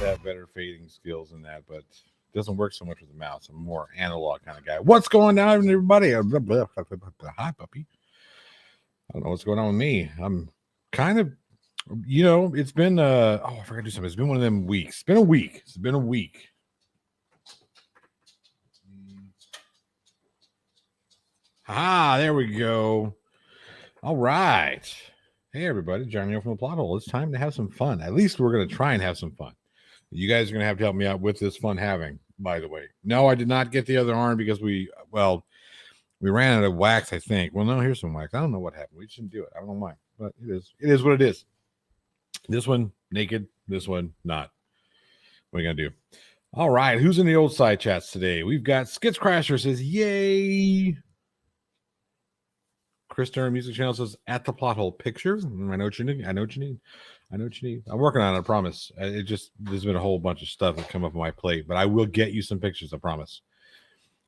have better fading skills than that, but it doesn't work so much with the mouse. I'm a more analog kind of guy. What's going on, everybody? Hi, puppy. I don't know what's going on with me. I'm kind of, it's been, I forgot to do something. It's been one of them weeks. It's been a week. It's been a week. There we go. All right. Hey, everybody. Johnny O from the Plot Hole. It's time to have some fun. At least we're going to try and have some fun. You guys are going to have to help me out with this fun having, by the way. No, I did not get the other arm because we ran out of wax, I think. Well, no, here's some wax. I don't know what happened. We shouldn't do it. I don't know why, but it is. It is what it is. This one, naked. This one, not. What are you going to do? All right. Who's in the old side chats today? We've got Skits Crasher says, yay. Chris Turner Music Channel says, at the Plot Hole picture. I know what you need. I know what you need. I'm working on it, I promise. There's been a whole bunch of stuff that come up on my plate, but I will get you some pictures, I promise.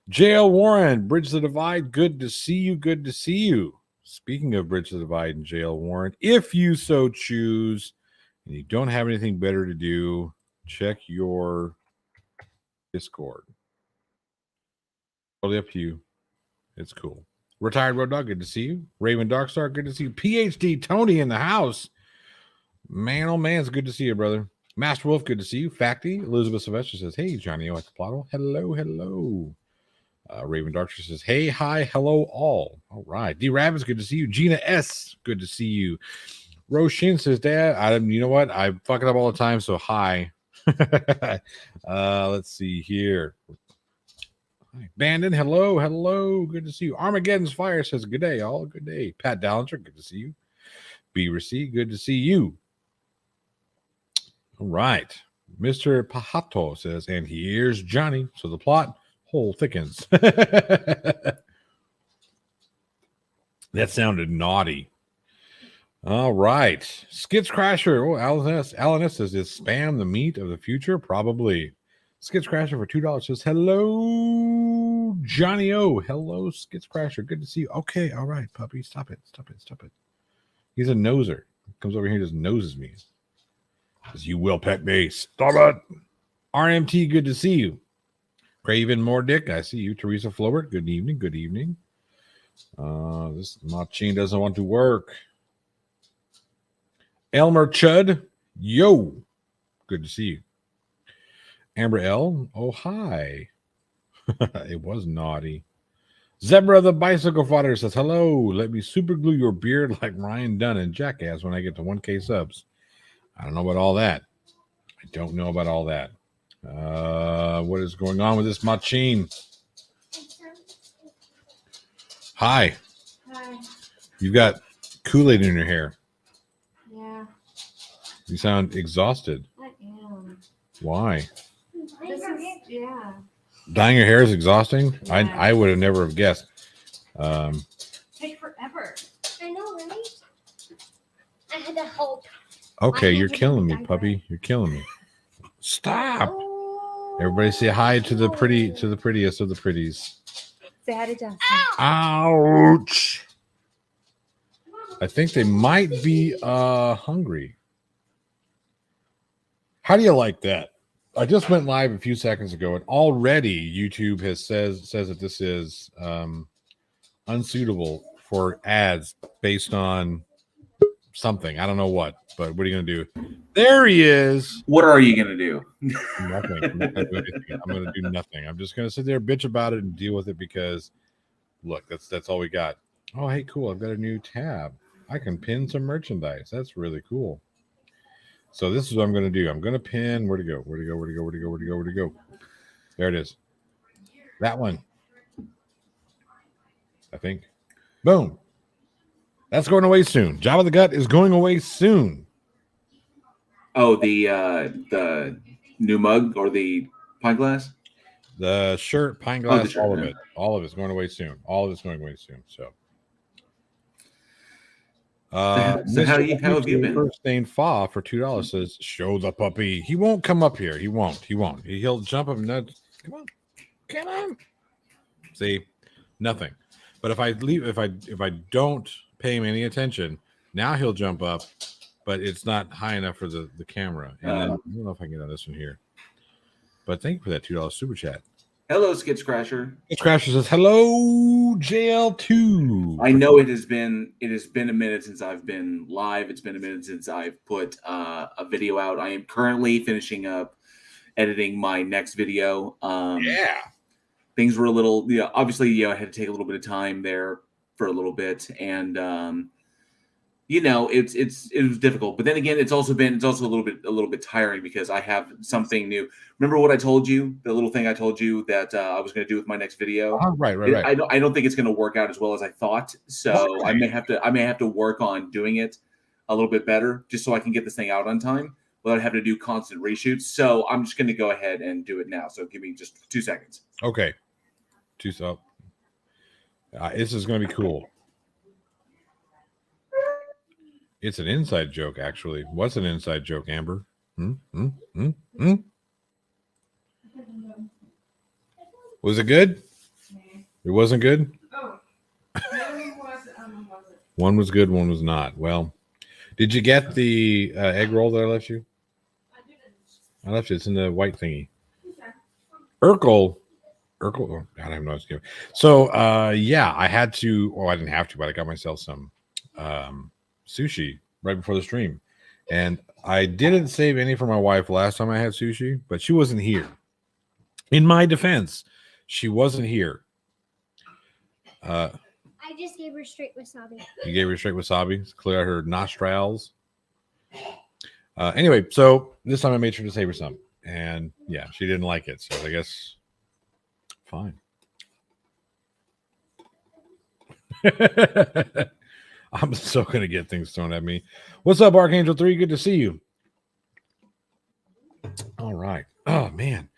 JL Warren, Bridge the Divide, good to see you. Good to see you. Speaking of Bridge the Divide and JL Warren, if you so choose and you don't have anything better to do, check your Discord. Totally up to you. It's cool. Retired Road Dog, good to see you. Raven Darkstar, good to see you. PhD Tony in the house. Man, oh man, it's good to see you, brother. Master Wolf, good to see you. Facty, Elizabeth Sylvester says, hey, Johnny O at the Plot Hole. Hello. Raven Darkstar says, hey, hi, hello, all. All right. D Rabbit's good to see you. Gina S, good to see you. Roshin says, Dad, you know what? I fuck it up all the time, so hi. Let's see here. Bandon, hello, good to see you. Armageddon's Fire says, good day, all. Good day. Pat Dallinger, good to see you. B Receipt, good to see you. All right. Mr. Pajato says, and here's Johnny. So the plot hole thickens. That sounded naughty. All right. Skits Crasher. Oh, Alan S says, is spam the meat of the future? Probably. Skits Crasher for $2 says, hello, Johnny O. Hello, Skits Crasher. Good to see you. Okay, all right, puppy. Stop it. He's a noser. Comes over here and just noses me. Says, you will pet me. Stop it. RMT, good to see you. Craven More Dick, I see you. Teresa Flowert, good evening. This machine doesn't want to work. Elmer Chud, yo. Good to see you. Amber L, oh, hi. It was naughty. Zebra the Bicycle Fodder says, hello. Let me super glue your beard like Ryan Dunn and Jackass when I get to 1K subs. I don't know about all that. What is going on with this machine? Hi. You've got Kool-Aid in your hair. Yeah. You sound exhausted. I am. Why? Yeah. Dyeing your hair is exhausting? Yeah. I would have never have guessed. Take forever. I know, right? I had to hope. Okay, you're killing me, puppy. You're killing me. Stop. Everybody say hi to the prettiest of the pretties. Say hi to Justin. Ouch. I think they might be hungry. How do you like that? I just went live a few seconds ago, and already YouTube says that this is unsuitable for ads based on something. I don't know what, but what are you going to do? There he is. What are you going to do? Nothing. I'm not gonna do anything. I'm going to do nothing. I'm just going to sit there, bitch about it, and deal with it because, look, that's all we got. Oh, hey, cool. I've got a new tab. I can pin some merchandise. That's really cool. So this is what I'm going to do. I'm going to pin. Where'd it go? There it is. That one. I think. Boom. That's going away soon. Jabba the Gut is going away soon. Oh, the new mug or the pint glass? The shirt, pint glass, shirt, all of yeah. it. All of it's going away soon. So. So how have you been? First name Fa for $2 says, show the puppy. He won't come up here. He won't. He'll jump up and nudge. Come on. See, nothing. But if I don't pay him any attention, now he'll jump up but it's not high enough for the camera. And then I don't know if I can get on this one here. But thank you for that $2 super chat. Hello, Skid Scratcher. Skid Scratcher says, hello, JL2. I know it has been a minute since I've been live. It's been a minute since I've put a video out. I am currently finishing up editing my next video. Things were a little, obviously, I had to take a little bit of time there for a little bit, and it was difficult. But then again, it's also a little bit tiring because I have something new. Remember what I told you? The little thing I told you that I was going to do with my next video. Right. I don't think it's going to work out as well as I thought. So I may have to work on doing it a little bit better, just so I can get this thing out on time without having to do constant reshoots. So I'm just going to go ahead and do it now. So give me just 2 seconds. Okay. This is going to be cool. It's an inside joke, actually. What's an inside joke, Amber? Was it good? It wasn't good? Oh. One was good, one was not. Well, did you get the egg roll that I left you? I left it. It's in the white thingy. Urkel. Oh, God, I have no idea. So, I had to. Oh, I didn't have to, but I got myself some sushi right before the stream, and I didn't save any for my wife last time I had sushi, but she wasn't here. In my defense, she wasn't here. I just gave her straight wasabi. You gave her straight wasabi to clear out her nostrils. Anyway, so this time I made sure to save her some, and yeah, she didn't like it, so I guess fine. I'm so gonna get things thrown at me. What's up, Archangel 3? Good to see you. All right. Oh man,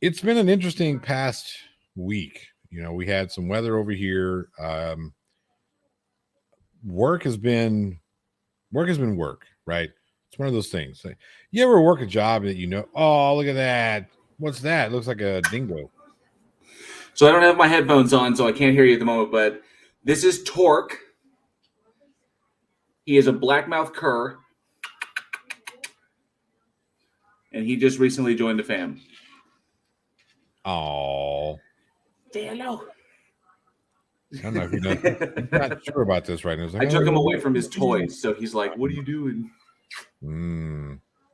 it's been an interesting past week. We had some weather over here. Work has been work, right? It's one of those things. You ever work a job that oh, look at that. What's that? It looks like a dingo. So I don't have my headphones on, so I can't hear you at the moment, but this is Torque. He is a blackmouth cur, and he just recently joined the fam. Oh, hello. I don't know if he's not sure about this right now. I took him away from his toys, so he's like, "What are you doing?"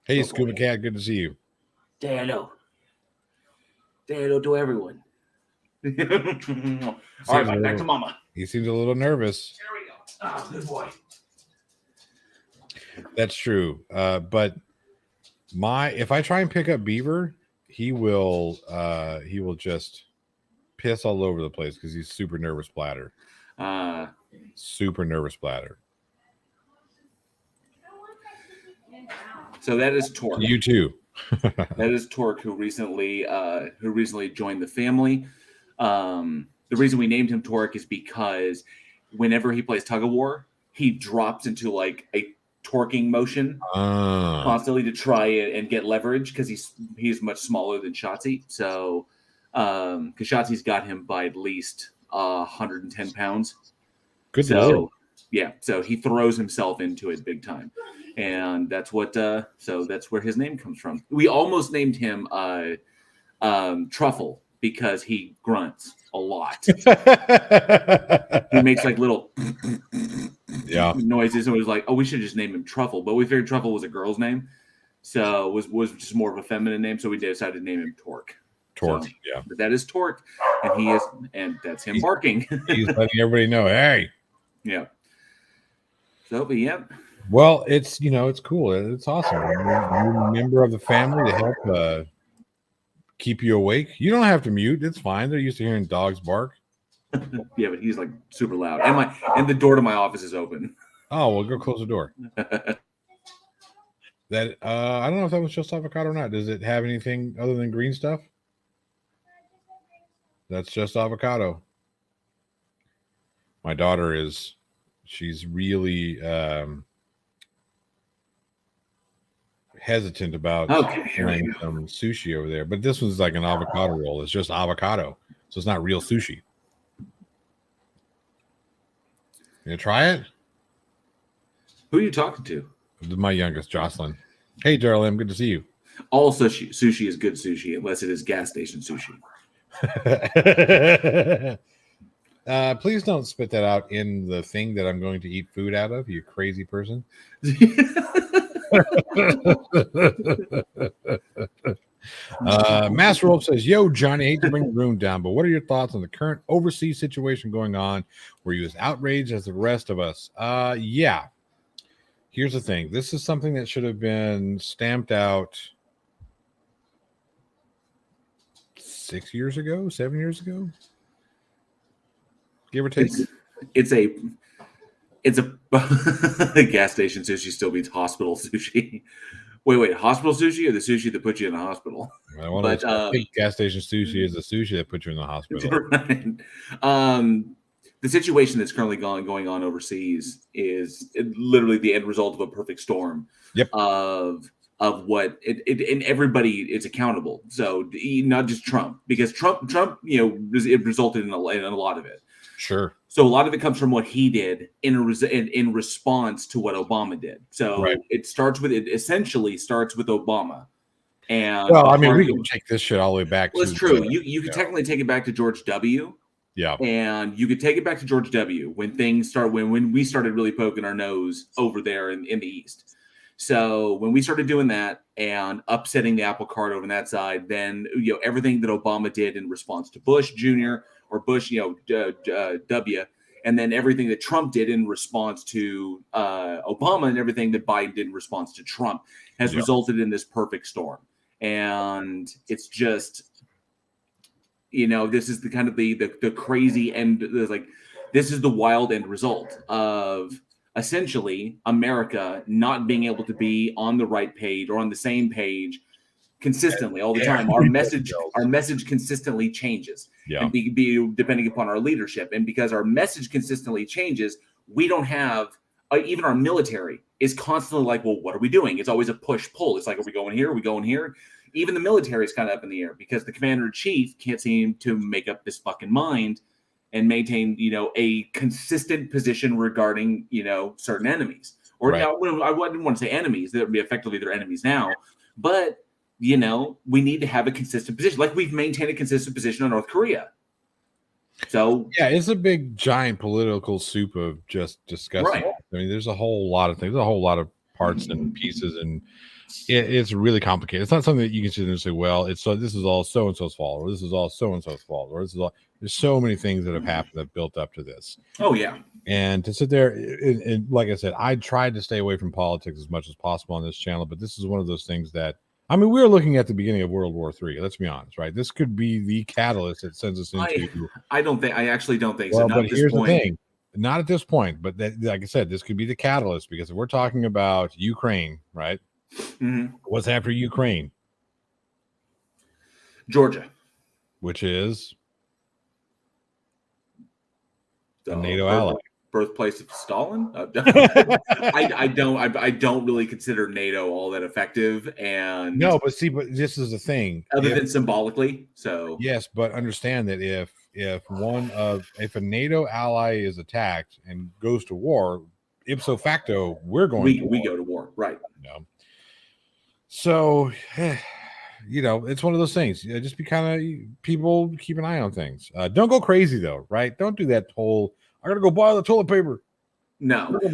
Hey, Scuba Cat, good to see you. Say hello. Say hello to everyone. All right, back to Mama. He seems a little nervous. There we go. Oh, good boy. That's true. But if I try and pick up Beaver, he will just piss all over the place because he's super nervous bladder. Super nervous bladder. So that is Torque. You too. That is Torque, who recently joined the family. The reason we named him Torque is because whenever he plays tug of war, he drops into like a torquing motion constantly to try and get leverage because he's much smaller than Shotzi. So because Shotzi's got him by at least 110 pounds. Good Lord. Yeah, so he throws himself into it big time. And that's what so that's where his name comes from. We almost named him Truffle because he grunts a lot. He makes like little noises, and it was like, oh, we should just name him Truffle. But we figured Truffle was a girl's name, so it was just more of a feminine name. So we decided to name him Torque. Torque, so, yeah. But that is Torque, and that's him barking. He's letting everybody know, hey. Yeah. So, but yeah. Well, it's it's cool. It's awesome. You're a member of the family to help keep you awake. You don't have to mute. It's fine. They're used to hearing dogs bark. Yeah, but he's like super loud, and the door to my office is open. Oh, well, go close the door. That I don't know if that was just avocado or not. Does it have anything other than green stuff? That's just avocado. My daughter she's really hesitant about trying some sushi over there, but this one's like an avocado roll. It's just avocado, so it's not real sushi. You gonna try it? Who are you talking to? My youngest, Jocelyn. Hey, Darlene, good to see you. All sushi is good sushi unless it is gas station sushi. Please don't spit that out in the thing that I'm going to eat food out of, you crazy person. Master Wolf says, yo, Johnny, I hate to bring the room down, but what are your thoughts on the current overseas situation going on? Were you as outraged as the rest of us? Yeah. Here's the thing. This is something that should have been stamped out 6 years ago, 7 years ago, give or take. It's a gas station sushi still beats hospital sushi. Wait, hospital sushi or the sushi that puts you in the hospital? But I think gas station sushi is the sushi that puts you in the hospital. Right. The situation that's currently going on overseas is literally the end result of a perfect storm. Yep. Of what and everybody is accountable. So not just Trump, because Trump, it resulted in a lot of it. Sure. So a lot of it comes from what he did in response to what Obama did. So right. it essentially starts with Obama. And well, I mean, we can take this shit all the way back. Well, it's true. You could technically take it back to George W. Yeah. And you could take it back to George W. when we started really poking our nose over there in the East. So when we started doing that and upsetting the apple cart over on that side, then everything that Obama did in response to Bush Jr. or Bush, W, and then everything that Trump did in response to Obama and everything that Biden did in response to Trump has resulted in this perfect storm. And it's just, this is the kind of the crazy end. This is the wild end result of essentially America not being able to be on the right page or on the same page consistently all the time. Our message consistently changes, and be depending upon our leadership. And because our message consistently changes, we don't have even our military is constantly like, well, what are we doing? It's always a push pull. It's like, are we going here? Are we going here? Even the military is kind of up in the air because the commander in chief can't seem to make up his fucking mind and maintain, a consistent position regarding, certain enemies. Or right. I didn't want to say enemies; that would be effectively their enemies now. But we need to have a consistent position, like we've maintained a consistent position on North Korea. So yeah, it's a big, giant political soup of just disgusting. Right. I mean, there's a whole lot of things, a whole lot of parts and pieces, and it's really complicated. It's not something that you can sit there and say, well, this is all so and so's fault, or this is all so and so's fault, or this is all. There's so many things that have happened that built up to this. Oh yeah, and to sit there and like I said, I tried to stay away from politics as much as possible on this channel, but this is one of those things that. I mean, we're looking at the beginning of World War III. Let's be honest, right? This could be the catalyst that sends us into. I actually don't think well, so. But here's the thing: not at this point. But like I said, this could be the catalyst because if we're talking about Ukraine, right? Mm-hmm. What's after Ukraine? Georgia, which is a NATO ally. Birthplace of Stalin. I don't really consider NATO all that effective. And no, but this is the thing. Other than symbolically, so yes, but understand that if a NATO ally is attacked and goes to war, ipso facto, we're going. We go to war, right? So, it's one of those things. Just be kind of people keep an eye on things. Don't go crazy though, right? Don't do that whole. I gotta go buy the toilet paper. No, that's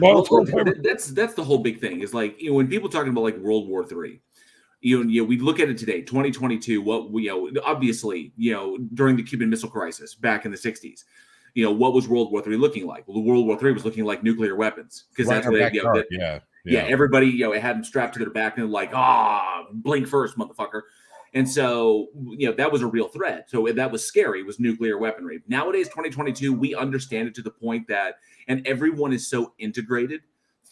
the whole big thing. Is like when people talking about like World War III, we look at it today, 2022. What obviously during the Cuban Missile Crisis back in the 60s, what was World War III looking like? Well, the World War III was looking like nuclear weapons because that's what everybody it had them strapped to their back and like blink first, motherfucker. And so, that was a real threat. So that was scary. It was nuclear weaponry. Nowadays, 2022, we understand it to the point that, and everyone is so integrated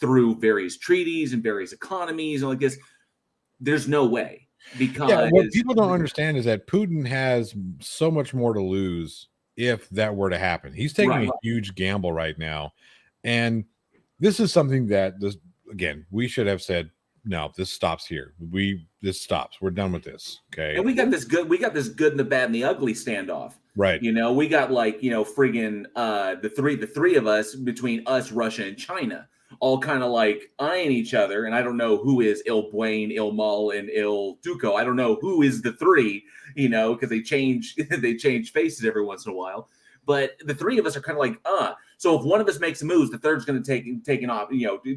through various treaties and various economies and like this. There's no way because what people don't understand is that Putin has so much more to lose if that were to happen. He's taking a huge gamble right now, and this is something that we should have said. No, this stops here. This stops. We're done with this. Okay. And we got this good and the bad and the ugly standoff. Right. We got friggin' the three of us between us, Russia, and China all kind of like eyeing each other. And I don't know who is Il Bwain, Il Mal, and Il Duco. I don't know who is the three, because they change faces every once in a while. But the three of us are kind of like, So if one of us makes a move, the third's going to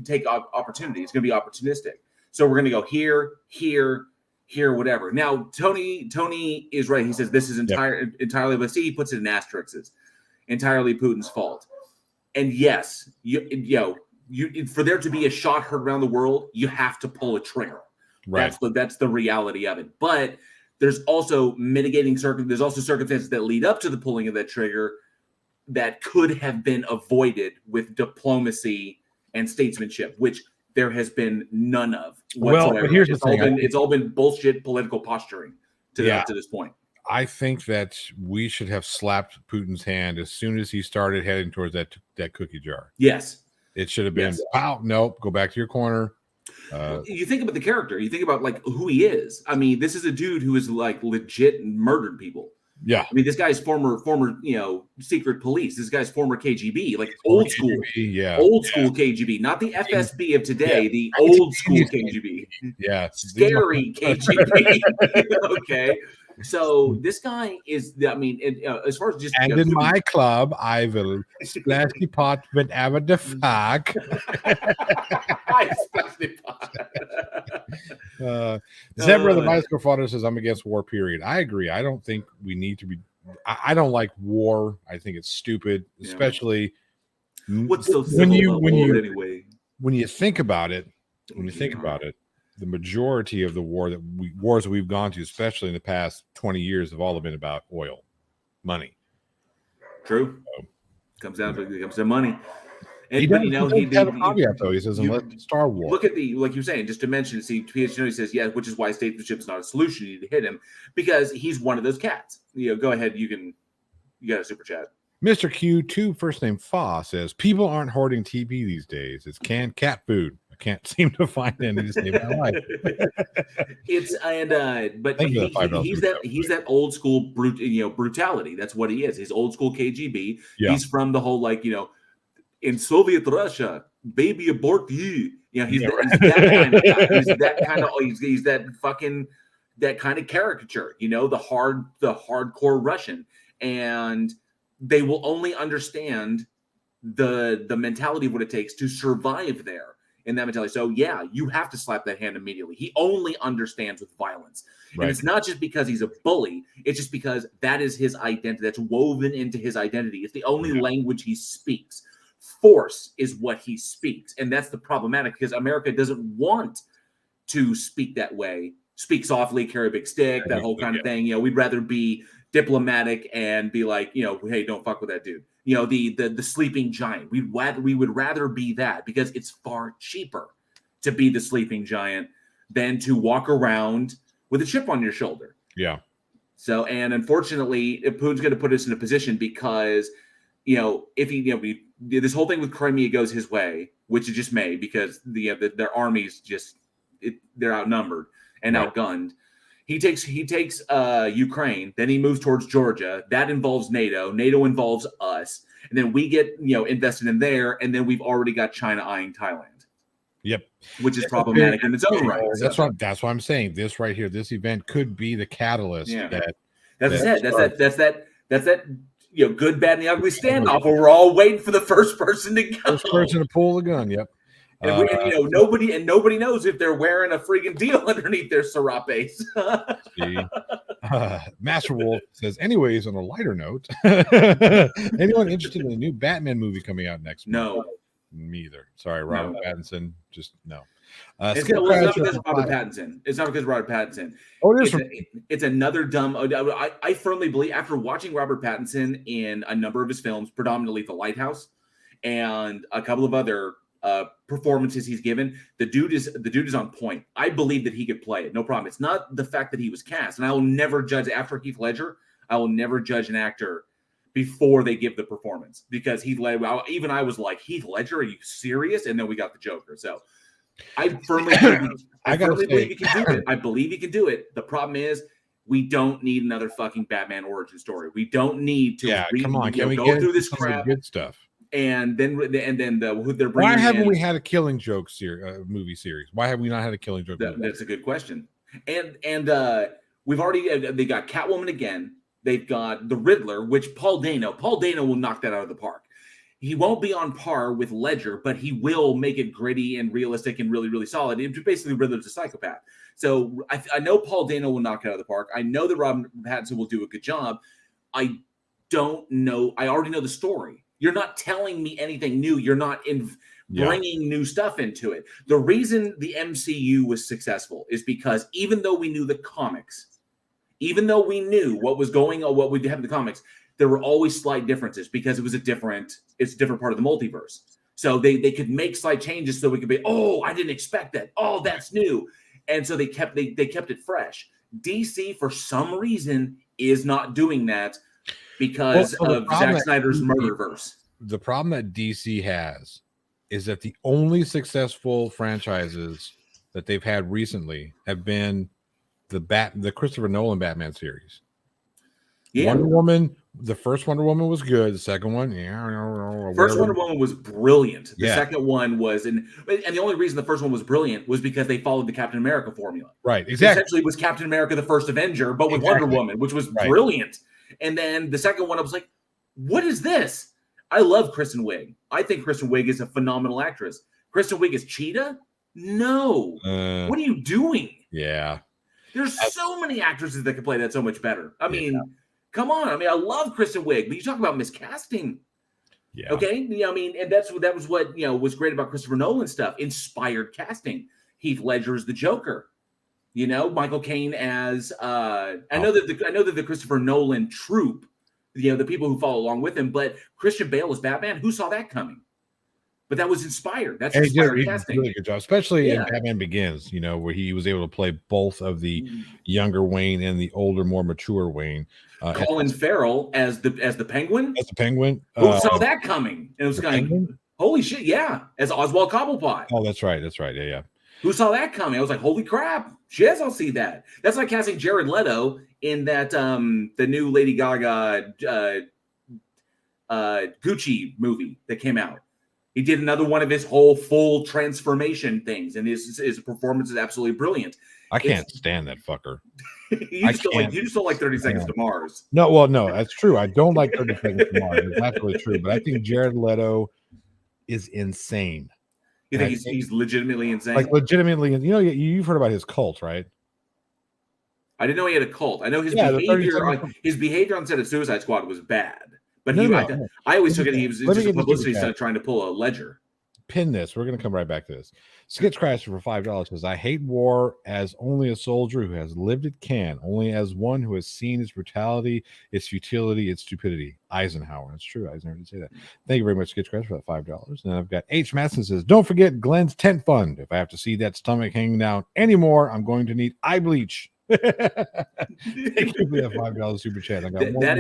take opportunity. It's going to be opportunistic. So we're going to go here, whatever. Now Tony is right. He says this is entirely. But see, he puts it in asterisks. Entirely Putin's fault. And yes, for there to be a shot heard around the world, you have to pull a trigger. Right. That's the reality of it. But there's also there's also circumstances that lead up to the pulling of that trigger that could have been avoided with diplomacy and statesmanship, which there has been none of whatsoever. Well, but here's the thing. It's all been bullshit political posturing to this point. I think that we should have slapped Putin's hand as soon as he started heading towards that cookie jar. Yes. It should have been, wow, nope, go back to your corner. You think about the character. You think about like who he is. I mean, this is a dude who is like legit murdered people. Yeah. I mean, this guy's former, secret police. This guy's former KGB, like old school KGB, not the FSB of today, the old school KGB. Yeah. Scary KGB. Okay. So this guy is, as far as just... And in my club, I will splash the pot whenever the fuck. I splash the pot. Zebra, the bicycle father, says, I'm against war, period. I agree. I don't think we need to be... I don't like war. I think it's stupid, especially... What's so simple about war anyway? When you think about it, the majority of the wars that we've gone to, especially in the past 20 years, have all been about oil, money. True. So, comes down to money. And he doesn't have a caveat, though. He says, unless Star Wars. Look at like you're saying, just to mention, see, he says, yeah, which is why statesmanship is not a solution. You need to hit him because he's one of those cats. Go ahead. You got a super chat. Mr. Q2, first name Fa, says, people aren't hoarding TP these days. It's canned cat food. Can't seem to find any to save my life. But he's that old school brutality. That's what he is. He's old school KGB. Yeah. He's from the whole in Soviet Russia, baby abort you. He's that kind of guy. He's that kind of caricature. The hardcore Russian, and they will only understand the mentality of what it takes to survive there. In that mentality. So yeah, you have to slap that hand immediately. He only understands with violence. Right. And it's not just because he's a bully. It's just because that is his identity. That's woven into his identity. It's the only language he speaks. Force is what he speaks. And that's the problematic because America doesn't want to speak that way. Speak softly, carry a big stick, that whole kind of thing. We'd rather be diplomatic and be like, hey, don't fuck with that dude. The sleeping giant. We would rather be that because it's far cheaper to be the sleeping giant than to walk around with a chip on your shoulder. Yeah. So, and unfortunately, Putin's going to put us in a position because, if this whole thing with Crimea goes his way, which it just may because their armies they're outnumbered and outgunned. He takes Ukraine, then he moves towards Georgia. That involves NATO. NATO involves us, and then we get invested in there, and then we've already got China eyeing Thailand. Yep, which is problematic in its own right. That's what I'm saying. This right here, this event could be the catalyst. Yeah. That's that good, bad, and the ugly standoff where we're all waiting for the first person to go. First person to pull the gun. Yep. And nobody knows if they're wearing a freaking deal underneath their serapes. Master Wolf says, anyways, on a lighter note, anyone interested in the new Batman movie coming out next month? No. Me either. Sorry, Robert Pattinson. Just no. It's not because of Robert Pattinson. It's not because of Robert Pattinson. Oh, it is. It's another dumb. I firmly believe after watching Robert Pattinson in a number of his films, predominantly The Lighthouse, and a couple of other performances he's given, the dude is on point. I believe that he could play it, no problem. It's not the fact that he was cast, and I will never judge after Heath Ledger. I will never judge an actor before they give the performance because I was like, Heath Ledger, are you serious? And then we got the Joker. So I firmly believe he can do it. I believe he can do it. The problem is we don't need another fucking Batman origin story. We don't need to come on, go through this crap. Good stuff. and then they're bringing. Why haven't in, we had a Killing Joke movie series? Why have we not had a Killing Joke? That's a good question. And we've already they got Catwoman again. They've got the Riddler, which Paul Dano will knock that out of the park. He won't be on par with Ledger, but he will make it gritty and realistic and really, really solid. It's basically Riddler's a psychopath. So I know Paul Dano will knock it out of the park. I know that Robert Pattinson will do a good job. I don't know. I already know the story. You're not telling me anything new. You're not bringing new stuff into it. The reason the MCU was successful is because even though we knew the comics, even though we knew what was going on, what we have in the comics, there were always slight differences because it's a different part of the multiverse. So they could make slight changes so we could be, oh, I didn't expect that. Oh, that's new. And so they kept it fresh. DC, for some reason, is not doing that because of Zack Snyder's Murderverse. The problem that DC has is that the only successful franchises that they've had recently have been the Christopher Nolan Batman series. Yeah. Wonder Woman, the first Wonder Woman was good. The second one, first Wonder Woman was brilliant. The second one was, and the only reason the first one was brilliant was because they followed the Captain America formula. Right, exactly. Essentially, it was Captain America, the first Avenger, but with Wonder Woman, which was brilliant. And then the second one, I was like, what is this? I love Kristen Wiig. I think Kristen Wiig is a phenomenal actress. Kristen Wiig is Cheetah? No. What are you doing? Yeah. There's so many actresses that can play that so much better. I mean, come on. I mean, I love Kristen Wiig, but you talk about miscasting. Yeah. Okay. I mean, and that was what was great about Christopher Nolan stuff. Inspired casting. Heath Ledger as the Joker. Michael Caine as I know that the Christopher Nolan troupe, the people who follow along with him, but Christian Bale as Batman, who saw that coming? But that was inspired. That's inspired casting. Really good job, especially in Batman Begins, where he was able to play both of the younger Wayne and the older, more mature Wayne. Colin Farrell as the Penguin. As the Penguin. Who saw that coming? And it was kind of holy shit, yeah. As Oswald Cobblepot. Oh, that's right. Yeah. Who saw that coming? I was like, holy crap. Yes, I'll see that. That's like casting Jared Leto in that the new Lady Gaga Gucci movie that came out. He did another one of his whole full transformation things, and his performance is absolutely brilliant. I can't stand that fucker. You just don't like 30 Seconds to Mars. No, that's true. I don't like 30 Seconds to Mars. It's absolutely true. But I think Jared Leto is insane. You think he's legitimately insane? Like legitimately, you've heard about his cult, right? I didn't know he had a cult. I know his behavior on set of Suicide Squad was bad. But I always took it he was just a publicity stunt trying to pull a Ledger. Pin this. We're going to come right back to this. Sketchcrasher for $5 says, I hate war as only a soldier who has lived it can, only as one who has seen its brutality, its futility, its stupidity. Eisenhower. That's true. Eisenhower did say that. Thank you very much, Sketchcrasher, for that $5. And I've got H. Madison says, don't forget Glenn's tent fund. If I have to see that stomach hanging down anymore, I'm going to need eye bleach. Thank you for that $5 super chat. I got that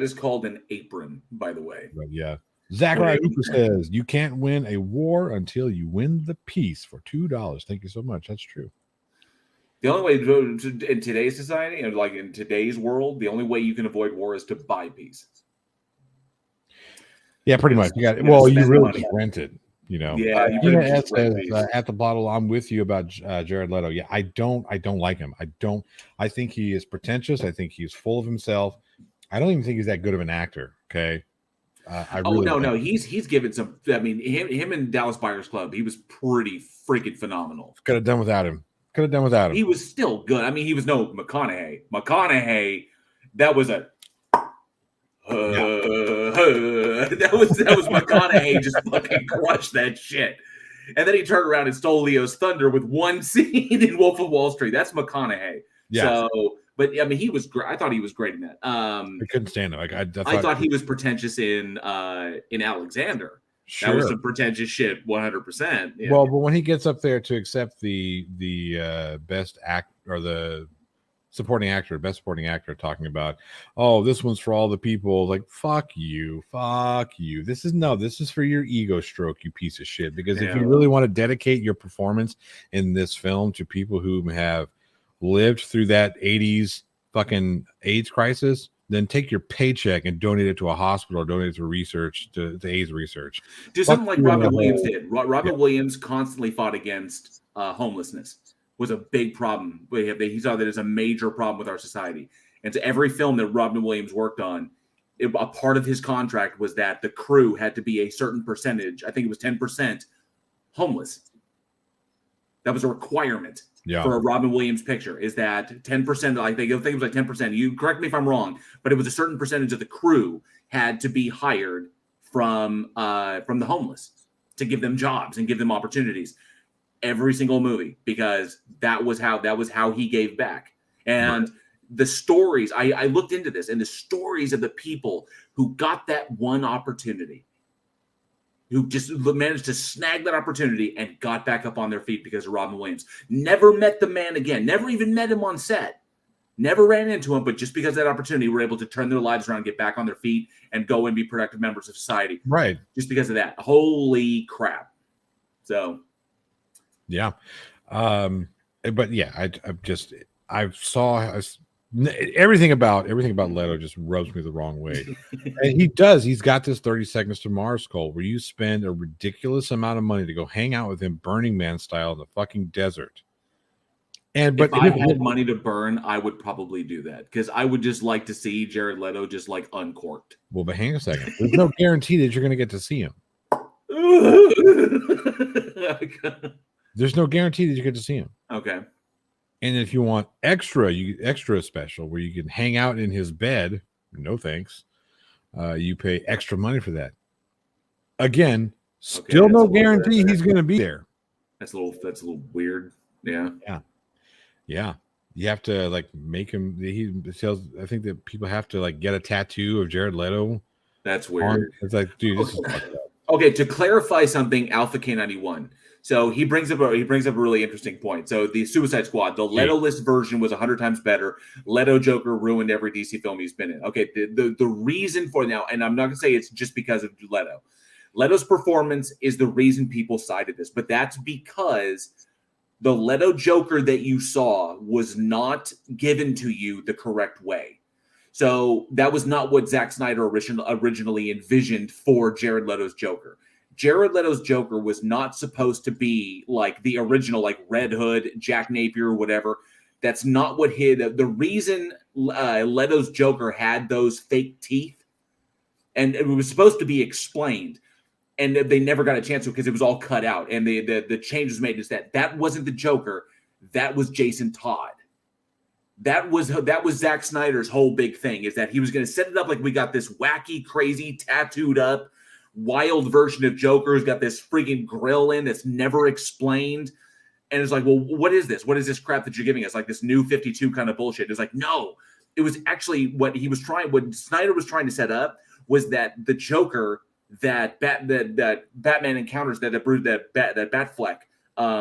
is called an apron, by the way. But yeah. Zachariah Hooper says, you can't win a war until you win the peace for $2. Thank you so much. That's true. The only way in today's society, and like in today's world, the only way you can avoid war is to buy peace. Yeah, pretty much. You really just rent it. Yeah, says, at the bottle, I'm with you about Jared Leto. Yeah, I don't like him. I think he is pretentious. I think he's full of himself. I don't even think he's that good of an actor. Okay. No. He's given some. I mean, him in Dallas Buyers Club, he was pretty freaking phenomenal. Could have done without him. He was still good. I mean, he was no McConaughey. That was a. That was McConaughey just fucking crushed that shit. And then he turned around and stole Leo's thunder with one scene in Wolf of Wall Street. That's McConaughey. Yeah. So, but I mean, he was great. I thought he was great in that. I couldn't stand him. I thought he was pretentious in Alexander. Sure. That was some pretentious shit, 100%. Yeah. Well, but when he gets up there to accept the best act or the best supporting actor, talking about, oh, this one's for all the people. Like, fuck you. This is for your ego stroke, you piece of shit. Because if you really want to dedicate your performance in this film to people who have lived through that 80s fucking AIDS crisis, then take your paycheck and donate it to a hospital or donate it to research, to AIDS research. Do Fuck something like you in the Robin Williams hole. did. Robin Yeah. Williams constantly fought against homelessness. Was a big problem. He saw that as a major problem with our society. And to every film that Robin Williams worked on, a part of his contract was that the crew had to be a certain percentage. I think it was 10% homeless. That was a requirement for a Robin Williams picture. Is that 10%? I think it was like 10%. You correct me if I'm wrong, but it was a certain percentage of the crew had to be hired from the homeless to give them jobs and give them opportunities. Every single movie, because that was how he gave back. And the stories, I looked into this, and the stories of the people who got that one opportunity, who just managed to snag that opportunity and got back up on their feet because of Robin Williams. Never met the man again. Never even met him on set. Never ran into him, but just because of that opportunity, were able to turn their lives around, get back on their feet, and go and be productive members of society. Right. Just because of that. Holy crap. So... yeah. But yeah, I saw everything about Leto just rubs me the wrong way. And he's got this 30 Seconds to Mars cult where you spend a ridiculous amount of money to go hang out with him Burning Man style in the fucking desert. But if I had money to burn, I would probably do that, because I would just like to see Jared Leto just like uncorked. Well, but hang on a second. There's no guarantee that you're going to get to see him. There's no guarantee that you get to see him. Okay. And if you want extra special where you can hang out in his bed, no thanks. You pay extra money for that. Again, still no guarantee he's going to be there. That's a little weird. Yeah. Yeah. You have to like make him. I think that people have to like get a tattoo of Jared Leto. That's weird. It's like, dude, this is fucked up. Okay, to clarify something, Alpha K91. So he brings up a really interesting point. So the Suicide Squad, the Leto-less version was 100 times better. Leto Joker ruined every DC film he's been in. Okay, the reason for now, and I'm not gonna say it's just because of Leto. Leto's performance is the reason people cited this, but that's because the Leto Joker that you saw was not given to you the correct way. So that was not what Zack Snyder originally envisioned for Jared Leto's Joker. Jared Leto's Joker was not supposed to be like the original, like Red Hood, Jack Napier, whatever. That's not what the reason Leto's Joker had those fake teeth, and it was supposed to be explained, and they never got a chance to because it was all cut out, and the change was made is that wasn't the Joker, that was Jason Todd. That was Zack Snyder's whole big thing, is that he was going to set it up like we got this wacky, crazy, tattooed up, wild version of Joker who's got this freaking grill in that's never explained. And it's like, well, what is this? What is this crap that you're giving us? Like this new 52 kind of bullshit. It's like, no, it was actually what Snyder was trying to set up was that the Joker that Batman encounters, that Batfleck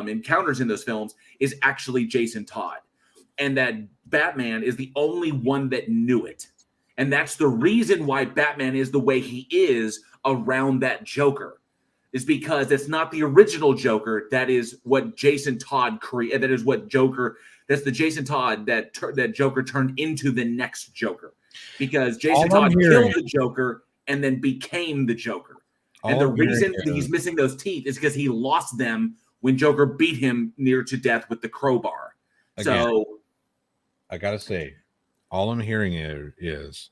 encounters in those films is actually Jason Todd. And that Batman is the only one that knew it. And that's the reason why Batman is the way he is around that Joker, is because that's not the original Joker. That is what Jason Todd created. That is what Joker, that's the Jason Todd that Joker turned into the next Joker. Because Jason Todd killed the Joker and then became the Joker. And the reason that he's missing those teeth is because he lost them when Joker beat him near to death with the crowbar. Again, so I gotta say, all I'm hearing is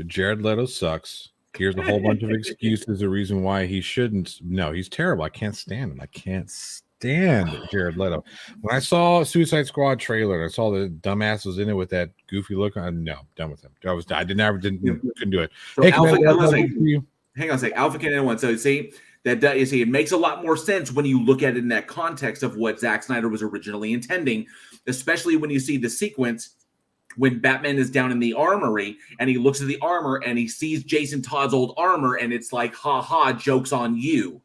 Jared Leto sucks. Here's a whole bunch of excuses, the reason why he shouldn't. No, he's terrible. I can't stand him. I can't stand Jared Leto. When I saw Suicide Squad trailer and I saw the dumbasses in it with that goofy look, I'm done with him. Couldn't do it. So hey, hang on a second. Alpha Canada 1. So see, it makes a lot more sense when you look at it in that context of what Zack Snyder was originally intending, especially when you see the sequence when Batman is down in the armory and he looks at the armor and he sees Jason Todd's old armor and it's like, ha ha, joke's on you.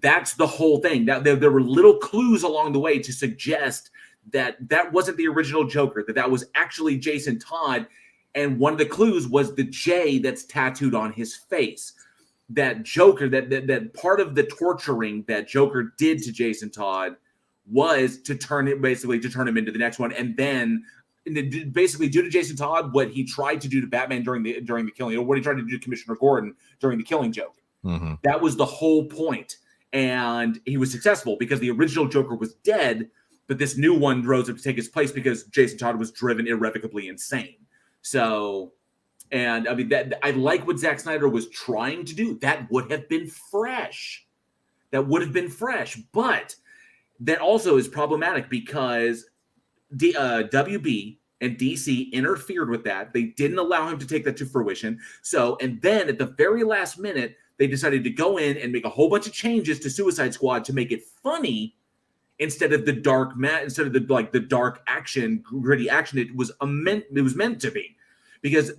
That's the whole thing. There were little clues along the way to suggest that wasn't the original Joker, that was actually Jason Todd. And one of the clues was the J that's tattooed on his face. That Joker, that part of the torturing that Joker did to Jason Todd was to turn him into the next one. And then basically due to Jason Todd, what he tried to do to Batman during the killing, or what he tried to do to Commissioner Gordon during the Killing Joke. Mm-hmm. That was the whole point. And he was successful because the original Joker was dead, but this new one rose up to take his place because Jason Todd was driven irrevocably insane. So, and I mean, that I like what Zack Snyder was trying to do. That would have been fresh. But that also is problematic because WB and DC interfered with that. They didn't allow him to take that to fruition. So, and then at the very last minute, they decided to go in and make a whole bunch of changes to Suicide Squad to make it funny instead of the dark the dark action, gritty action. It was meant to be, because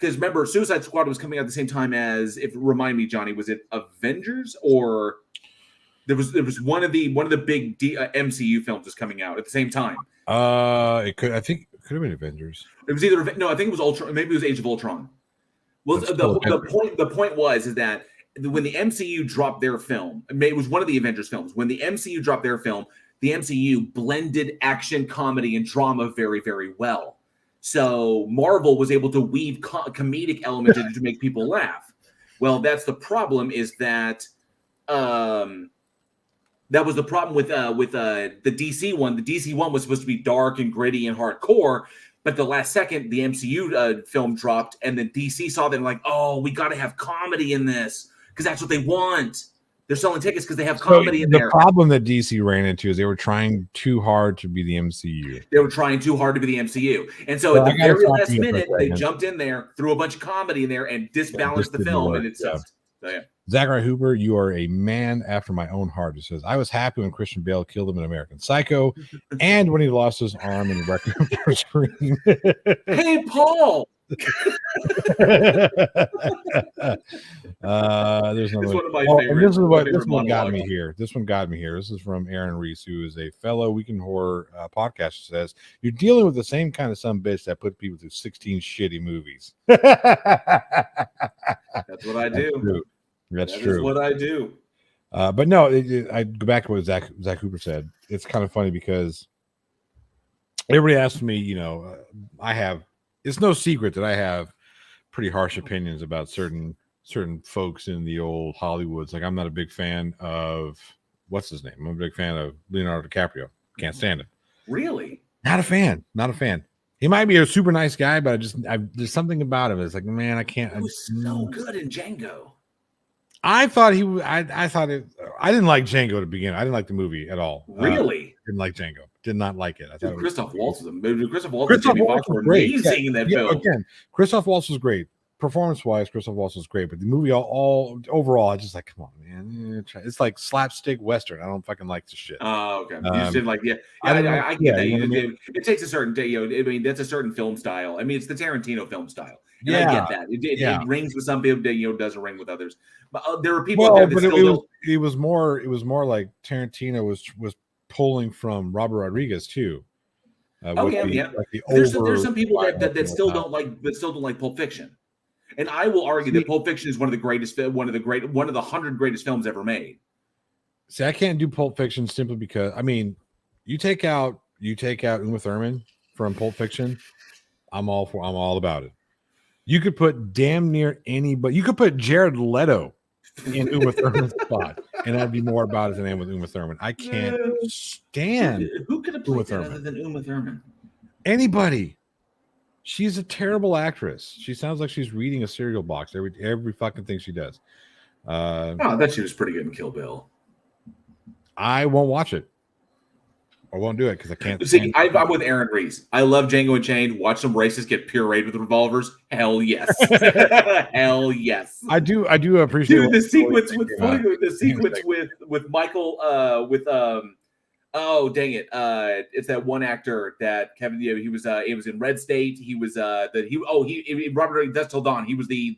remember, Suicide Squad was coming out at the same time as, if remind me, Johnny, was it Avengers, or there was one of the big MCU films was coming out at the same time? I think it could have been Avengers. It was either, no, I think it was Ultron. Maybe it was Age of Ultron. Well, the point was that when the MCU dropped their film, it was one of the Avengers films. When the MCU dropped their film, the MCU blended action, comedy, and drama very, very well. So Marvel was able to weave comedic elements in to make people laugh. Well, that's the problem. Is that that was the problem with the DC one. The DC one was supposed to be dark and gritty and hardcore. But the last second, the MCU film dropped, and then DC saw that and like, oh, we got to have comedy in this because that's what they want. They're selling tickets because they have comedy in there. The problem that DC ran into is they were trying too hard to be the MCU. They were trying too hard to be the MCU. And so at the very last minute, they jumped in there, threw a bunch of comedy in there, and disbalanced the film. And it's just, so yeah. Zachary Hooper, you are a man after my own heart. It says, I was happy when Christian Bale killed him in American Psycho and when he lost his arm in Requiem for a Dream. Hey, Paul! There's another one of my favorites. This one got me here. This is from Aaron Reese, who is a fellow Weekend Horror podcaster. Says, you're dealing with the same kind of bitch that put people through 16 shitty movies. That's what I do. That's true. That's what I do. But no, I go back to what Zach Hooper said. It's kind of funny because everybody asks me, it's no secret that I have pretty harsh opinions about certain folks in the old Hollywoods. Like, I'm not a big fan of, what's his name? I'm a big fan of Leonardo DiCaprio. Can't stand him. Really? Not a fan. He might be a super nice guy, but there's something about him. It's like, man, I can't. He was so good in Django. I thought I didn't like Django to begin. I didn't like the movie at all. Really? Didn't like Django. Did not like it. I thought Christoph Waltz was amazing. Christoph Waltz and Jamie Foxx were amazing in that film. Again, Christoph Waltz was great. Performance-wise, Christoph Waltz was great, but the movie all overall, I just like, come on, man. It's like slapstick Western. I don't fucking like this shit. Oh, okay. You just didn't like, I get that. It takes a certain day, that's a certain film style. I mean, it's the Tarantino film style. And I get that. It rings with some people, doesn't ring with others. But there were people out there that still it was more like Tarantino was pulling from Robert Rodriguez too. There's some people that still don't like Pulp Fiction. And I will argue that Pulp Fiction is one of the 100 greatest films ever made. See, I can't do Pulp Fiction simply because, I mean, you take out Uma Thurman from Pulp Fiction, I'm all about it. You could put damn near anybody. You could put Jared Leto in Uma Thurman's spot, and I'd be more about it than I am with Uma Thurman. I can't stand who could have played that other than Uma Thurman? Anybody. She's a terrible actress. She sounds like she's reading a cereal box every fucking thing she does. I bet she was pretty good in Kill Bill. I won't watch it. I won't do it because I can't. See, I'm with Aaron Reese. I love Django Unchained. Watch some racists get pureed with revolvers. Hell yes. Hell yes. I do appreciate the sequence with Michael oh dang it! It's that one actor that Kevin. He was in Red State. He was Robert Dusk Till Dawn. He was the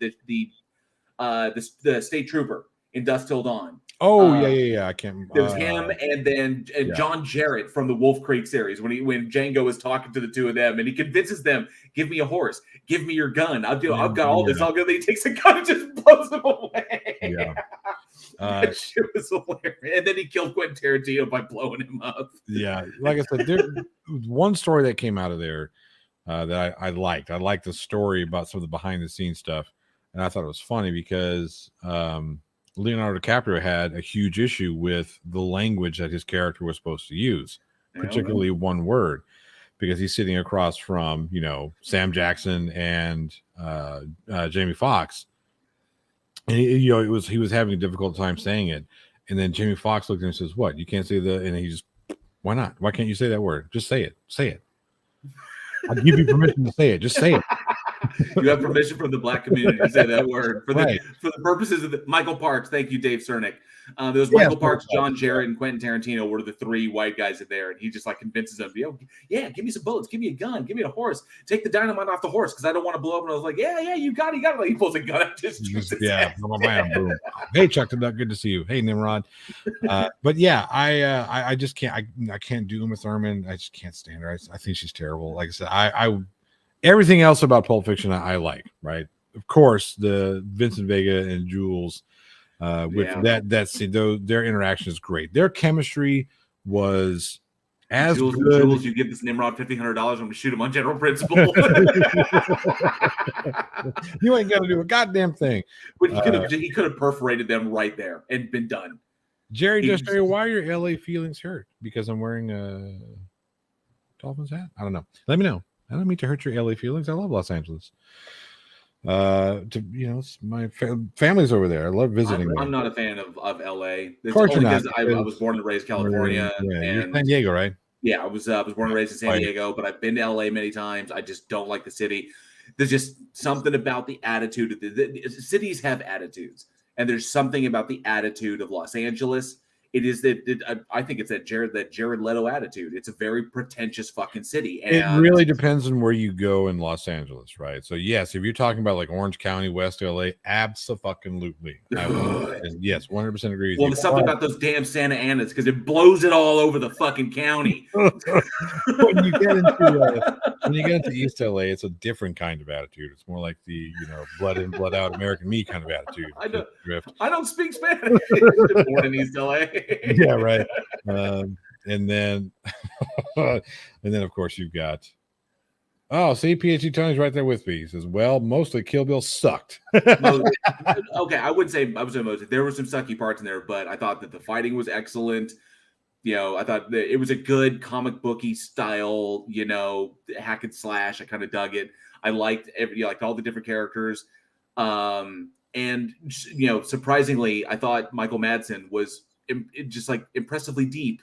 state trooper in Dusk Till Dawn. Oh yeah. I can't. There was him, and then John Jarrett from the Wolf Creek series when Django is talking to the two of them, and he convinces them, "Give me a horse, give me your gun. I've got all this. I'll go." He takes a gun and just blows them away. Yeah. That shit was hilarious. And then he killed Quentin Tarantino by blowing him up. Yeah, like I said, there one story that came out of there that I liked. I liked the story about some of the behind the scenes stuff, and I thought it was funny because Leonardo DiCaprio had a huge issue with the language that his character was supposed to use, particularly one word, because he's sitting across from Sam Jackson and Jamie Foxx, and he was having a difficult time saying it, and then Jamie Foxx looked at him and says, "What? You can't say the?" And he just, "Why not? Why can't you say that word? Just say it. Say it. I'll give you permission to say it. Just say it." You have permission from the black community to say that word for Right. the purposes of Michael Parks. Thank you, Dave Cernick. There was Michael Parks, John Jarrett, and Quentin Tarantino were the three white guys in there, and he just like convinces them, yeah, give me some bullets, give me a gun, give me a horse, take the dynamite off the horse because I don't want to blow up. And I was like, yeah, you got it. Like, he pulls a gun out, boom. Hey, Chuck the Duck, good to see you. Hey, Nimrod. But yeah, I just can't. I can't do Uma Thurman. I just can't stand her. I think she's terrible. Like I said, I everything else about Pulp Fiction I like. Right, of course, the Vincent Vega and Jules. With that scene, though, their interaction is great. Their chemistry was as good. Jules, you give this Nimrod $1,500 when we shoot him on general principle. You ain't gonna do a goddamn thing. But he could have perforated them right there and been done. Jerry, why are your LA feelings hurt? Because I'm wearing a Dolphins hat? I don't know. Let me know. I don't mean to hurt your LA feelings. I love Los Angeles. My family's over there. I love visiting. I'm not a fan of LA. Of course, only because I was born and raised in California. And San Diego, right? Yeah, I was born and raised in San Diego, but I've been to LA many times. I just don't like the city. There's just something about the attitude of the cities have attitudes, and there's something about the attitude of Los Angeles. It is I think it's that Jared Leto attitude. It's a very pretentious fucking city. And it really depends on where you go in Los Angeles, right? So yes, if you're talking about like Orange County, West LA, abso-fucking-lutely. Yes, 100% agree with you. Well, there's something about those damn Santa Anas because it blows it all over the fucking county. when you get into East LA, it's a different kind of attitude. It's more like the blood in, blood out American me kind of attitude. I don't speak Spanish. Born in East LA. Yeah, right. And then of course you've got PhD Tony's right there with me. He says, well, mostly Kill Bill sucked. Okay, I would say mostly. There were some sucky parts in there, but I thought that the fighting was excellent. I thought that it was a good comic booky style, hack and slash. I kind of dug it. I liked all the different characters. And surprisingly, I thought Michael Madsen was just like impressively deep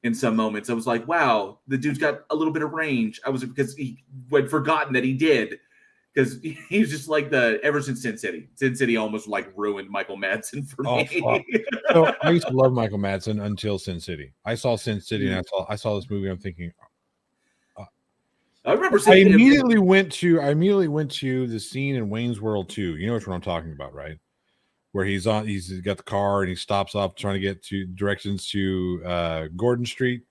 in some moments. I was like, wow, the dude's got a little bit of range. Because he had forgotten that he did, because he was just like ever since Sin City almost like ruined Michael Madsen for me. So I used to love Michael Madsen until Sin City. I saw Sin City and I saw this movie. I'm thinking, I remember I immediately went to the scene in Wayne's World 2. You know which one I'm talking about, right? Where he's got the car and he stops off trying to get to directions to Gordon Street,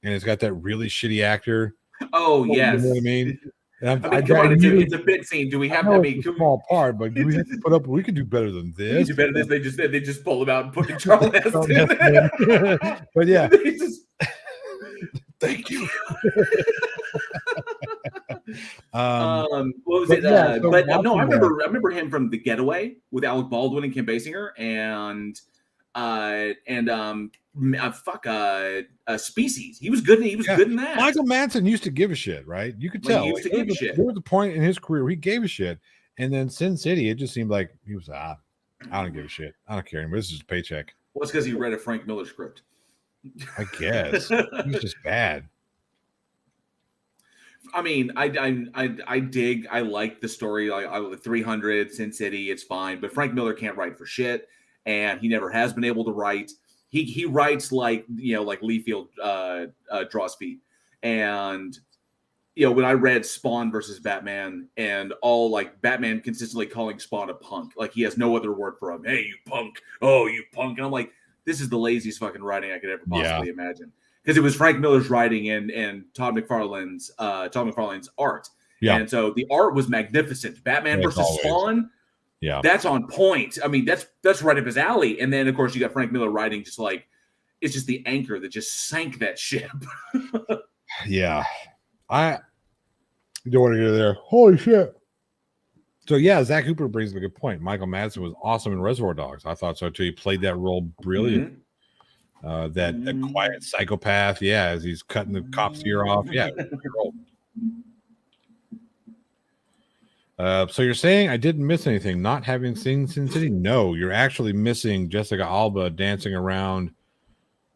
and it's got that really shitty actor. Oh yes, you know what I mean. It's a bit scene. Do we have that? It's a small part, but do we have to put up? We could do better than this. Do better than this. They just pull him out and put in Charles Heston. But yeah, thank you. What was it? No, I remember him from The Getaway with Alec Baldwin and Kim Basinger, and Species. He was good. He was good in that. Michael Madsen used to give a shit, right? You could tell. He used to give a shit. There was a point in his career where he gave a shit, and then Sin City, it just seemed like he was I don't give a shit. I don't care anymore. This is a paycheck. Well, it's because he read a Frank Miller script. I guess he's just bad. I mean, I like the story. Like 300, Sin City, it's fine. But Frank Miller can't write for shit, and he never has been able to write. He writes like Lee Field draws feet. And when I read Spawn versus Batman, and all like Batman consistently calling Spawn a punk, like he has no other word for him. Hey, you punk! Oh, you punk! And I'm like, this is the laziest fucking writing I could ever possibly imagine. Because it was Frank Miller's writing and Todd McFarlane's art. Yeah. And so the art was magnificent. Batman versus Spawn, Yeah. That's on point. I mean, that's right up his alley. And then, of course, you got Frank Miller writing just like, it's just the anchor that just sank that ship. Yeah. I don't want to get there. Holy shit. So, yeah, Zach Cooper brings up a good point. Michael Madsen was awesome in Reservoir Dogs. I thought so, too. He played that role brilliantly. That quiet psychopath, as he's cutting the cop's ear off. Yeah. So you're saying I didn't miss anything, not having seen Sin City? No, you're actually missing Jessica Alba dancing around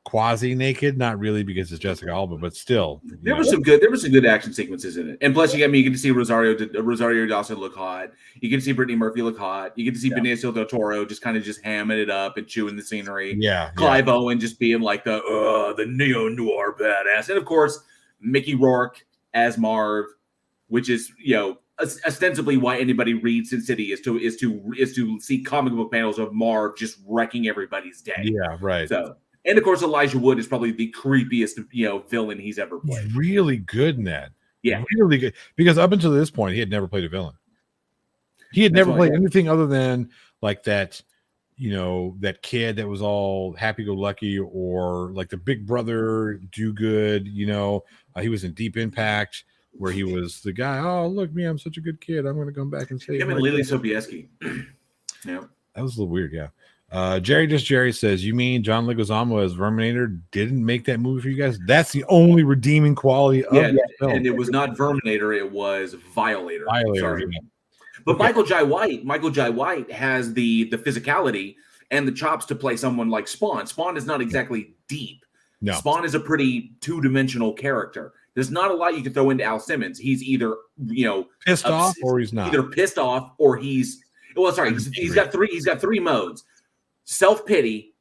quasi naked. Not really because it's Jessica Alba, but still. There were some good action sequences in it. And plus, you get to see Rosario Dawson look hot. You get to see Brittany Murphy look hot. You get to see Benicio del Toro just hamming it up and chewing the scenery. Clive Owen just being like the neo-noir badass. And of course, Mickey Rourke as Marv, which is, ostensibly why anybody reads Sin City is to see comic book panels of Marv just wrecking everybody's day. Yeah, right. So, and of course, Elijah Wood is probably the creepiest villain he's ever played. He's really good in that. Yeah, really good. Because up until this point, he had never played a villain. He had never played anything other than like that. That kid that was all happy-go-lucky, or like the big brother do good. He was in Deep Impact, where he was the guy. Oh, look, me, I'm such a good kid. I'm going to come back and save. Him and Lily Sobieski. Yeah, that was a little weird. Yeah. Jerry says, you mean John Leguizamo as Verminator didn't make that movie for you guys? That's the only redeeming quality of that film. And it was not Verminator, it was Violator. Sorry. Yeah. But Michael Jai White has the physicality and the chops to play someone like Spawn. Spawn is not exactly deep. No. Spawn is a pretty two-dimensional character. There's not a lot you can throw into Al Simmons. He's either pissed off or he's not. Either pissed off or he's got three modes: self-pity,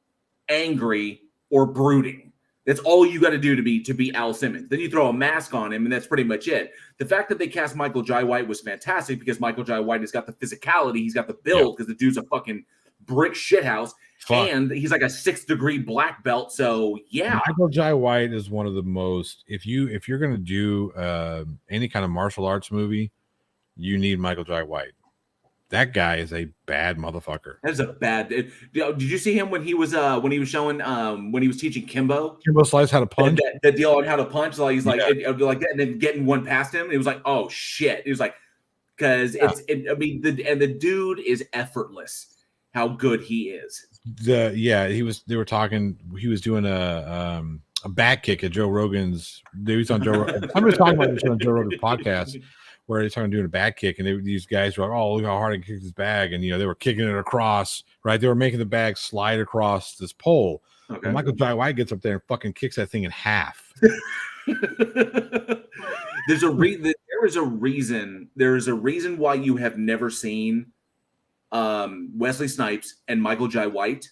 angry, or brooding. That's all you got to do to be Al Simmons. Then you throw a mask on him, and that's pretty much it. The fact that they cast Michael Jai White was fantastic because Michael Jai White has got the physicality, he's got the build because the dude's a fucking brick shithouse, and he's like a 6th degree black belt. So Michael Jai White is one of the most. If you're gonna do any kind of martial arts movie, you need Michael Jai White. That guy is a bad motherfucker. That is a bad. Did you see him when he was showing when he was teaching Kimbo Slice how to punch? That deal on how to punch. Like he's like that, and then getting one past him. It was like, oh shit. It was like because the dude is effortless. How good he is. He was. They were talking. He was doing a back kick at Joe Rogan's. He was on Joe Rogan. Somebody was talking about this on Joe Rogan's podcast, where he's talking doing a back kick, and these guys were like, "Oh, look how hard he kicked his bag," and they were kicking it across. Right, they were making the bag slide across this pole. Okay. And Michael Jai White gets up there and fucking kicks that thing in half. There is a reason why you have never seen Wesley Snipes and Michael Jai White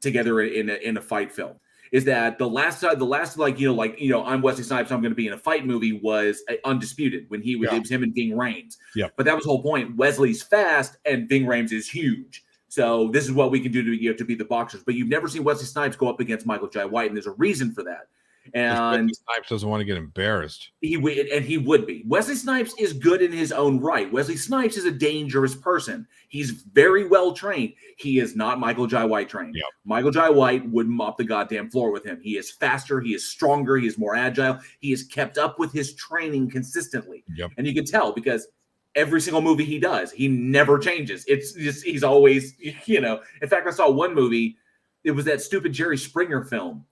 together in a fight film. Is that the last I'm Wesley Snipes, I'm going to be in a fight movie was Undisputed when it was him and Ving Rhames. Yeah. But that was the whole point. Wesley's fast and Ving Rhames is huge. So this is what we can do to be the boxers. But you've never seen Wesley Snipes go up against Michael Jai White, and there's a reason for that. And Snipes doesn't want to get embarrassed. He would be. Wesley Snipes is good in his own right. Wesley Snipes is a dangerous person. He's very well trained. He is not Michael Jai White trained. Yep. Michael Jai White would mop the goddamn floor with him. He is faster. He is stronger. He is more agile. He has kept up with his training consistently. Yep. And you can tell because every single movie he does, he never changes. It's just he's always, In fact, I saw one movie. It was that stupid Jerry Springer film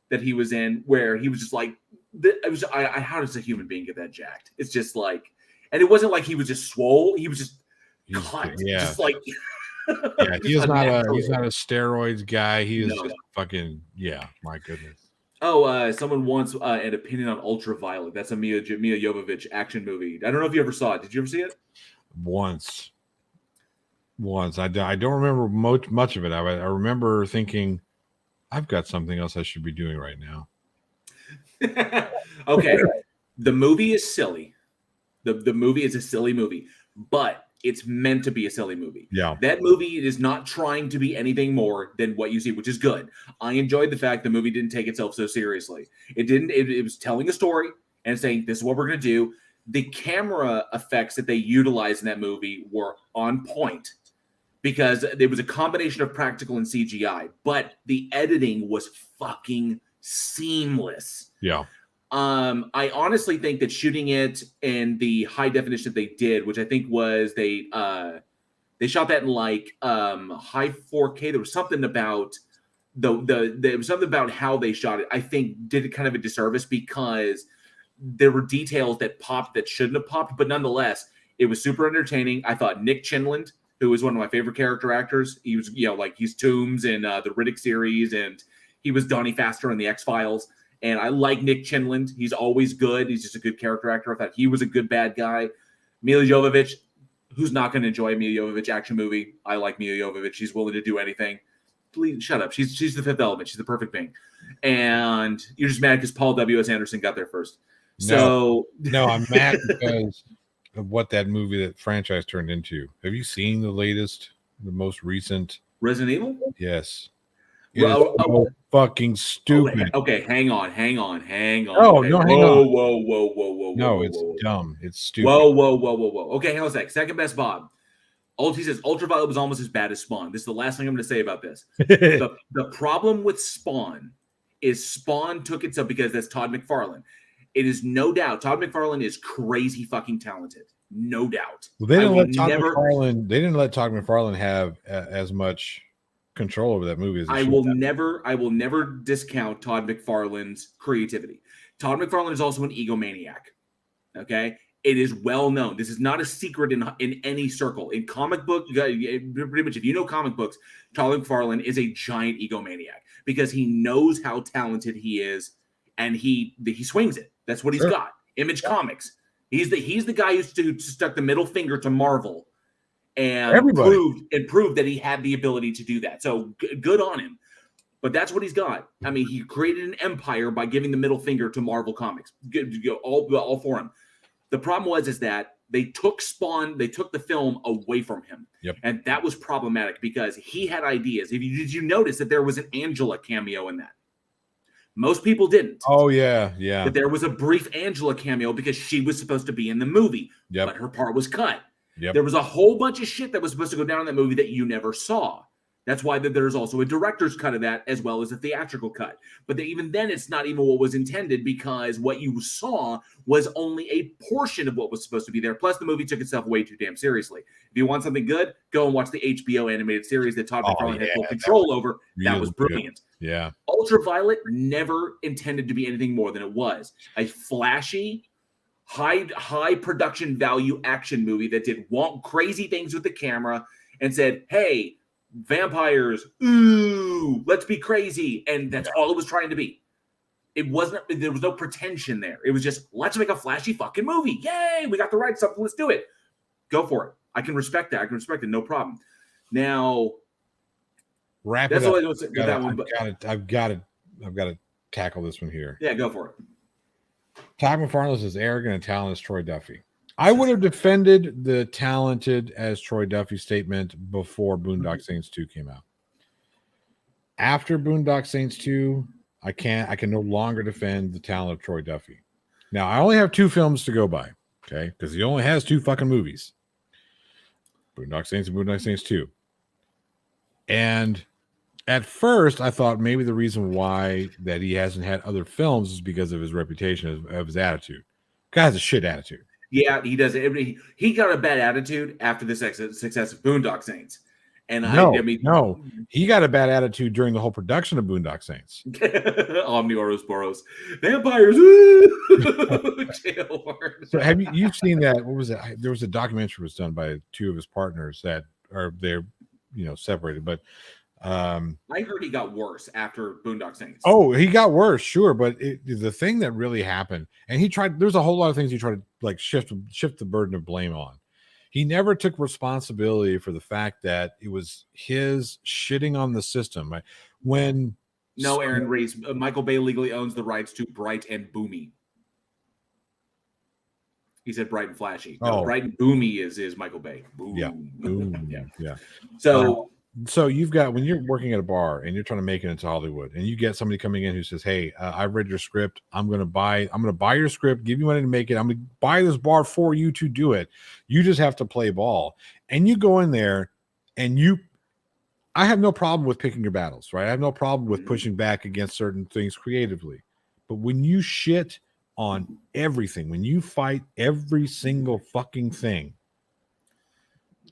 that he was in, where he was just like, how does a human being get that jacked? It's just like, and it wasn't like he was just swole. He was just cut. Yeah. Just like, he's not a steroids guy. He is just fucking, my goodness. Oh, someone wants an opinion on Ultraviolet. That's a Mia Jovovich action movie. I don't know if you ever saw it. Did you ever see it? Once. I don't remember much of it. I remember thinking, I've got something else I should be doing right now. Okay. The movie is silly. The movie is a silly movie, but it's meant to be a silly movie. Yeah. That movie is not trying to be anything more than what you see, which is good. I enjoyed the fact the movie didn't take itself so seriously. It was telling a story and saying, this is what we're going to do. The camera effects that they utilized in that movie were on point. because it was a combination of practical and CGI, but the editing was fucking seamless. Yeah. I honestly think that shooting it in the high definition that they did, which I think was they shot that in like high 4K. There was something about there was something about how they shot it. I think did it kind of a disservice because there were details that popped that shouldn't have popped, but nonetheless, it was super entertaining. I thought Nick Chinland, who is one of my favorite character actors, he was like he's Toomes in the Riddick series, and he was Donnie Pfaster in the X-Files. And I like Nick Chinland. He's always good. He's just a good character actor. I thought he was a good bad guy. Mila Jovovich, who's not going to enjoy a Mila Jovovich action movie? I like Mila Jovovich. She's willing to do anything. Please shut up. She's the Fifth Element. She's the perfect being. And you're just mad because Paul W.S. Anderson got there first. So no, I'm mad because of what that movie, that franchise turned into. Have you seen the most recent Resident Evil? Yes. It is so fucking stupid. Okay, hang on. Oh, okay. No, hang on. Whoa. No, it's dumb. It's stupid. Whoa. Okay, hang on a sec. Second best Bob. He says Ultraviolet was almost as bad as Spawn. This is the last thing I'm going to say about this. The problem with Spawn is Spawn took itself, because that's Todd McFarlane. It is no doubt Todd McFarlane is crazy fucking talented. No doubt. Well, they didn't let Todd McFarlane have as much control over that movie as I will never discount Todd McFarlane's creativity. Todd McFarlane is also an egomaniac. Okay? It is well known. This is not a secret in any circle. In comic book, pretty much if you know comic books, Todd McFarlane is a giant egomaniac because he knows how talented he is, and he swings it. That's what he's got. Image Comics. He's the guy who stuck the middle finger to Marvel and proved that he had the ability to do that. So good on him. But that's what he's got. I mean, he created an empire by giving the middle finger to Marvel Comics. All for him. The problem is that they took the film away from him. Yep. And that was problematic because he had ideas. Did you notice that there was an Angela cameo in that? Most people didn't. Oh, yeah. But there was a brief Angela cameo because she was supposed to be in the movie. Yep. But her part was cut. Yep. There was a whole bunch of shit that was supposed to go down in that movie that you never saw. That's why there's also a director's cut of that as well as a theatrical cut. But even then, it's not even what was intended because what you saw was only a portion of what was supposed to be there. Plus, the movie took itself way too damn seriously. If you want something good, go and watch the HBO animated series that Todd McFarlane had full control over. That was brilliant. Good. Yeah. Ultraviolet never intended to be anything more than it was. A flashy, high production value action movie that did crazy things with the camera and said, hey, vampires, ooh, let's be crazy. And that's all it was trying to be. There was no pretension there. It was just, let's make a flashy fucking movie. Yay, we got the right stuff. Let's do it. Go for it. I can respect that. No problem. Now, wrap that's it up. all I know with that one. I've got to tackle this one here. Yeah, go for it. Todd McFarlane is as arrogant and talented as Troy Duffy. I would have defended the talented as Troy Duffy statement before Boondock Saints 2 came out. After Boondock Saints 2, I can no longer defend the talent of Troy Duffy. Now, I only have 2 films to go by, okay? Because he only has 2 fucking movies. Boondock Saints and Boondock Saints 2. And at first, I thought maybe the reason why that he hasn't had other films is because of his reputation, of his attitude. Guy has a shit attitude. Yeah, he does. He got a bad attitude after the success of Boondock Saints. And no, he got a bad attitude during the whole production of Boondock Saints. Omnivorous Boros, vampires. So have you've seen that? What was it? There was a documentary was done by 2 of his partners that are they're separated, but I heard he got worse after Boondock Saints. Oh, he got worse, sure, but the thing that really happened, and he tried. There's a whole lot of things he tried to like shift the burden of blame on. He never took responsibility for the fact that it was his shitting on the system. Right? Aaron Reese, Michael Bay legally owns the rights to Bright and Boomy. He said bright and flashy. No, bright and boomy is Michael Bay. Boom. Yeah. Boom. Yeah. So you've got, when you're working at a bar and you're trying to make it into Hollywood, and you get somebody coming in who says, "Hey, I read your script. I'm going to buy your script, give you money to make it. I'm going to buy this bar for you to do it. You just have to play ball." And you go in there and I have no problem with picking your battles, right? I have no problem with pushing back against certain things creatively. But when you shit on everything, when you fight every single fucking thing,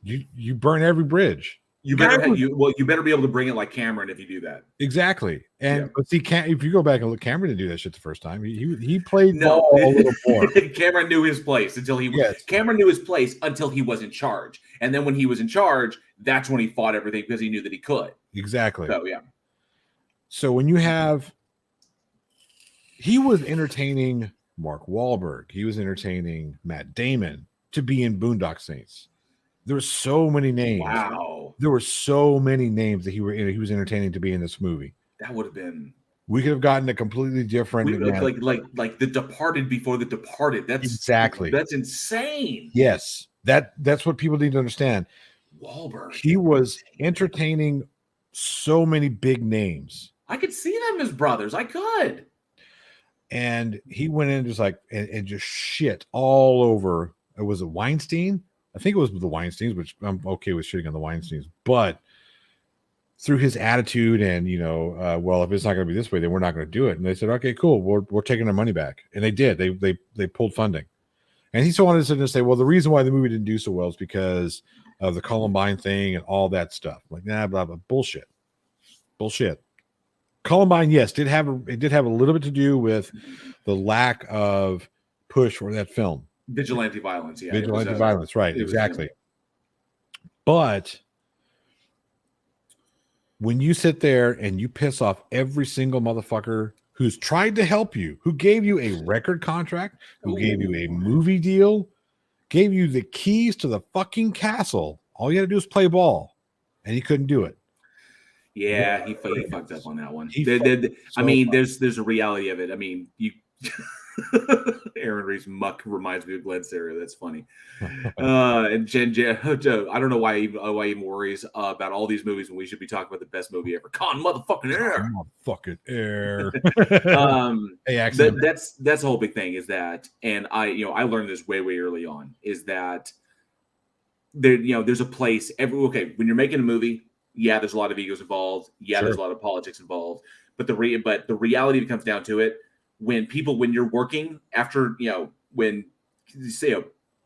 you burn every bridge. You better you better be able to bring it like Cameron if you do that. Exactly. And Yeah. but see, if you go back and look, Cameron didn't do that shit the first time. He played No, ball a little more. Cameron knew his place Cameron knew his place until he was in charge. And then when he was in charge, that's when he fought everything because he knew that he could. Exactly. So yeah. So when you have, he was entertaining Mark Wahlberg, he was entertaining Matt Damon to be in Boondock Saints. There were so many names. Wow. There were so many names that he was entertaining to be in this movie. That would have been. We could have gotten a completely different, like The Departed before The Departed. That's exactly. That's insane. Yes, that's what people need to understand. Wahlberg. He was entertaining so many big names. I could see them as brothers. I could. And he went in just like and just shit all over. It was a Weinstein. I think it was the Weinsteins, which I'm okay with shitting on the Weinsteins, but through his attitude and, well, if it's not going to be this way, then we're not going to do it. And they said, okay, cool. We're taking our money back. And they did. They pulled funding. And he still wanted to say, well, the reason why the movie didn't do so well is because of the Columbine thing and all that stuff. Like, nah, blah, blah, bullshit. Columbine, yes, did have a little bit to do with the lack of push for that film. Vigilante violence, yeah. Vigilante violence, right, exactly. But when you sit there and you piss off every single motherfucker who's tried to help you, who gave you a record contract, who gave you a movie deal, gave you the keys to the fucking castle, all you had to do is play ball, and he couldn't do it. Yeah, he fucked up on that one. There's a reality of it. I mean, you Aaron Reeves muck reminds me of Glenn Sarah. That's funny. And Jen, I don't know why he even worries about all these movies when we should be talking about the best movie ever. Con motherfucking Air. Motherfucking Air. Hey, that's the whole big thing is that, and I learned this way early on, is that there's a place when you're making a movie, yeah, there's a lot of egos involved. Yeah, sure. There's a lot of politics involved. But the reality that comes down to it, when you're working after, when you say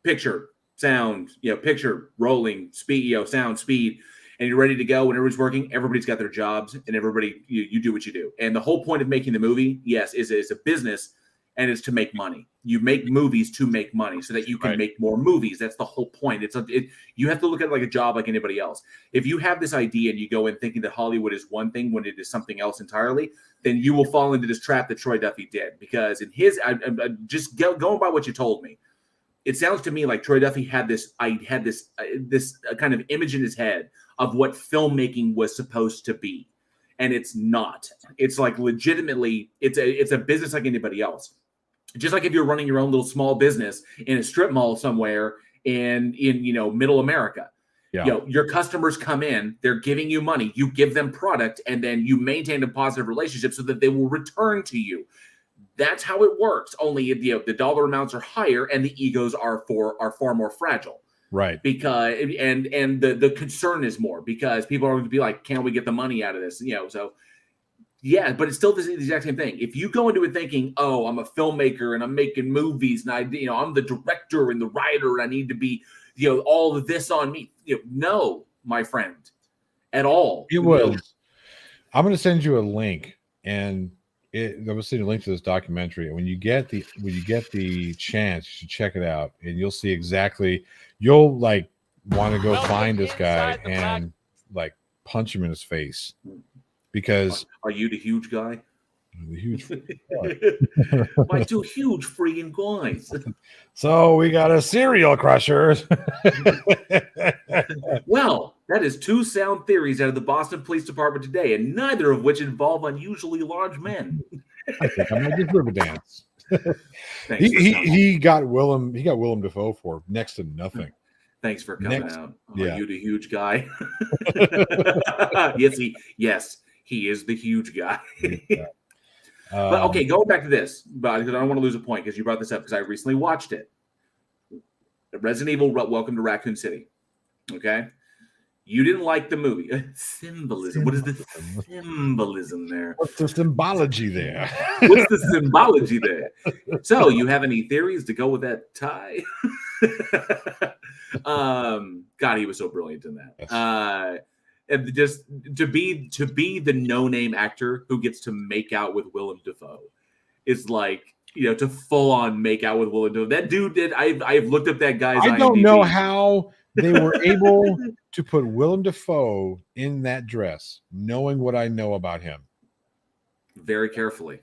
picture, sound, picture, rolling, speed, sound, speed, and you're ready to go, when everybody's working, everybody's got their jobs and everybody, you do what you do. And the whole point of making the movie, yes, is a business and it's to make money. You make movies to make money so that you can make more movies. That's the whole point. You have to look at it like a job like anybody else. If you have this idea and you go in thinking that Hollywood is one thing when it is something else entirely, then you will fall into this trap that Troy Duffy did. Because in his, just going by what you told me, it sounds to me like Troy Duffy had this kind of image in his head of what filmmaking was supposed to be, and it's not. It's like legitimately, it's a business like anybody else. Just like if you're running your own little small business in a strip mall somewhere in middle America. Yeah. Your customers come in, they're giving you money, you give them product, and then you maintain a positive relationship so that they will return to you. That's how it works. Only the dollar amounts are higher and the egos are far more fragile. Right. Because and the concern is more because people are going to be like, can we get the money out of this? So yeah, but it's still the exact same thing. If you go into it thinking, oh, I'm a filmmaker and I'm making movies and I'm the director and the writer and I need to be, all of this on me. No, my friend, at all. It was. I'm going to send you a link, and I will send you a link to this documentary. And when you get the chance, you should check it out, and you'll see exactly. You'll want to go find this guy and punch him in his face. Because are you the huge guy? The huge my two huge freaking guys. So we got a serial crusher. Well, that is two sound theories out of the Boston Police Department today, and neither of which involve unusually large men. I think I might just river dance. He got Willem Dafoe for next to nothing. Thanks for coming out. Are you the huge guy? Yes. He is the huge guy. But okay, going back to this, but because I don't want to lose a point because you brought this up because I recently watched it. Resident Evil: Welcome to Raccoon City. Okay, You didn't like the movie. Symbolism. What is the symbolism there? What's the symbology there? What's the symbology there? So, you have any theories to go with that tie? God, he was so brilliant in that. Yes. And just to be the no-name actor who gets to make out with Willem Dafoe is like, to full on make out with Willem Dafoe. That dude did. I've looked up that guy's. I don't IMDb. know how they were able to put Willem Dafoe in that dress, knowing what I know about him. Very carefully.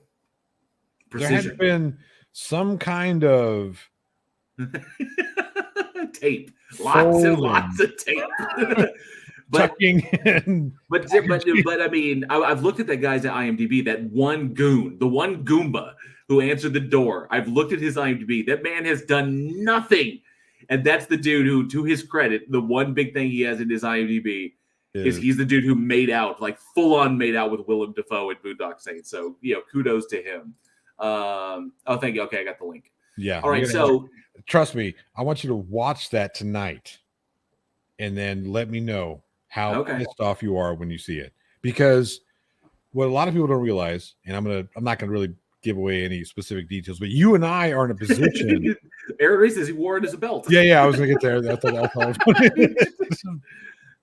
Precision. There had been some kind of tape, lots and lots of tape. But I mean, I've looked at that guy's at IMDb. That one goon, the one Goomba who answered the door. I've looked at his IMDb. That man has done nothing, and that's the dude who, to his credit, the one big thing he has in his IMDb is he's the dude who made out, like full on made out with Willem Dafoe in Boondock Saints. So kudos to him. Thank you. Okay, I got the link. Yeah. All right. So trust me, I want you to watch that tonight, and then let me know how pissed off you are when you see it. Because what a lot of people don't realize, and I'm not gonna really give away any specific details, but you and I are in a position. Aaron Reese says he wore it as a belt. Yeah, I was gonna get there. That's all.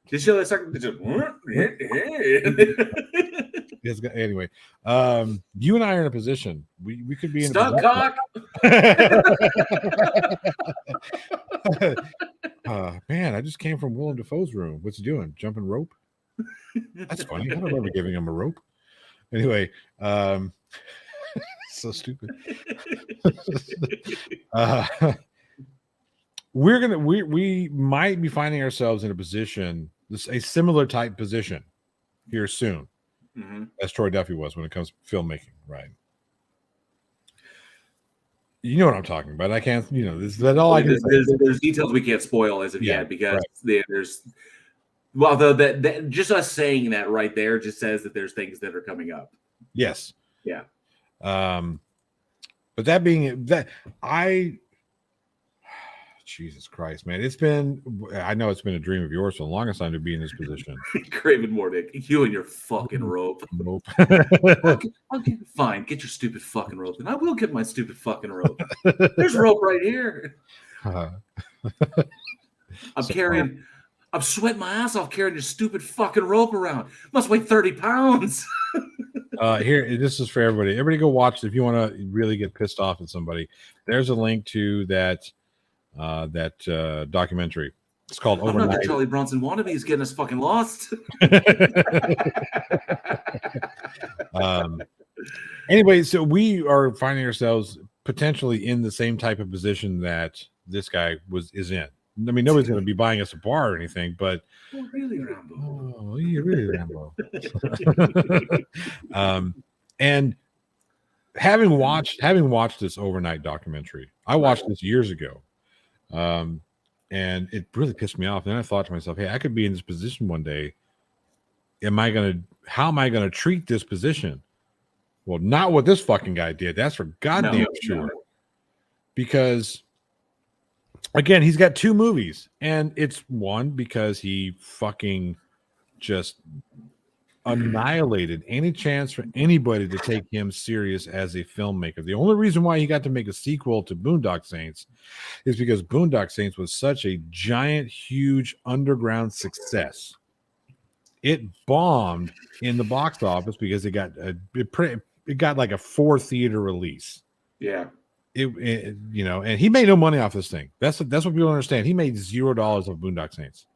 Just show that second. Anyway, you and I are in a position. We could be in stunt cock. Man, I just came from Willem Dafoe's room. What's he doing? Jumping rope? That's funny. I don't remember giving him a rope. Anyway, so stupid. We might be finding ourselves in a position, a similar type position here soon, as Troy Duffy was when it comes to filmmaking, right? You know what I'm talking about. I can't, that's all I can say. There's details we can't spoil as of yet because there's, although that just us saying that right there just says that there's things that are coming up. Yes. Yeah. But that being Jesus Christ, man. I know it's been a dream of yours for the longest time to be in this position. Craven Mordick, you and your fucking rope. Nope. I'll get fine. Get your stupid fucking rope. And I will get my stupid fucking rope. There's rope right here. I'm sweating my ass off carrying your stupid fucking rope around. Must weigh 30 pounds. Here, this is for everybody. Everybody go watch it if you want to really get pissed off at somebody. There's a link to that documentary. It's called Overnight. I'm not the Charlie Bronson wannabe is getting us fucking lost. Anyway, so we are finding ourselves potentially in the same type of position that this guy is in. I mean, nobody's going to be buying us a bar or anything, but really, Rambo. Oh, you're really Rambo. And having watched this Overnight documentary, I watched this years ago. And it really pissed me off. Then I thought to myself, hey, I could be in this position one day. How am I gonna treat this position? Well, not what this fucking guy did. That's for goddamn sure. Because again, he's got 2 movies, and it's one because he fucking just annihilated any chance for anybody to take him serious as a filmmaker. The only reason why he got to make a sequel to Boondock Saints is because Boondock Saints was such a giant, huge underground success. It bombed in the box office because it got like a 4 theater release. Yeah. And he made no money off this thing. That's what people understand. He made $0 of Boondock Saints.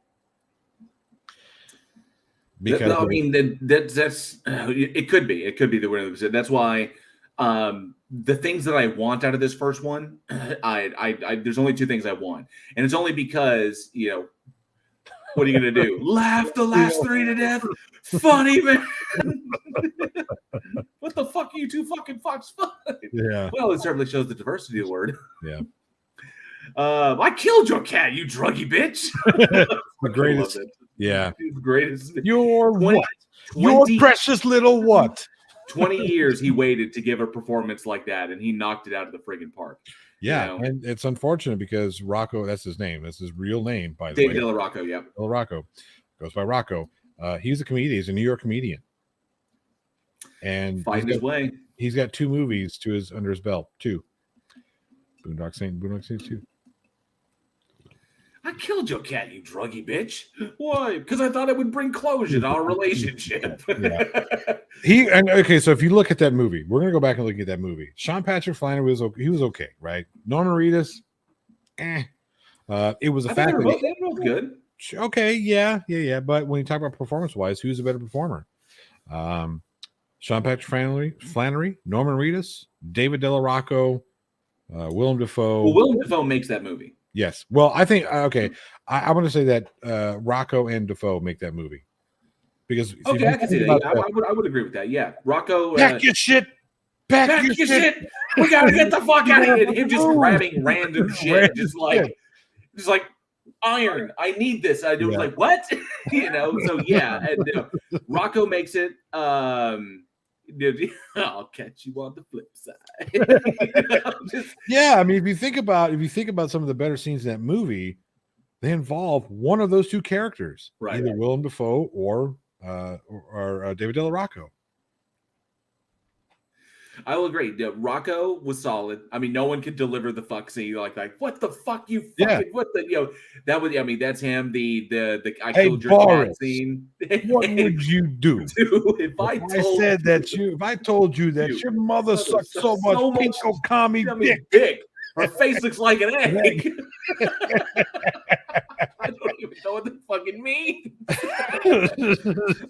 Because I mean that's it could be the way. That's why the things that I want out of this first one, I there's only 2 things I want, and it's only because what are you gonna do? Laugh the last 3 to death? Funny, man. What the fuck are you 2 fucking fucks fun? Yeah. Well, it certainly shows the diversity of the word. Yeah. I killed your cat, you druggy bitch. The greatest. Yeah. The greatest. Your what? Your precious little what? 20 years he waited to give a performance like that, and he knocked it out of the friggin' park. Yeah, and it's unfortunate because Rocco, that's his name. That's his real name, by the way. David Del Rocco, yeah. Del Rocco goes by Rocco. He's a comedian. He's a New York comedian, and Fighting his way. he's got 2 movies under his belt. 2. Boondock Saints 2. I killed your cat, you druggy bitch. Why? Because I thought it would bring closure to our relationship. Okay, so if you look at that movie, we're gonna go back and look at that movie. Sean Patrick Flannery was okay, right? Norman Reedus, it was a fact that they were both good. Okay, yeah. But when you talk about performance-wise, who's a better performer? Sean Patrick Flannery, Norman Reedus, David Della Rocco, Willem Dafoe. Well, Willem Dafoe makes that movie. Yes. Well, I think I want to say that Rocco and Dafoe make that movie because I can see that. I would agree with that. Yeah, Rocco. Pack your shit. Pack your shit. We gotta get the fuck out of here. Him just grabbing random shit, just like iron. I need this. I was like, what? So yeah, and Rocco makes it. I'll catch you on the flip side. Yeah, I mean, if you think about some of the better scenes in that movie, they involve one of those 2 characters, right? Either Willem Dafoe or David Della Rocco. I will agree. Rocco was solid. I mean, no one could deliver the fuck scene like what the fuck you fucking what the that was. I mean, that's him. The I killed your cat scene. What would you do if I told you that your mother sucked so much pico commie dick? Her face looks like an egg. I don't even know what the fucking means.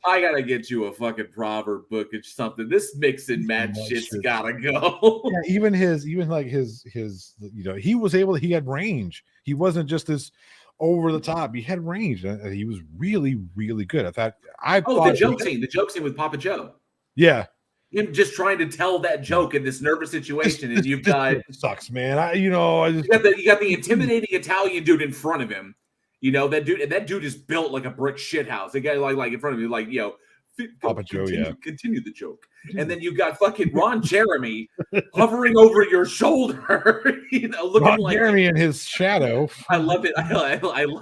I gotta get you a fucking proverb book or something. This mix and match shit's gotta go. Yeah, even his he had range. He wasn't just this over the top. He had range. He was really, really good. I thought the joke scene with Papa Joe. Yeah. Him just trying to tell that joke in this nervous situation, and you've got sucks, man. You got the intimidating Italian dude in front of him. That dude is built like a brick shithouse. The guy like in front of you, Papa Joe, continue the joke. And then you got fucking Ron Jeremy hovering over your shoulder, looking Ron like Jeremy in his shadow. I love it. I love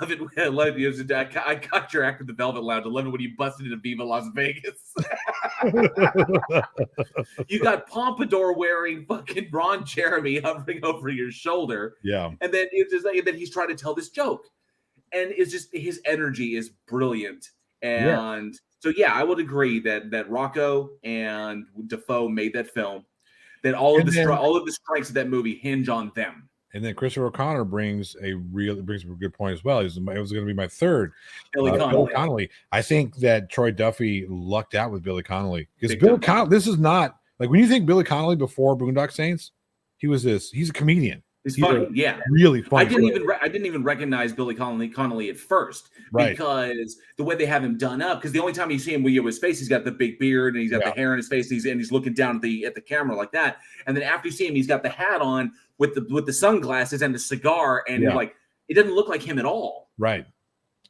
it. I love it. I got your act with the Velvet Lounge. I love it when you busted into Viva Las Vegas. You got Pompadour wearing fucking Ron Jeremy hovering over your shoulder. Yeah. And then he's trying to tell this joke. And it's just his energy is brilliant. And so I would agree that Rocco and Dafoe made that film. That all of the strengths of that movie hinge on them. And then Christopher O'Connor brings a good point as well. It was going to be my third. Billy Connolly. I think that Troy Duffy lucked out with Billy Connolly because Billy Connolly. This is not like when you think Billy Connolly before Boondock Saints, he's a comedian. He's funny, really funny. I didn't even recognize Billy Connolly at first, because the way they have him done up. Because the only time you see him, his face, he's got the big beard and he's got the hair in his face, and he's looking down at the camera like that. And then after you see him, he's got the hat on with the sunglasses and the cigar, and it doesn't look like him at all. Right,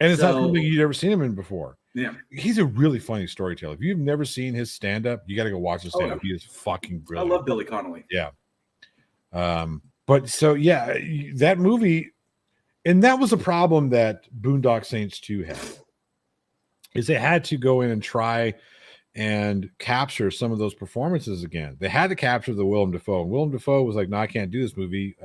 and it's not something you'd ever seen him in before. Yeah, he's a really funny storyteller. If you've never seen his stand up, you got to go watch his stand up. He is fucking brilliant. I love Billy Connolly. Yeah. But so that movie, and that was a problem that Boondock Saints 2 had, is they had to go in and try and capture some of those performances again. They had to capture the Willem Dafoe, and Willem Dafoe was like, "No, I can't do this movie.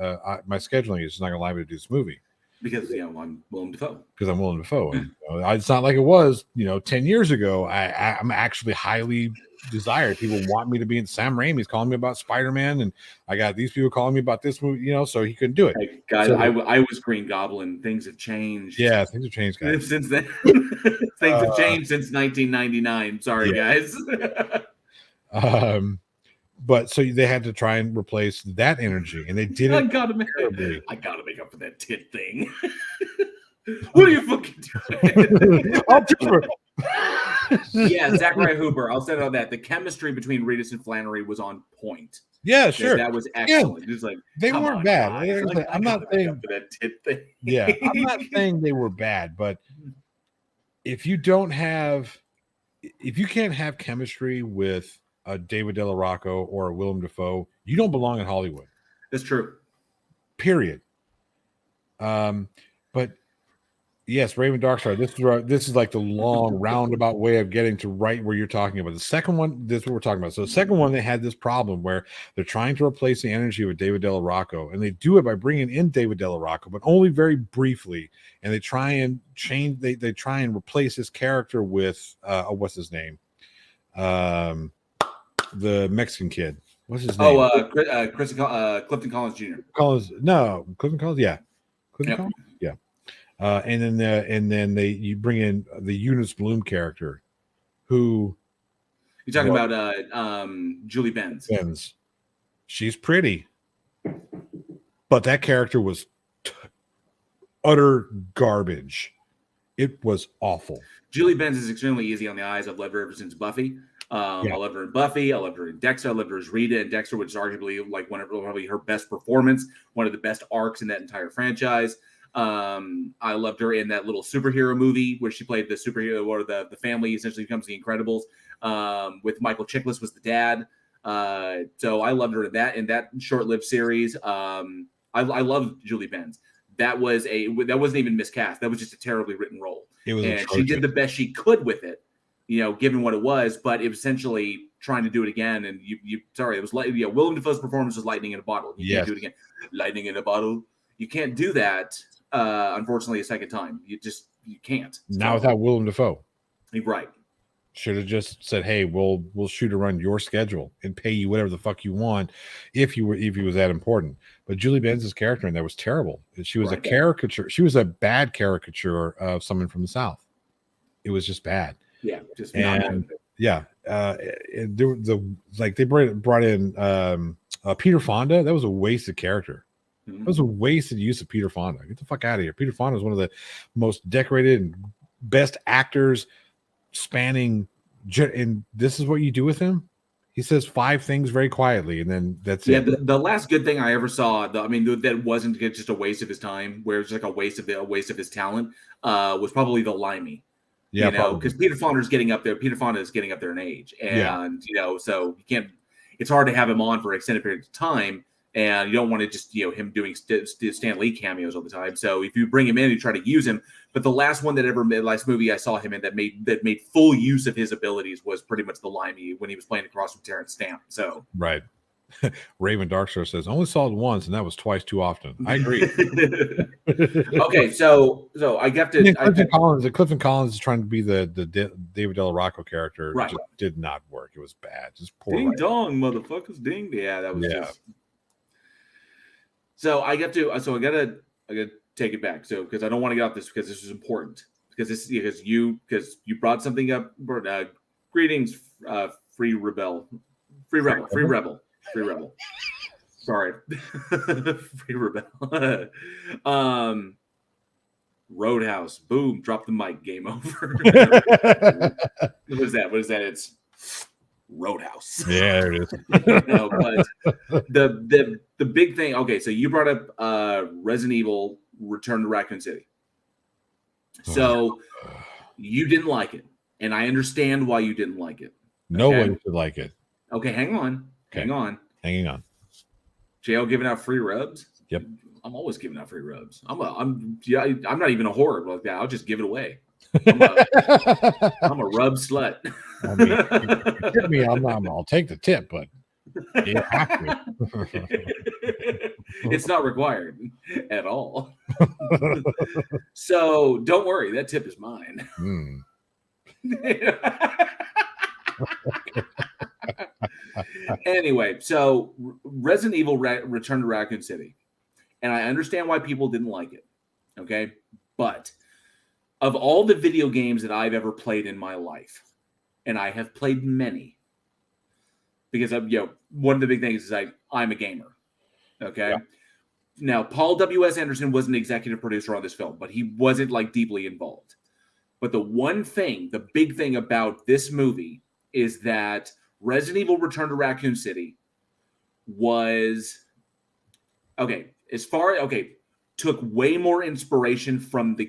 My scheduling is just not going to allow me to do this movie because I'm Willem Dafoe. Because I'm Willem Dafoe. And, it's not like it was 10 years ago. I'm actually highly desired. People want me to be in. Sam Raimi's calling me about Spider-Man, and I got these people calling me about this movie, so he couldn't do it. Hey, guys, I was Green Goblin. Things have changed. Yeah, things have changed, guys. Since then. Things have changed since 1999. Sorry, guys. But so they had to try and replace that energy, and they did it. I gotta make up for that tit thing. What are you fucking doing? Yeah, Zachariah Huber. I'll say on that. The chemistry between Reedus and Flannery was on point. Yeah, sure. That was excellent. It was like they weren't bad. I'm not saying that tit thing. Yeah, I'm not saying they were bad, but if you can't have chemistry with a David Della Rocco or a Willem Dafoe, you don't belong in Hollywood. That's true. Period. But Yes, Raven Darkstar. This is like the long roundabout way of getting to right where you're talking about. The second one, this is what we're talking about. So the second one, they had this problem where they're trying to replace the energy with David Del Rocco, and they do it by bringing in David Del Rocco, but only very briefly. And they try and change. They try and replace his character with what's his name? The Mexican kid. What's his name? Clifton Collins Jr. Clifton Collins. Yeah, Clifton Yep. Collins. Yeah. And then you bring in the Eunice Bloom character, who You're talking about Julie Benz. She's pretty, but that character was utter garbage. It was awful. Julie Benz is extremely easy on the eyes. I've loved her ever since Buffy. I loved her in Buffy. I loved her in Dexter. I loved her as Rita in Dexter, which is arguably like probably her best performance, one of the best arcs in that entire franchise. I loved her in that little superhero movie where she played the superhero, or the family essentially becomes the Incredibles. With Michael Chiklis was the dad. So I loved her in that short-lived series. I loved Julie Benz. That wasn't even miscast. That was just a terribly written role. And she did the best she could with it, given what it was. But it was essentially trying to do it again. And it was like, Willem Dafoe's performance was lightning in a bottle. You can't do it again. Lightning in a bottle. You can't do that. Unfortunately, a second time. You can't. Not without Willem Dafoe. Right. Should have just said, "Hey, we'll shoot around your schedule and pay you whatever the fuck you want if he was that important." But Julie Benz's character in that was terrible. She was a caricature. She was a bad caricature of someone from the South. It was just bad. Yeah, just and yeah. They brought in Peter Fonda. That was a wasted character. Mm-hmm. That was a wasted use of Peter Fonda. Get the fuck out of here. Peter Fonda is one of the most decorated and best actors spanning, and this is what you do with him. He says 5 things very quietly, and then that's it. Yeah, the last good thing I ever saw, that wasn't just a waste of his time, where it's like a waste of his talent, was probably the Limey. Yeah, because Peter Fonda is getting up there. Peter Fonda is getting up there in age, and so you can't. It's hard to have him on for extended periods of time. And you don't want to just, him doing Stan Lee cameos all the time. So if you bring him in, you try to use him. But the last movie I saw him in that made full use of his abilities was pretty much the Limey, when he was playing across from Terrence Stamp. So right. Raven Darkstar says, only saw it once, and that was twice too often. I agree. Okay, so I have to. Clifton Collins is trying to be the David Del Rocco character. Right. Just did not work. It was bad. Just poor. Ding dong, motherfuckers! Ding. Yeah, that was just. So I gotta take it back. So because I don't want to get off this, because this is important, because you brought something up. Greetings, free rebel. Sorry, free rebel. Roadhouse. Boom. Drop the mic. Game over. What is that? It's Roadhouse. Yeah, there it is. But the big thing. Okay, so you brought up Resident Evil: Return to Raccoon City. So you didn't like it, and I understand why you didn't like it. No one should like it. Okay, hang on. Hanging on. JL giving out free rubs. Yep. I'm always giving out free rubs. I'm not even a whore like that. I'll just give it away. I'm a rub slut. I'll take the tip, but you have to. It's not required at all. So don't worry, that tip is mine. Anyway, so Resident Evil Return to Raccoon City. And I understand why people didn't like it. Okay. But of all the video games that I've ever played in my life, and I have played many, because one of the big things is I'm a gamer. Okay. Yeah. Now, Paul W.S. Anderson was an executive producer on this film, but he wasn't deeply involved. But the big thing about this movie is that Resident Evil Return to Raccoon City was took way more inspiration from the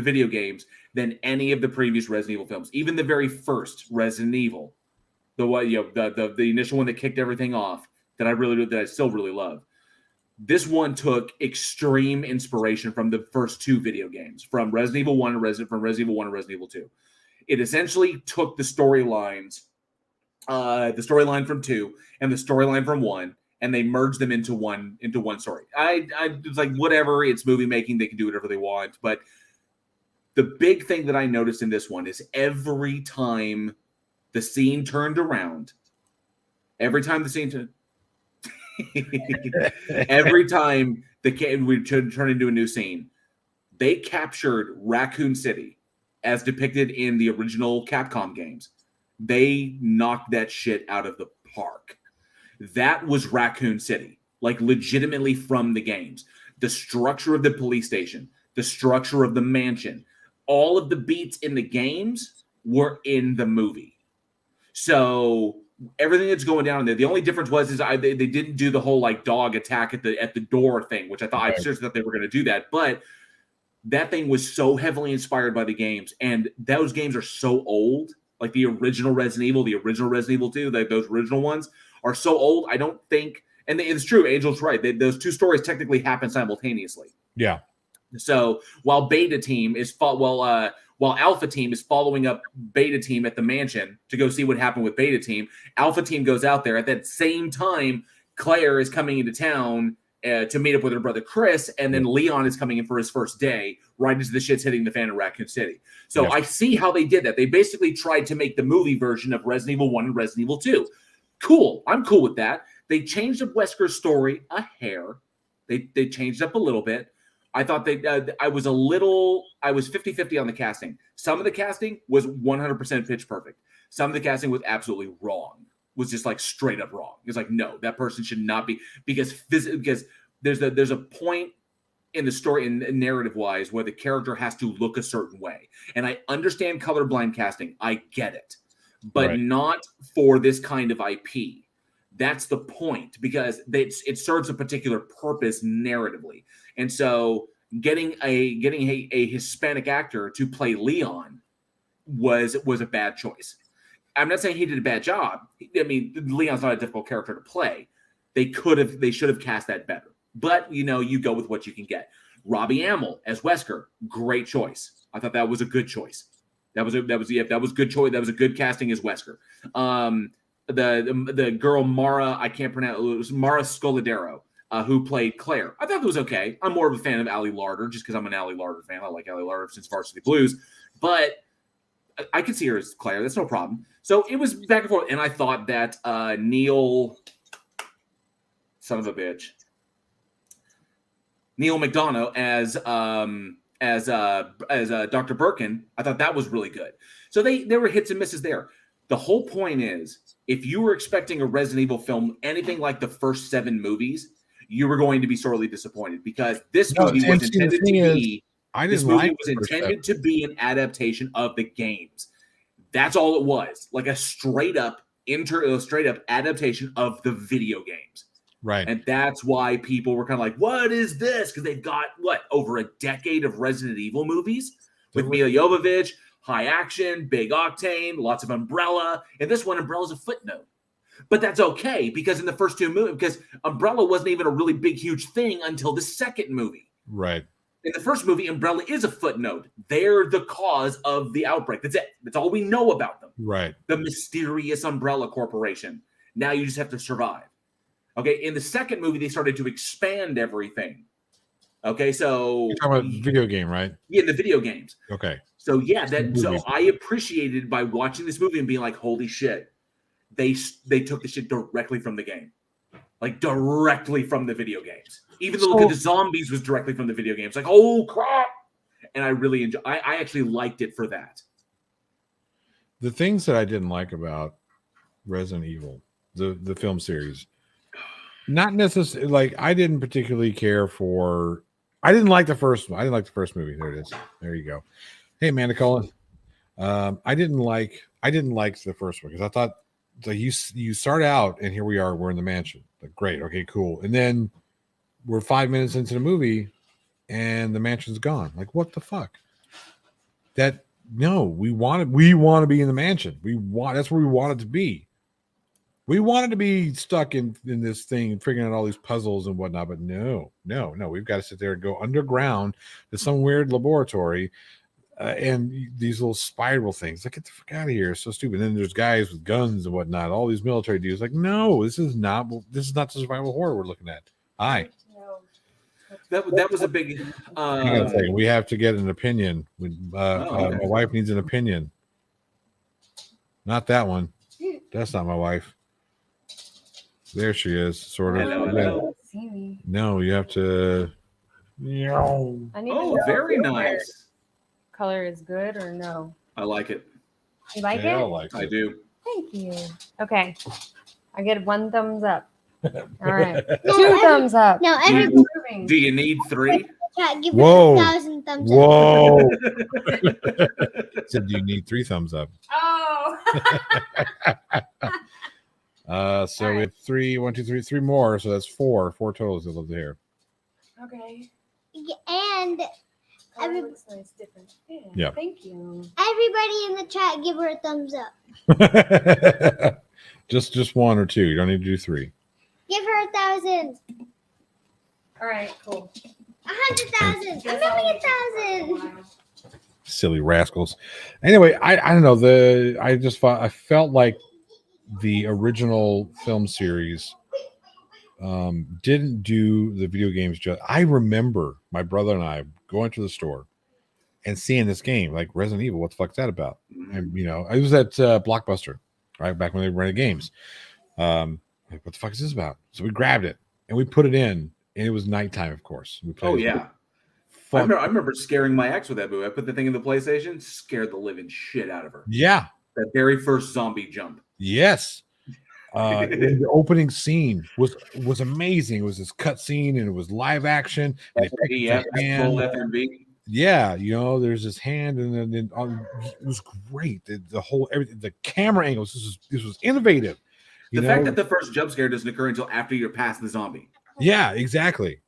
video games than any of the previous Resident Evil films. Even the very first Resident Evil, the initial one that kicked everything off, that I still really love. This one took extreme inspiration from the first two video games, from Resident Evil 1 and Resident Evil 1 and Resident Evil 2. It essentially took the storyline from 2 and the storyline from 1, and they merged them into one story. I was like, whatever, it's movie making, they can do whatever they want. But the big thing that I noticed in this one is every time the scene turned around, every time we turn into a new scene, they captured Raccoon City as depicted in the original Capcom games. They knocked that shit out of the park. That was Raccoon City, like legitimately from the games. The structure of the police station, the structure of the mansion, all of the beats in the games were in the movie. So everything that's going down in there, the only difference was they didn't do the whole like dog attack at the door thing, which I seriously thought they were going to do that. But that thing was so heavily inspired by the games, and those games are so old. Like the original Resident Evil, the original Resident Evil 2, like those original ones are so old. I don't think, and it's true, Angel's right. Those two stories technically happen simultaneously. Yeah. So while Alpha Team is following up Beta Team at the mansion to go see what happened with Beta Team, Alpha Team goes out there. At that same time, Claire is coming into town to meet up with her brother Chris, and then Leon is coming in for his first day, right as the shit's hitting the fan in Raccoon City. So I see how they did that. They basically tried to make the movie version of Resident Evil 1 and Resident Evil 2. Cool. I'm cool with that. They changed up Wesker's story a hair. They changed up a little bit. I thought I was 50-50 on the casting. Some of the casting was 100% pitch perfect. Some of the casting was absolutely wrong. Was just like straight up wrong. It's like, no, that person should not be, because there's a point in the story and narrative wise where the character has to look a certain way. And I understand colorblind casting. I get it, but not for this kind of IP. That's the point, because it serves a particular purpose narratively. And so getting a Hispanic actor to play Leon was a bad choice. I'm not saying he did a bad job. I mean, Leon's not a difficult character to play. They should have cast that better. But you go with what you can get. Robbie Amell as Wesker, great choice. I thought that was a good choice. That was good choice. That was a good casting as Wesker. The girl Mara, I can't pronounce it, was Mara Scoladero, who played Claire. I thought that was okay. I'm more of a fan of Ali Larter just because I'm an Ali Larter fan. I like Ali Larter since Varsity Blues, but I could see her as Claire. That's no problem. So it was back and forth, and I thought that Neil, son of a bitch, Neil McDonough as Dr. Birkin, I thought that was really good. So there were hits and misses there. The whole point is, if you were expecting a Resident Evil film, anything like the first 7 movies, you were going to be sorely disappointed, because this movie was intended to be an adaptation of the games. That's all it was, like a straight up adaptation of the video games. Right. And that's why people were kind of like, what is this? Because they've got, over a decade of Resident Evil movies with Mila Jovovich, high action, big octane, lots of Umbrella. And this one, Umbrella's a footnote. But that's okay, because in the first 2 movies, because Umbrella wasn't even a really big, huge thing until the second movie. Right. In the first movie, Umbrella is a footnote. They're the cause of the outbreak. That's it. That's all we know about them. Right. The mysterious Umbrella Corporation. Now you just have to survive. Okay, in the second movie, they started to expand everything. Okay, so you're talking about video game, right? Yeah, the video games. Okay. So yeah, so I appreciated by watching this movie and being like, holy shit, they took the shit directly from the game. Like directly from the video games. Even the look of the zombies was directly from the video games. Like, oh crap. And I really enjoy. I actually liked it for that. The things that I didn't like about Resident Evil, the film series, not necessarily, like, I didn't particularly care for. I didn't like the first one. I didn't like the first movie. There it is. There you go. Hey, Amanda Cullen. I didn't like the first one because I thought, so you start out and here we are. We're in the mansion. Like, great. Okay, cool. And then we're 5 minutes into the movie and the mansion's gone. Like, what the fuck? We want to be in the mansion. That's where we want it to be. We wanted to be stuck in this thing and figuring out all these puzzles and whatnot, but no. We've got to sit there and go underground to some weird laboratory and these little spiral things. Like, get the fuck out of here! It's so stupid. And then there's guys with guns and whatnot. All these military dudes. Like, no, this is not the survival horror we're looking at. Hi. That was a big. Hang on a second. We have to get an opinion. Okay. My wife needs an opinion. Not that one. That's not my wife. There she is, sort of. Hello. No, you have to. I need to know Very if nice. color is good or no. I like it. You like Yeah, I it? like I it. do. Thank you. Okay. I get 1 thumbs up. All right. No, 2 every- thumbs up. No, Do every you, Improving. do you need 3? chat give Whoa. it 1,000 thumbs up. Whoa! Said you need 3 thumbs up. Oh. So All we right. have 3, 1, 2, 3, 3 more. So that's 4 totals that live here. Okay. Yeah, and Color Every- looks nice, different. Yeah. Thank you. everybody in the chat give her a thumbs up. just 1 or 2. You don't need to do 3. Give her 1,000. All right. Cool. 100,000. A million. Silly rascals. Anyway, I don't know. I felt like the original film series didn't do the video games just. I remember my brother and I going to the store and seeing this game like Resident Evil. What the fuck's that about? And it was at Blockbuster, right back when they rented games. Like, what the fuck is this about? So we grabbed it and we put it in, and it was nighttime, of course. We played Oh it. yeah. Fuck. I remember scaring my ex with that movie. I put the thing in the PlayStation, scared the living shit out of her. Yeah. That very first zombie jump. Yes. The opening scene was amazing. It was this cut scene and it was live action. And they picked Yeah, the hand. full FMV. Yeah, there's this hand, and then it was great. The whole everything, the camera angles. This was innovative. The fact that the first jump scare doesn't occur until after you're past the zombie. Yeah, exactly.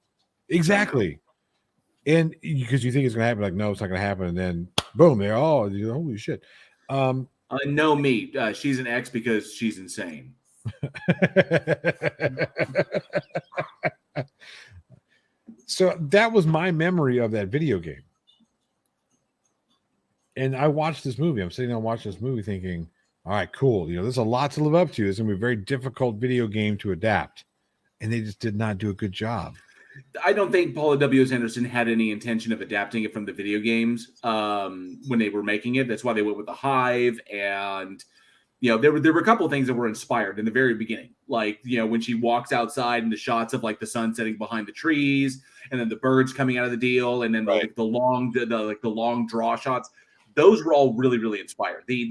And because you think it's gonna happen, like, no, it's not gonna happen, and then boom, they're all holy shit. No, me. She's an ex because she's insane. So that was my memory of that video game. And I watched this movie. I'm sitting there watching this movie thinking, all right, cool. There's a lot to live up to. It's going to be a very difficult video game to adapt. And they just did not do a good job. I don't think Paula W.S. Anderson had any intention of adapting it from the video games when they were making it. That's why they went with the Hive. And, there were a couple of things that were inspired in the very beginning. Like, when she walks outside and the shots of like the sun setting behind the trees and then the birds coming out of the deal. And then Right. the long draw shots. Those were all really, really inspired. The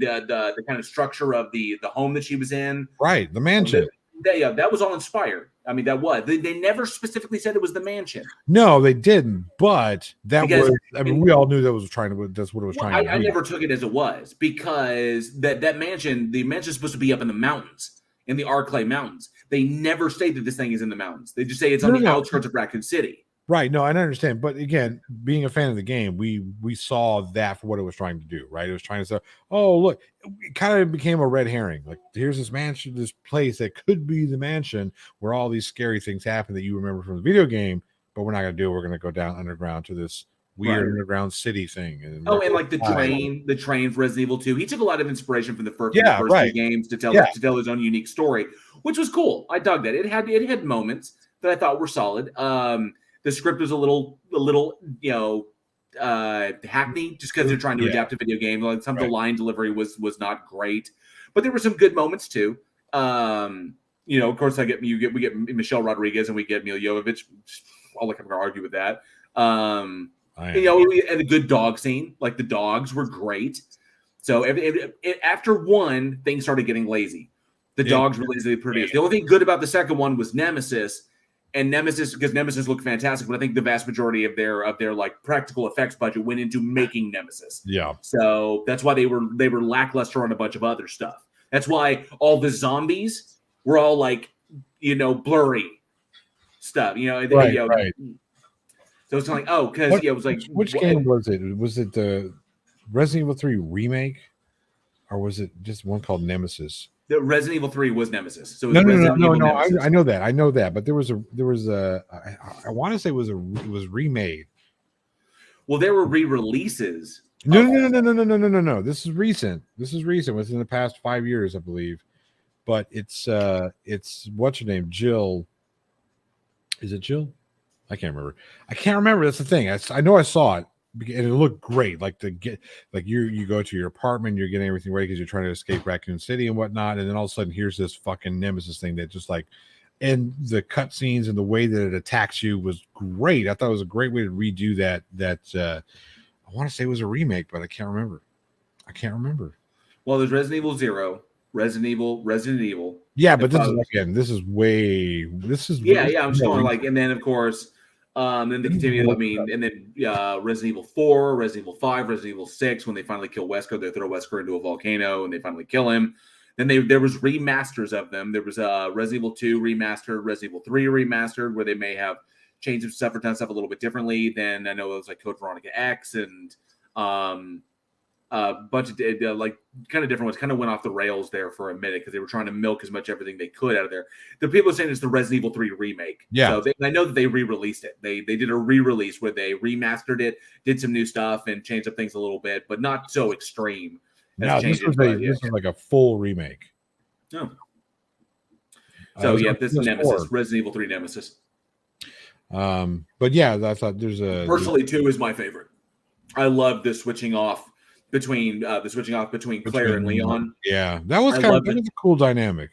kind of structure of the home that she was in. Right. The mansion. That was all inspired. I mean, that was. They never specifically said it was the mansion. No, they didn't. But Because- we all knew that's what it was Well, trying to I be. never took it as it was because that mansion, the mansion's supposed to be up in the mountains, in the Arclay Mountains. They never say that this thing is in the mountains. They just say it's on the outskirts of Raccoon City. Right. No, I understand. But again, being a fan of the game, we saw that for what it was trying to do, right? It was trying to say, oh, look, it kind of became a red herring. Like, here's this mansion, this place that could be the mansion where all these scary things happen that you remember from the video game, but we're not going to do it. We're going to go down underground to this weird underground city thing. And like the train for Resident Evil 2. He took a lot of inspiration from the first right. two games to tell his own unique story, which was cool. I dug that. It had moments that I thought were solid. The script was a little, hackneyed just because they're trying to adapt a video game. Like some of the line delivery was not great, but there were some good moments too. Of course, we get Michelle Rodriguez and we get Mila Jovovich. I'm not going to argue with that. And a good dog scene. Like the dogs were great. So after 1, things started getting lazy. The dogs were lazily produced. The only thing good about the second one was Nemesis. And because Nemesis looked fantastic, but I think the vast majority of their like practical effects budget went into making Nemesis. Yeah. So that's why they were lackluster on a bunch of other stuff. That's why all the zombies were all like, blurry stuff. Right. So it's like, because it was like, which game was it? Was it the Resident Evil 3 remake, or was it just one called Nemesis? The Resident Evil 3 was Nemesis. So it was No, no, no, Resident no, Evil no. Nemesis. I know that. I know that. But there was a. I want to say it was remade. Well, there were re-releases. No, of- no, no, no, no, no, no, no, no. This is recent. This is recent. Within the past 5 years, I believe. But it's what's her name? Jill. Is it Jill? I can't remember. I can't remember. That's the thing. I know I saw it, and it looked great. Like you go to your apartment, you're getting everything ready because you're trying to escape Raccoon City and whatnot, and then all of a sudden here's this fucking Nemesis thing that just like, and the cutscenes and the way that it attacks you was great. I thought it was a great way to redo that. I want to say it was a remake, but I can't remember. Well, there's Resident Evil 0, Resident Evil. Yeah, but this is follows- again. This is Yeah. I'm just going like, and then of course, then they continue. I mean, and then Resident Evil 4, Resident Evil 5, Resident Evil 6. When they finally kill Wesker, they throw Wesker into a volcano, and they finally kill him. Then there was remasters of them. There was Resident Evil 2 remastered, Resident Evil 3 remastered, where they may have changed some stuff or done stuff a little bit differently. Then I know it was like Code Veronica X and a bunch of like kind of different ones. Kind of went off the rails there for a minute because they were trying to milk as much everything they could out of there. The people are saying it's the Resident Evil 3 remake. Yeah. So I know that they re-released it. They did a re-release where they remastered it, did some new stuff, and changed up things a little bit, but not so extreme. No, this was like a full remake. Oh. So yeah, this is Nemesis, 4. Resident Evil 3 Nemesis. But yeah, I thought Personally, 2 is my favorite. I love the switching off between Claire and Leon. Yeah, that was a cool dynamic.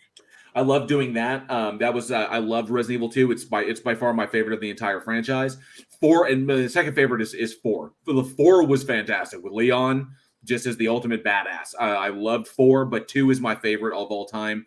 I love doing that. I loved Resident Evil 2. It's by far my favorite of the entire franchise. 4 and the second favorite is 4. The 4 was fantastic with Leon just as the ultimate badass. I loved 4, but 2 is my favorite of all time.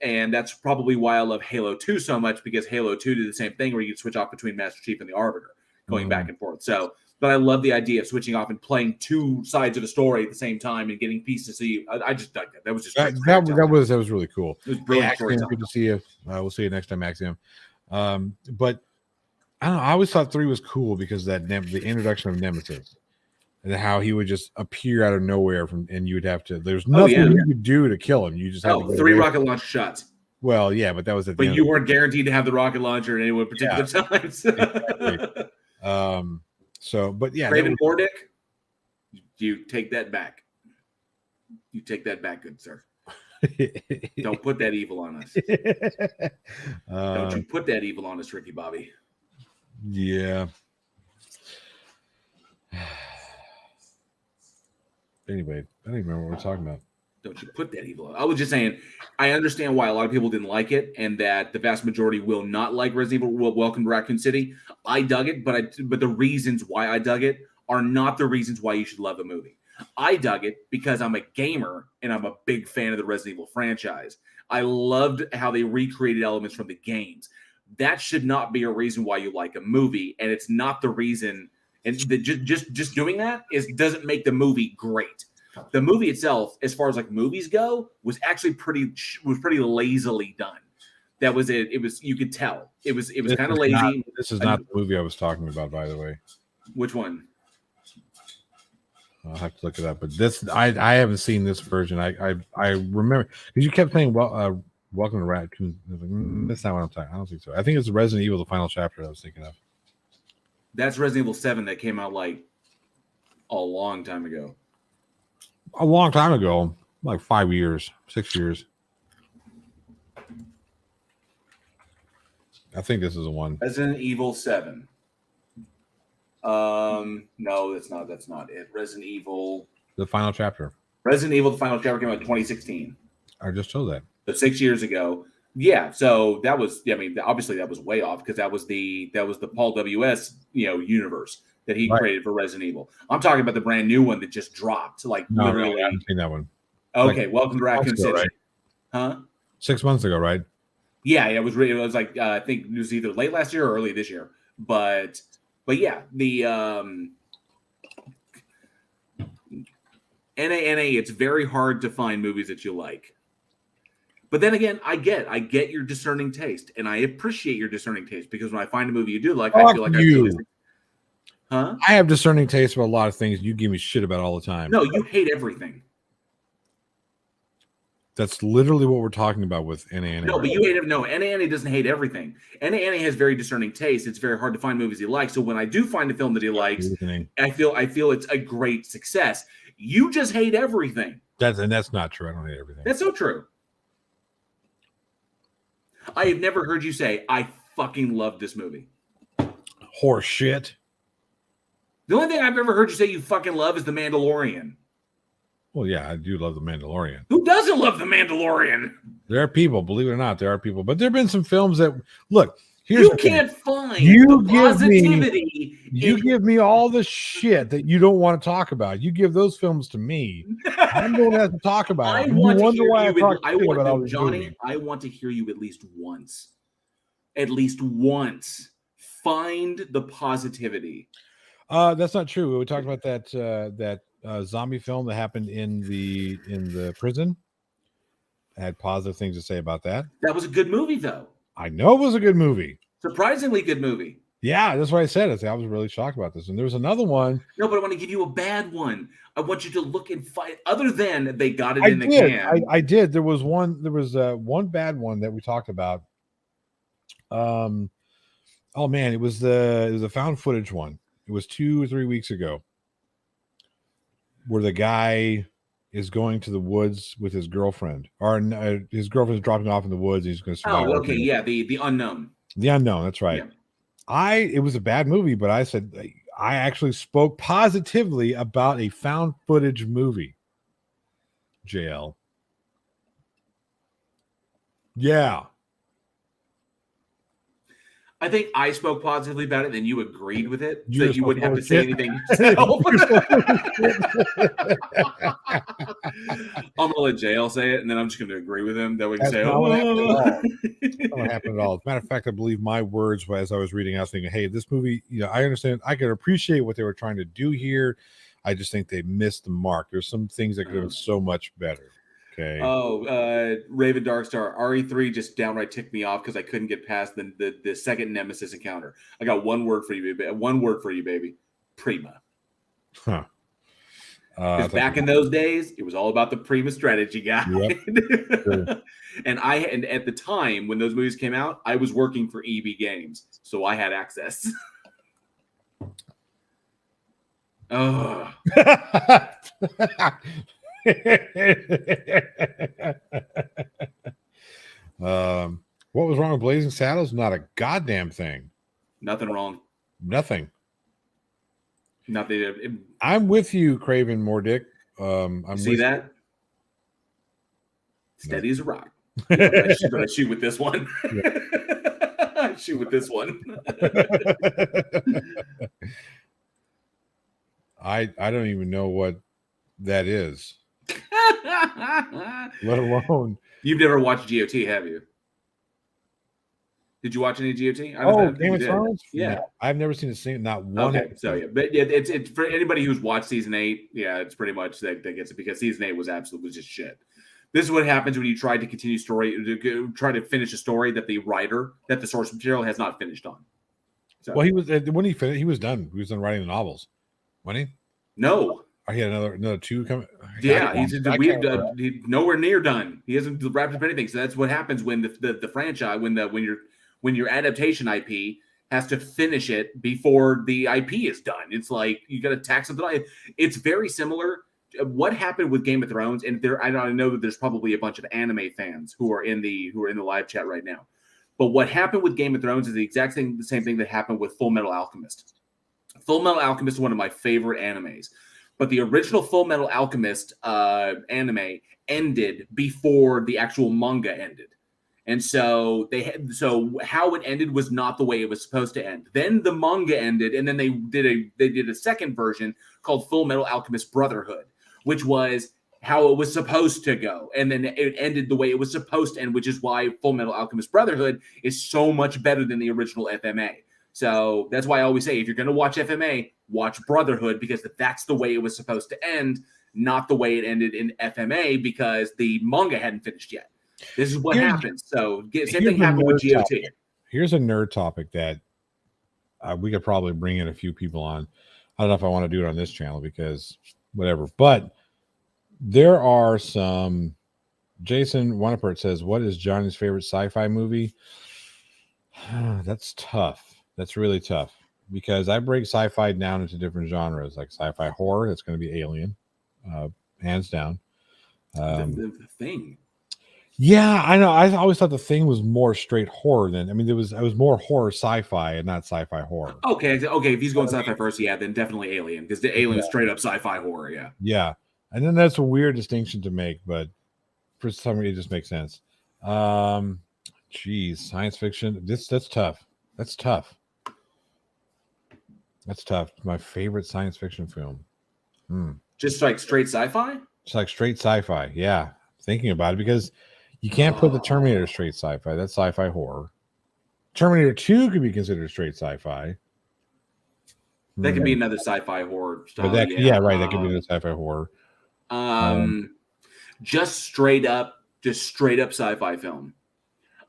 And that's probably why I love Halo 2 so much, because Halo 2 did the same thing where you could switch off between Master Chief and the Arbiter, going back and forth. So, but I love the idea of switching off and playing two sides of a story at the same time and getting pieces to see. I just dug that. That was just that was really cool. It was brilliant. Hey, Axiom, good to see you. We'll see you next time, Axiom. But I don't know. I always thought 3 was cool because the introduction of Nemesis. And how he would just appear out of nowhere and you would have to. There's nothing you could do to kill him. You just have to go 3 rocket launcher shots. Well, yeah, but that was But you weren't guaranteed to have the rocket launcher at any one particular times. Exactly. But yeah, Raven Mordick, you take that back. You take that back, good sir. Don't put that evil on us. Don't you put that evil on us, Ricky Bobby. Yeah. Anyway, I don't even remember what we're talking about. Don't you put that evil on. I was just saying, I understand why a lot of people didn't like it, and that the vast majority will not like Resident Evil Welcome to Raccoon City. I dug it, but the reasons why I dug it are not the reasons why you should love the movie. I dug it because I'm a gamer and I'm a big fan of the Resident Evil franchise. I loved how they recreated elements from the games. That should not be a reason why you like a movie, and it's not the reason. And just doing that doesn't make the movie great. The movie itself, as far as like movies go, was actually pretty lazily done. That was it. It was, you could tell it was kind of lazy. This is not the movie I was talking about, by the way. Which one? I'll have to look it up. But this, I haven't seen this version. I remember because you kept saying, "Welcome to Raccoon." That's not what I'm talking. I don't think so. I think it's Resident Evil: The Final Chapter. I was thinking of. That's Resident Evil 7 that came out like a long time ago. A long time ago, like 5 years, 6 years. I think this is the one. Resident Evil 7. No, that's not it. Resident Evil: The Final Chapter. Resident Evil: The Final Chapter came out in 2016. I just told that. But 6 years ago. Yeah, so that was, I mean, obviously that was way off because that was the Paul W.S. universe that he created for Resident Evil. I'm talking about the brand new one that just dropped, like literally. I haven't seen that one. Okay, like, Welcome to Raccoon City. Right? Huh? 6 months ago, right? Yeah, it was like I think it was either late last year or early this year. But yeah, the NA, it's very hard to find movies that you like. But then again, I get your discerning taste, and I appreciate your discerning taste because when I find a movie you do like, I feel like Huh? I have discerning taste about a lot of things you give me shit about all the time. No, you hate everything. That's literally what we're talking about with Annie. No, but you hate it. No, Annie doesn't hate everything. Annie has very discerning taste. It's very hard to find movies he likes. So when I do find a film that he likes, I feel it's a great success. You just hate everything. That's not true. I don't hate everything. That's so true. I have never heard you say, I fucking love this movie. Horse shit. The only thing I've ever heard you say you fucking love is The Mandalorian. Well, yeah, I do love The Mandalorian. Who doesn't love The Mandalorian? There are people, believe it or not, there are people. But there have been some films that, look, you can't find the positivity. You give me all the shit that you don't want to talk about. You give those films to me. I'm going to have to talk about it. I want to hear you at least once. At least once. Find the positivity. That's not true. We talked about that zombie film that happened in the prison. I had positive things to say about that. That was a good movie, though. I know it was a good movie. Surprisingly good movie. Yeah, that's what I said. I was really shocked about this. And there was another one. No, but I want to give you a bad one. I want you to look and fight. Other than they got it in the can. I did. There was one bad one that we talked about. Oh man, it was a found footage one. It was 2 or 3 weeks ago, where the guy is going to the woods with his girlfriend, or his girlfriend's dropping off in the woods. And he's going to survive. Oh, okay, yeah, the unknown. The unknown. That's right. Yeah. It was a bad movie, but I said I actually spoke positively about a found footage movie. JL. Yeah. I think I spoke positively about it, and you agreed with it, so you wouldn't have to say anything yourself. I'm gonna let JL say it, and then I'm just gonna agree with him. That we can say, "Oh, that don't happen at all." As a matter of fact, I believe my words as I was reading, I was thinking, "Hey, this movie, I understand. I can appreciate what they were trying to do here. I just think they missed the mark. There's some things that could have been so much better." Okay. Oh, Raven Darkstar RE3 just downright ticked me off because I couldn't get past the second Nemesis encounter. I got one word for you, baby. One word for you, baby. Prima. Huh. Back in those days, it was all about the Prima strategy guy. Yep. Sure. And at the time when those movies came out, I was working for EB Games, so I had access. Oh. What was wrong with Blazing Saddles? Not a goddamn thing. Nothing wrong. Nothing. Nothing. I'm with you, Craven Mordick. I'm see that? Steady as a rock. I shoot with this one. Yeah. Shoot with this one. I don't even know what that is. Let alone. You've never watched GOT, have you? Did you watch any GOT? Game of Thrones? Yeah. No, I've never seen a single, not one. Okay, so yeah, but yeah, it's for anybody who's watched season 8. Yeah, it's pretty much that gets it, because season 8 was just shit. This is what happens when you try to continue try to finish a story that the source material has not finished on. So, well, he was when he finished, he was done. He was done writing the novels, wasn't he? No. He had another 2 coming. Yeah, he's nowhere near done. He hasn't wrapped up anything. So that's what happens when the franchise, when your adaptation IP has to finish it before the IP is done. It's like you got to tack something. It's very similar. What happened with Game of Thrones, and I know that there's probably a bunch of anime fans who are in the live chat right now. But what happened with Game of Thrones is the same thing that happened with Full Metal Alchemist. Full Metal Alchemist is one of my favorite animes. But the original Full Metal Alchemist anime ended before the actual manga ended. And so how it ended was not the way it was supposed to end. Then the manga ended, and then they did a second version called Full Metal Alchemist Brotherhood, which was how it was supposed to go. And then it ended the way it was supposed to end, which is why Full Metal Alchemist Brotherhood is so much better than the original FMA. So that's why I always say, if you're going to watch FMA, watch Brotherhood, because that's the way it was supposed to end, not the way it ended in FMA, because the manga hadn't finished yet. This is what happens. So same thing happened with GOT. Here's a nerd topic that we could probably bring in a few people on. I don't know if I want to do it on this channel because whatever, but there are some Jason Wanapert says, "What is Johnny's favorite sci-fi movie?" That's tough. That's really tough because I break sci-fi down into different genres. Like sci-fi horror, that's going to be Alien, hands down. The Thing. Yeah, I know. I always thought The Thing was more straight horror than. I mean, it was more horror sci-fi and not sci-fi horror. Okay. If he's going sci-fi first, yeah, then definitely Alien, because the Alien is straight up sci-fi horror. Yeah. Yeah, and then that's a weird distinction to make, but for some reason, it just makes sense. Geez, science fiction. That's tough. That's tough. That's tough. My favorite science fiction film. Just like straight sci-fi. It's like straight sci-fi. Yeah, thinking about it because you can't put the Terminator straight sci-fi. That's sci-fi horror. Terminator 2 could be considered straight sci-fi. That could be another sci-fi horror style. But yeah, right. That could be another sci-fi horror. Just straight up sci-fi film.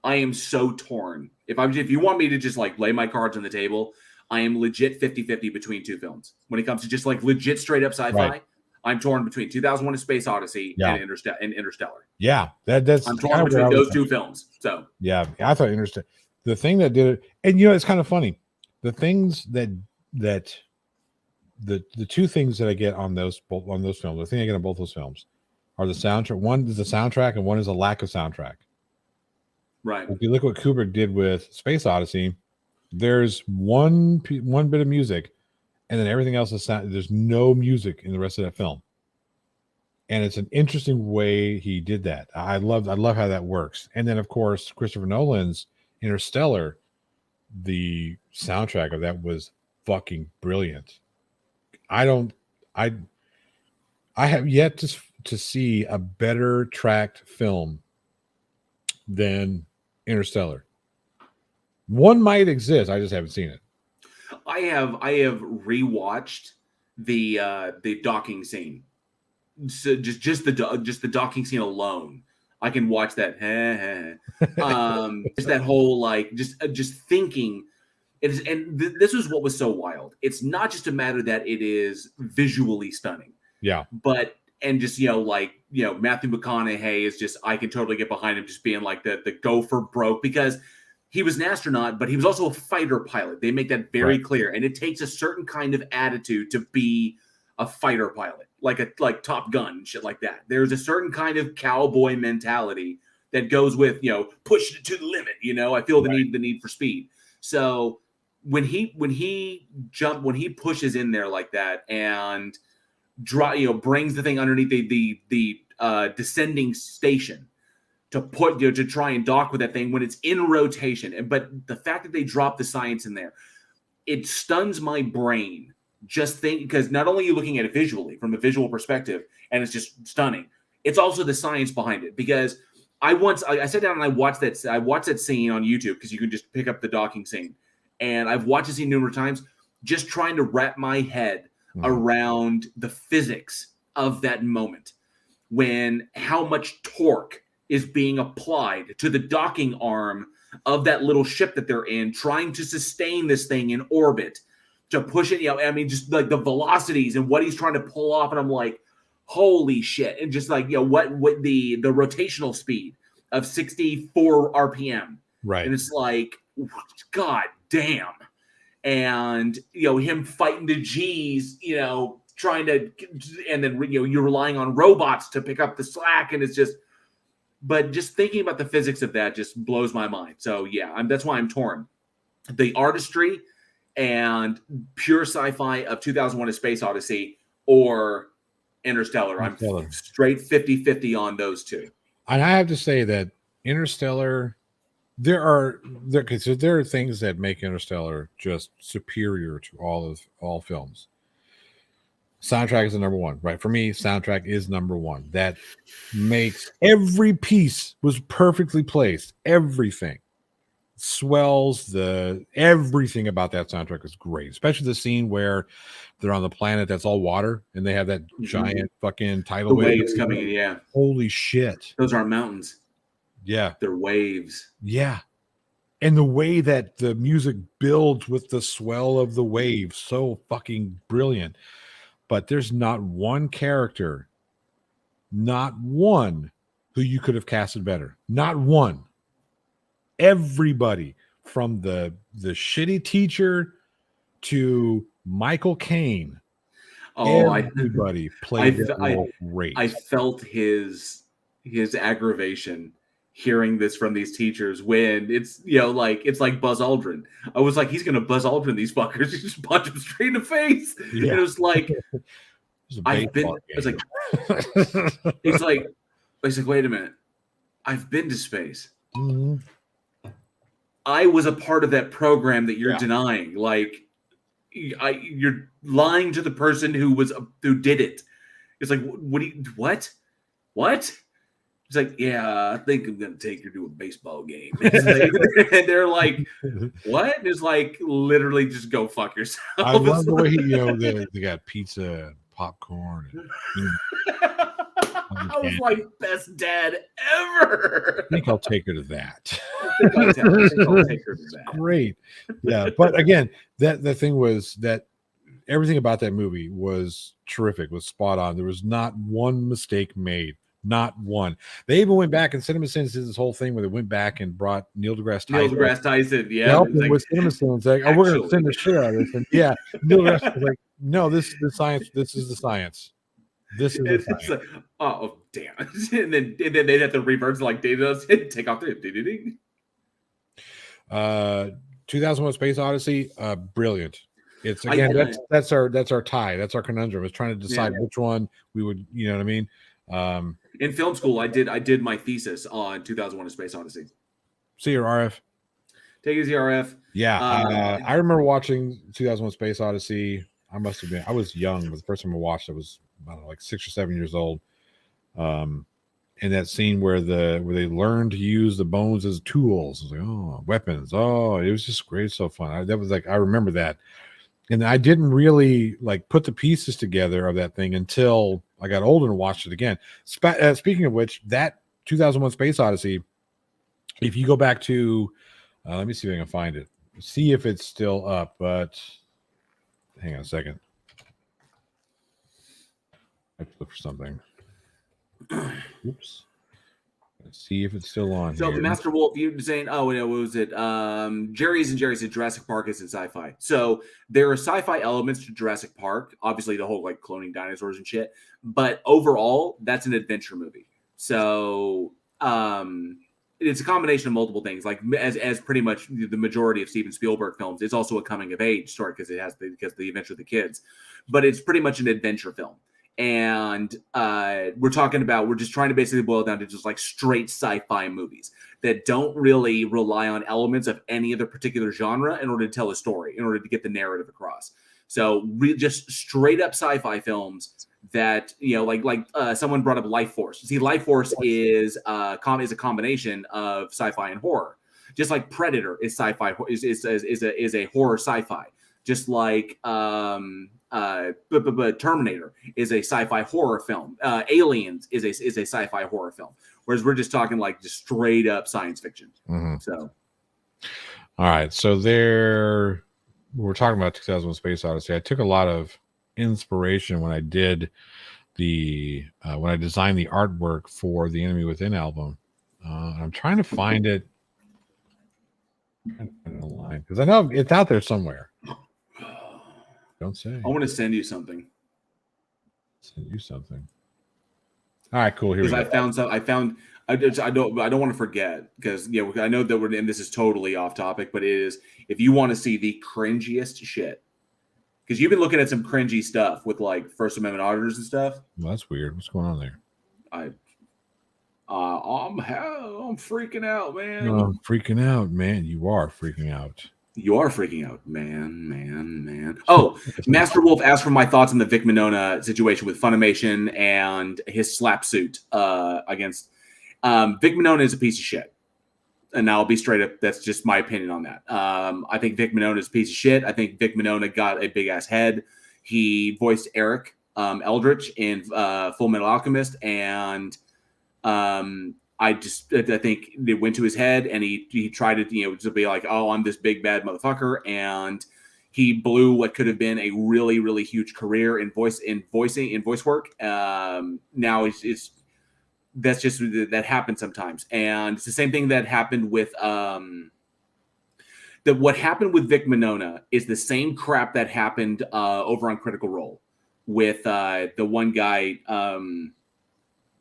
I am so torn. If you want me to just like lay my cards on the table, I am legit 50-50 between two films. When it comes to just like legit straight up sci-fi, Right. I'm torn between 2001: A Space Odyssey Yeah. and Interstellar. Yeah, that's. I'm kind torn of where I between was those two films. So Yeah, I thought Interstellar. The thing that did it, and it's kind of funny. The things that the two things that I get on those films, the thing I get on both those films, are the soundtrack. One is the soundtrack, and one is a lack of soundtrack. right. If you look what Kubrick did with Space Odyssey, there's one bit of music, and then everything else is sound. There's no music in the rest of that film, and it's an interesting way he did that. I love how that works. And then of course Christopher Nolan's Interstellar, the soundtrack of that was fucking brilliant. I have yet to see a better tracked film than Interstellar. One might exist. I just haven't seen it. I have rewatched the docking scene. So just the docking scene alone, I can watch that. Just that whole like just thinking. It is, and this is what was so wild. It's not just a matter that it is visually stunning, Yeah, but and just Matthew McConaughey is just, I can totally get behind him just being like the go for broke, because he was an astronaut, but he was also a fighter pilot. They make that very clear, and it takes a certain kind of attitude to be a fighter pilot, like Top Gun and shit like that. There's a certain kind of cowboy mentality that goes with pushing it to the limit. I feel the need for speed. So when he pushes in there like that and brings the thing underneath the descending station to put to try and dock with that thing when it's in rotation. But the fact that they drop the science in there, it stuns my brain. Just think, because not only are you looking at it visually from a visual perspective, and it's just stunning, it's also the science behind it. Because I sat down and I watched that scene on YouTube, because you can just pick up the docking scene, and I've watched the scene numerous times, just trying to wrap my head around the physics of that moment, when how much torque is being applied to the docking arm of that little ship that they're in, trying to sustain this thing in orbit, to push it. Just like the velocities and what he's trying to pull off, and I'm like, holy shit! And just like what the rotational speed of 64 RPM, right? And it's like, god damn. And him fighting the G's, trying to, and then you're relying on robots to pick up the slack, and it's just, but just thinking about the physics of that just blows my mind. So yeah, that's why I'm torn. The artistry and pure sci-fi of 2001: A Space Odyssey or Interstellar. I'm straight 50-50 on those two. And I have to say that Interstellar, there are things that make Interstellar just superior to all films. Soundtrack is the number one, right? For me, soundtrack is number one. That makes every piece was perfectly placed. Everything swells, everything about that soundtrack is great, especially the scene where they're on the planet that's all water and they have that giant fucking tidal waves coming in. Yeah, holy shit, those aren't mountains. Yeah, they're waves. Yeah, and the way that the music builds with the swell of the waves, so fucking brilliant. But there's not one character, not one, who you could have casted better. Not one. Everybody from the shitty teacher to Michael Caine. Oh, Everybody played that role great. I felt his aggravation hearing this from these teachers when it's it's like Buzz Aldrin. I was like, he's gonna Buzz Aldrin these fuckers. He just punch them straight in the face. Yeah. And it was like I've been. It's like it's like wait a minute. I've been to space. Mm-hmm. I was a part of that program that you're denying. Like, you're lying to the person who did it. It's like, what? It's like, yeah, I think I'm gonna take you to a baseball game. And they're like, what? And it's like, literally, just go fuck yourself. I love the way they got pizza, and popcorn. I was like, best dad ever. I think I'll take her to that. I think I'll take her to that. Great. Yeah. But again, the thing was that everything about that movie was terrific, was spot on. There was not one mistake made. Not one. They even went back, and Cinema Sins did this whole thing where they went back and brought Neil deGrasse Tyson. Yeah. With Cinema Sins, like, we're going to send the shit out of this. And yeah, Neil deGrasse was like, no, this is the science. This is the science. This is the science. Like, oh, damn. and then they'd have to revert to like Data does and take off the 2001 Space Odyssey, brilliant. It's again that's our tie. That's our conundrum. It's trying to decide which one we would, you know what I mean? In film school, I did my thesis on 2001: A Space Odyssey. See your RF. Take it as the RF. Yeah, I remember watching 2001: Space Odyssey. I was young, but the first time I watched it was, I don't know, like 6 or 7 years old. And that scene where they learned to use the bones as tools, it was like, weapons. Oh, it was just great, so fun. I remember that, and I didn't really like put the pieces together of that thing until I got older and watched it again. Speaking of which, that 2001 Space Odyssey, if you go back to, let me see if I can find it, see if it's still up, but hang on a second. I have to look for something. Oops. Let's see if it's still on. So here. Master Wolf, you saying, what was it? Jerry's said Jurassic Park is in sci-fi. So there are sci-fi elements to Jurassic Park, obviously the whole like cloning dinosaurs and shit. But overall, that's an adventure movie. So it's a combination of multiple things. Like as pretty much the majority of Steven Spielberg films, it's also a coming of age story because the adventure of the kids. But it's pretty much an adventure film. And we're just trying to basically boil it down to just like straight sci-fi movies that don't really rely on elements of any other particular genre in order to tell a story, in order to get the narrative across. So just straight up sci-fi films that, like someone brought up Life Force. See, Life Force is a combination of sci-fi and horror. Just like Predator is sci-fi, is a horror sci-fi. Just like Terminator is a sci-fi horror film. Aliens is a sci-fi horror film. Whereas we're just talking like just straight up science fiction. Mm-hmm. So, all right. So we're talking about 2001: Space Odyssey. I took a lot of inspiration when I did when I designed the artwork for the Enemy Within album. I'm trying to find it online because I know it's out there somewhere. Don't say. I want to send you something. Send you something. All right, cool. Here we go. I don't want to forget because I know that and this is totally off topic, but it is, if you want to see the cringiest shit, because you've been looking at some cringy stuff with like First Amendment auditors and stuff. Well, that's weird. What's going on there? I'm freaking out, man. I'm freaking out, man. You are freaking out. You are freaking out, man. Oh, Master Wolf asked for my thoughts on the Vic Mignogna situation with Funimation and his slap suit against Vic Mignogna is a piece of shit. And I'll be straight up. That's just my opinion on that. I think Vic Mignogna is a piece of shit. I think Vic Mignogna got a big ass head. He voiced Eric Eldritch in Full Metal Alchemist, and I think it went to his head, and he tried to to be like, oh, I'm this big bad motherfucker, and he blew what could have been a really, really huge career in voice work. Now it's that's just that happens sometimes, and it's the same thing that happened with what happened with Vic Mignogna is the same crap that happened over on Critical Role with the one guy.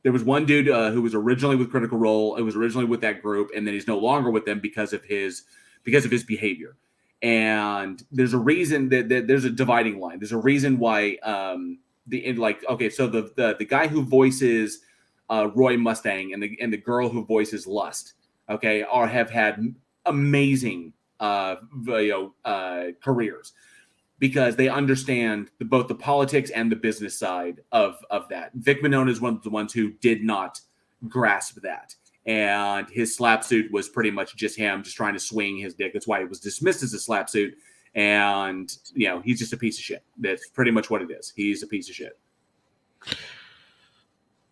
There was one dude who was originally with Critical Role. It was originally with that group, and then he's no longer with them because of his behavior. And there's a reason that there's a dividing line. There's a reason why so the guy who voices Roy Mustang and the girl who voices Lust, okay, have had amazing careers, because they understand both the politics and the business side of that. Vic Mignogna is one of the ones who did not grasp that. And his slap suit was pretty much just him just trying to swing his dick. That's why it was dismissed as a slap suit. And, he's just a piece of shit. That's pretty much what it is. He's a piece of shit.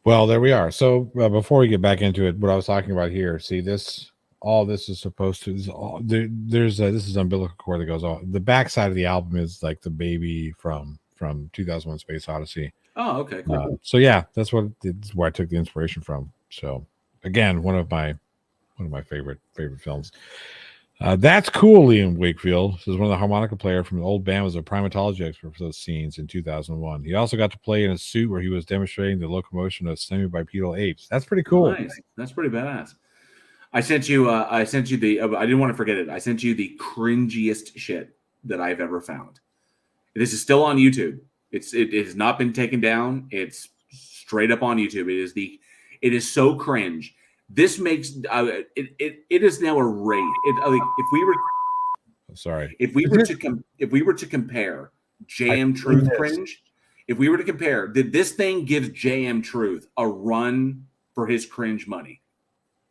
Well, there we are. So before we get back into it, what I was talking about here, see this, all this is supposed to, this is umbilical cord that goes on. The back side of the album is like the baby from 2001 Space Odyssey. Oh, okay, cool. So yeah, that's where I took the inspiration from. So again, one of my favorite films. That's cool. Liam Wakefield is one of the harmonica player from the old band, was a primatology expert for those scenes in 2001. He also got to play in a suit where he was demonstrating the locomotion of semi-bipedal apes. That's pretty cool. Nice. That's pretty badass. I sent you the, I didn't want to forget it. I sent you the cringiest shit that I've ever found. This is still on YouTube. It has not been taken down. It's straight up on YouTube. It is so cringe. This makes it is now a rate. If we were to compare JM Truth cringe, if we were to compare, did this thing give JM Truth a run for his cringe money?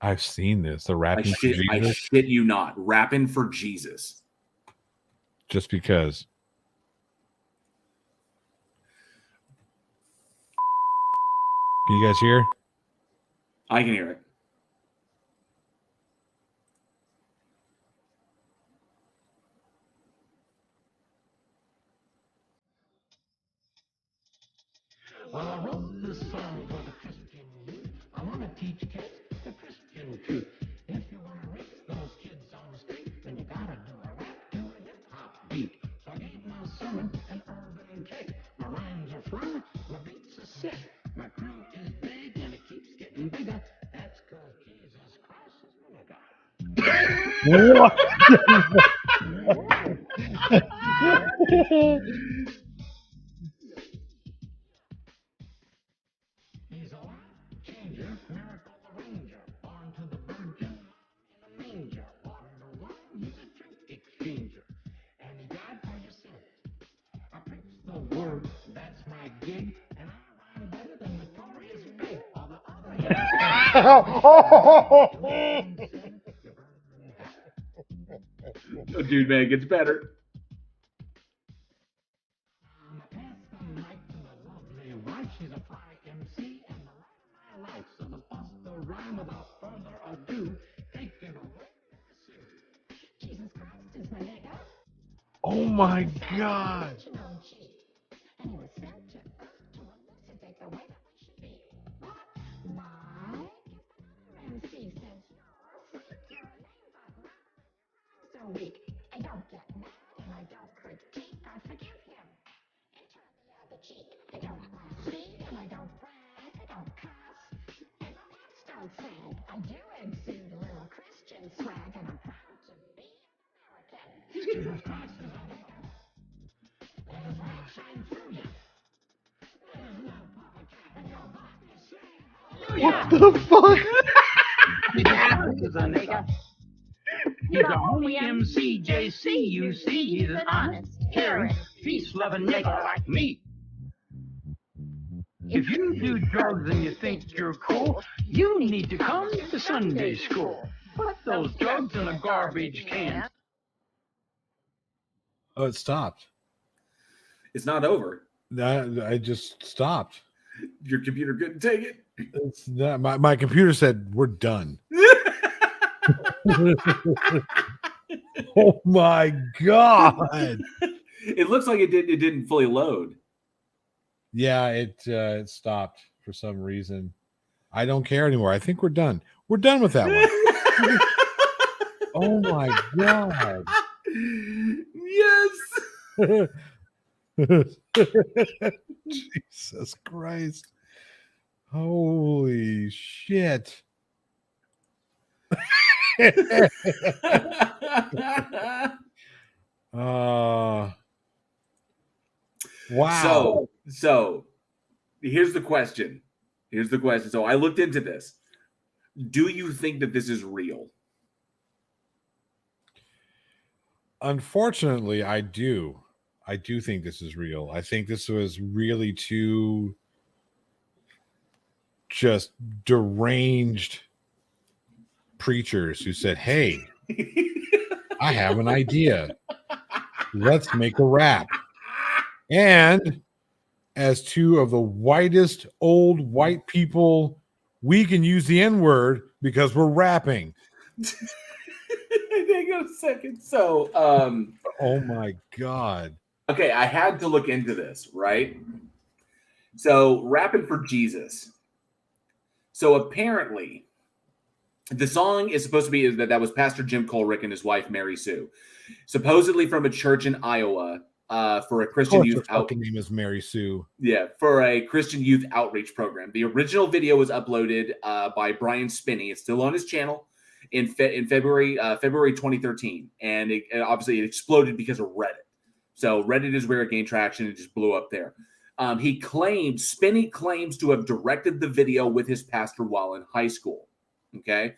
I've seen this. The rapping for Jesus. I shit you not. Rapping for Jesus. Just because. Can you guys hear? I can hear it. Well, I wrote this song for the Christian youth. I want to teach kids the Christian truth. If you want to reach those kids on the street, then you gotta do a rap to a hip-hop beat. So I gave my sermon an urban kick. My rhymes are fun, my beats are sick. My crew is big and it keeps getting bigger. That's because Jesus Christ is my God. What? He's a life changer, miracle arranger, born to the virgin in a manger. Water to wine, he's a drink exchanger, and he died for your sins. I preach the word, that's my gig, and I rhyme better than Notorious Big. All the other Oh, dude, man, it gets better. She's a fly MC and the light of my life. So to bust the rhyme without further ado, take it away. Jesus Christ is my nigga. Oh my God. And he was sent to earth to elucidate the way that we should be. But Mike, MC says you're freak. Your name but not so weak. I don't get mad and I don't critique. I forgive him and turn the other cheek. I don't blaspheme and I don't brag. I don't cuss and my pants don't sag. I do exude a little Christian swag and I'm proud to be American. Jesus Christ is a nigga. Let his light shine through you. Let his love public and your body sing. What the fuck? Jesus Christ is a nigga. He's a homie MC, JC, you see, he's an honest, caring, peace-loving nigga like me. If you do drugs and you think you're cool, you need to come to Sunday school. Put those drugs in a garbage can. Oh, it stopped. It's not over. I just stopped. Your computer couldn't take it. It's not, my computer said we're done. Oh my God. It looks like it didn't fully load. Yeah, it stopped for some reason. I don't care anymore. I think we're done. We're done with that one. Oh my god. Yes. Jesus Christ. Holy shit. Wow. So here's the question. So I looked into this. Do you think that this is real? Unfortunately, I do. I do think this is real. I think this was really two just deranged preachers who said, "Hey, I have an idea. Let's make a rap." And as two of the whitest old white people, we can use the N-word because we're rapping. Hang on a second. So, Oh my god. okay, I had to look into this, right? So, rapping for Jesus. So apparently, the song is supposed to be that was Pastor Jim Colrick and his wife Mary Sue, supposedly from a church in Iowa, for a Christian youth name is Mary Sue. Yeah, for a Christian youth outreach program. The original video was uploaded by Brian Spinney. It's still on his channel in February 2013, and obviously it exploded because of Reddit. So Reddit is where it gained traction and just blew up there. Spinney claims to have directed the video with his pastor while in high school. Okay.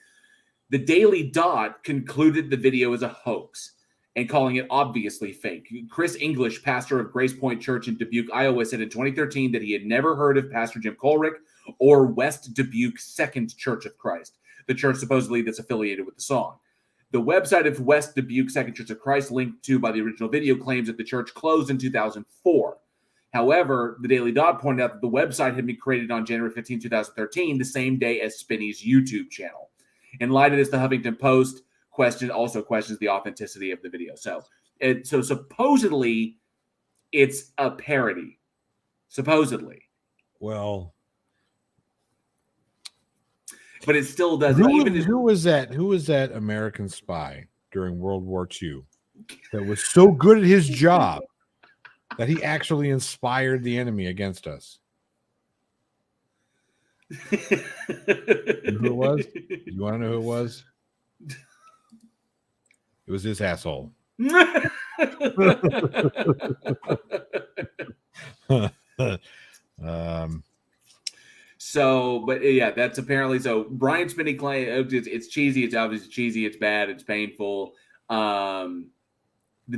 The Daily Dot concluded the video as a hoax and calling it obviously fake. Chris English, pastor of Grace Point Church in Dubuque, Iowa, said in 2013 that he had never heard of Pastor Jim Colrick or West Dubuque Second Church of Christ, the church supposedly that's affiliated with the song. The website of West Dubuque Second Church of Christ, linked to by the original video, claims that the church closed in 2004. However, the Daily Dot pointed out that the website had been created on January 15, 2013, the same day as Spinney's YouTube channel. In light of this, the Huffington Post also questions the authenticity of the video. So supposedly, it's a parody. Supposedly. Well, but it still does. Who was that American spy during World War II that was so good at his job that he actually inspired the enemy against us? You know who it was? You want to know who it was? It was this asshole. But yeah, that's apparently so. Brian Spinney claims it's cheesy. It's obviously cheesy. It's bad. It's painful. The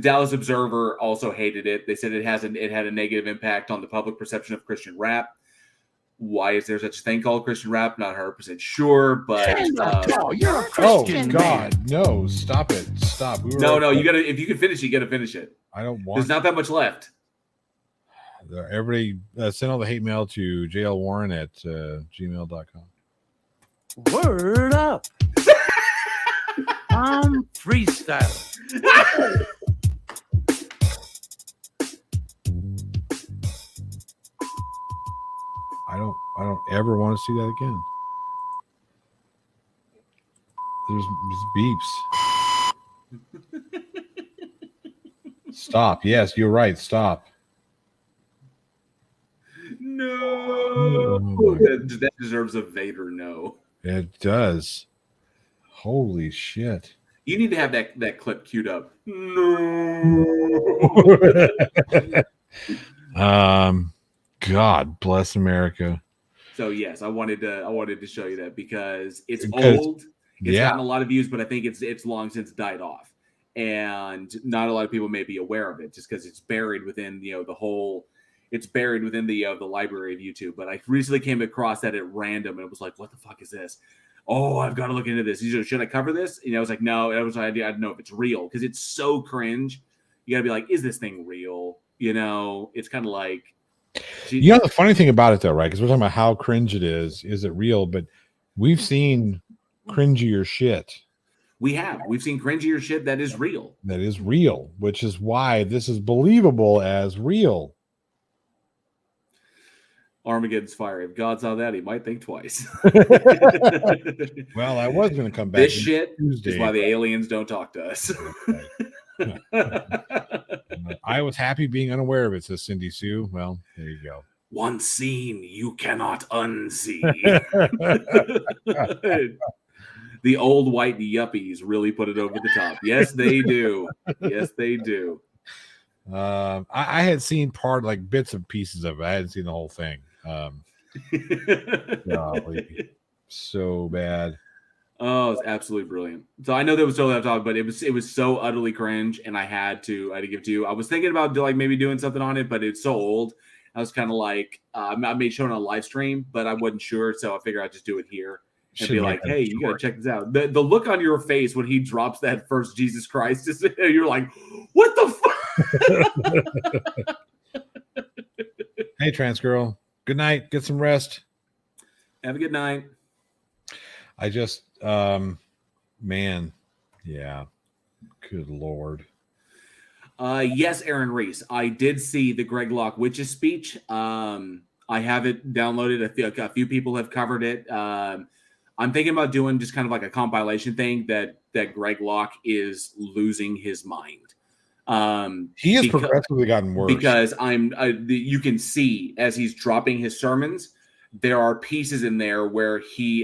Dallas Observer also hated it. They said it had a negative impact on the public perception of Christian rap. Why is there such a thing called Christian rap? Not 100% sure, but you're a Christian. Oh God, no! Stop it! Stop. No, you gotta. If you can finish it, you gotta finish it. I don't want. There's not that much left. Everybody send all the hate mail to jlwarren@gmail.com. Word up! I'm freestyling. I don't ever want to see that again. There's beeps. Stop. Yes, you're right. Stop. No. Oh, that deserves a Vader no. It does. Holy shit. You need to have that clip queued up. No. God bless America. So yes, I wanted to show you that because it's old. It's gotten a lot of views, but I think it's long since died off, and not a lot of people may be aware of it just because it's buried within it's buried within the library of YouTube. But I recently came across that at random and it was like, what the fuck is this? Oh, I've got to look into this. Should I cover this? I was like, no. I didn't know if it's real because it's so cringe. You got to be like, is this thing real? It's kind of like. The funny thing about it though, right? Because we're talking about how cringe it is. Is it real? But we've seen cringier shit. We've seen cringier shit that is real. That is real, which is why this is believable as real. Armageddon's fire. If God saw that, he might think twice. Well, I was going to come back This shit Tuesday. is why the aliens don't talk to us. I was happy being unaware of it, says Cindy Sue. Well, there you go. Once seen, you cannot unsee. The old white yuppies really put it over the top. Yes, they do. Yes, they do. I had seen like bits and pieces of it. I hadn't seen the whole thing. Golly, so bad. Oh, it's absolutely brilliant. So I know that was totally off topic, but it was so utterly cringe, and I had to give it to you. I was thinking about like maybe doing something on it, but it's so old. I was kind of like, I made show on a live stream, but I wasn't sure, so I figured I'd just do it here and be like, hey, you gotta check this out. The look on your face when he drops that first Jesus Christ, you're like, what the fuck? Hey, trans girl. Good night. Get some rest. Have a good night. I just, man, yeah. Good Lord. Yes, Aaron Reese. I did see the Greg Locke Witches speech. I have it downloaded. A few people have covered it. I'm thinking about doing just kind of like a compilation thing that Greg Locke is losing his mind. He has progressively gotten worse because you can see as he's dropping his sermons, there are pieces in there where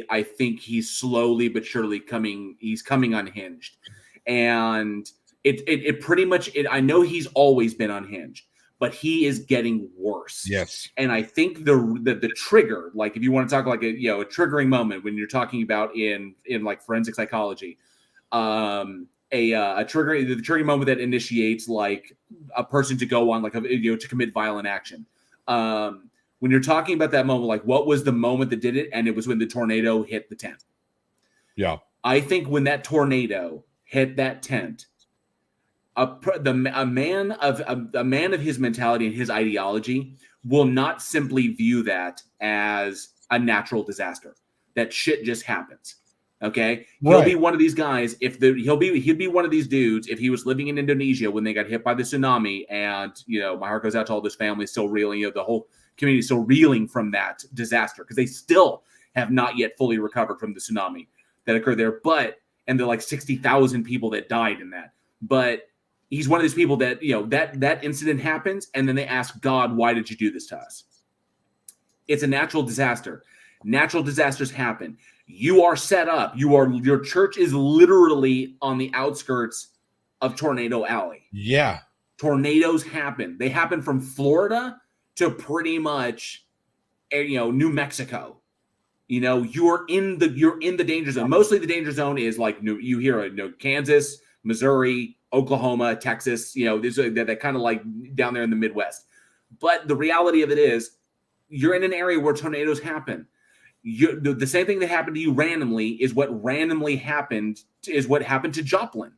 I think he's slowly but surely coming unhinged. And it pretty much, I know he's always been unhinged, but he is getting worse. Yes. And I think the trigger, like if you want to talk like a triggering moment when you're talking about in like forensic psychology, the triggering moment that initiates like a person to go on like to commit violent action. When you're talking about that moment, like what was the moment that did it? And it was when the tornado hit the tent. Yeah. I think when that tornado hit that tent, a man of his mentality and his ideology will not simply view that as a natural disaster. That shit just happens. Okay, he'll be one of these guys. He'd be one of these dudes if he was living in Indonesia when they got hit by the tsunami, and my heart goes out to all those families still reeling. The whole community still reeling from that disaster because they still have not yet fully recovered from the tsunami that occurred there. And the like 60,000 people that died in that. But he's one of these people that that incident happens, and then they ask God, "Why did you do this to us?" It's a natural disaster. Natural disasters happen. You are set up. Your church is literally on the outskirts of Tornado Alley. Yeah. Tornadoes happen. They happen from Florida to pretty much New Mexico. You're in the danger zone. Mostly the danger zone is like you hear Kansas, Missouri, Oklahoma, Texas, they're kind of like down there in the Midwest. But the reality of it is you're in an area where tornadoes happen. The same thing that happened to you randomly is what happened to Joplin.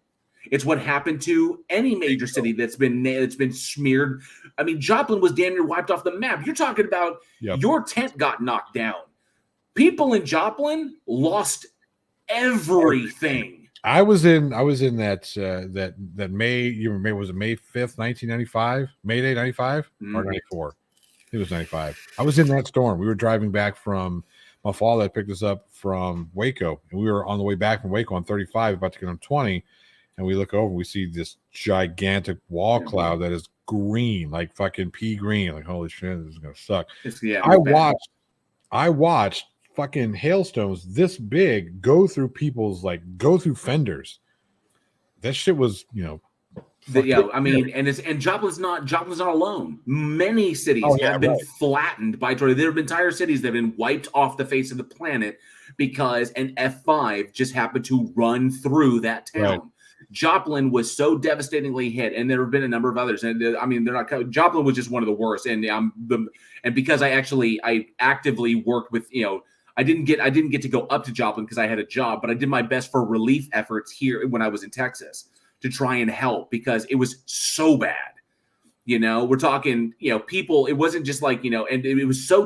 It's what happened to any major city that's been smeared. I mean, Joplin was damn near wiped off the map. You're talking about your tent got knocked down. People in Joplin lost everything. I was in that May. Was it May 5th, 1995? May Day 95 or 94? It was 95. I was in that storm. We were driving back from. My father had picked us up from Waco, and we were on the way back from Waco on 35, about to get on 20, and we look over and we see this gigantic wall cloud that is green, like fucking pea green. Like, holy shit, this is gonna suck. I watched fucking hailstones this big go through fenders. That shit was, and Joplin's not alone. Many cities have been flattened by tornado. There have been entire cities that have been wiped off the face of the planet because an F5 just happened to run through that town. Right. Joplin was so devastatingly hit, and there have been a number of others. And they're not. Joplin was just one of the worst. And because I actively worked with I didn't get to go up to Joplin because I had a job, but I did my best for relief efforts here when I was in Texas to try and help because it was so bad. We're talking, people, it wasn't just like, and it was so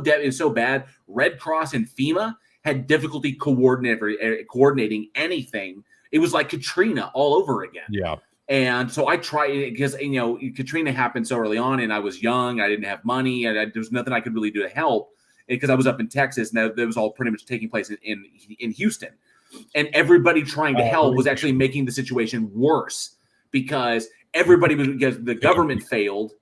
bad. Red Cross and FEMA had difficulty coordinating anything. It was like Katrina all over again. Yeah. And so I tried because, Katrina happened so early on and I was young. I didn't have money. There was nothing I could really do to help. because I was up in Texas, and that was all pretty much taking place in Houston. And everybody trying to help was actually making the situation worse because because the government failed.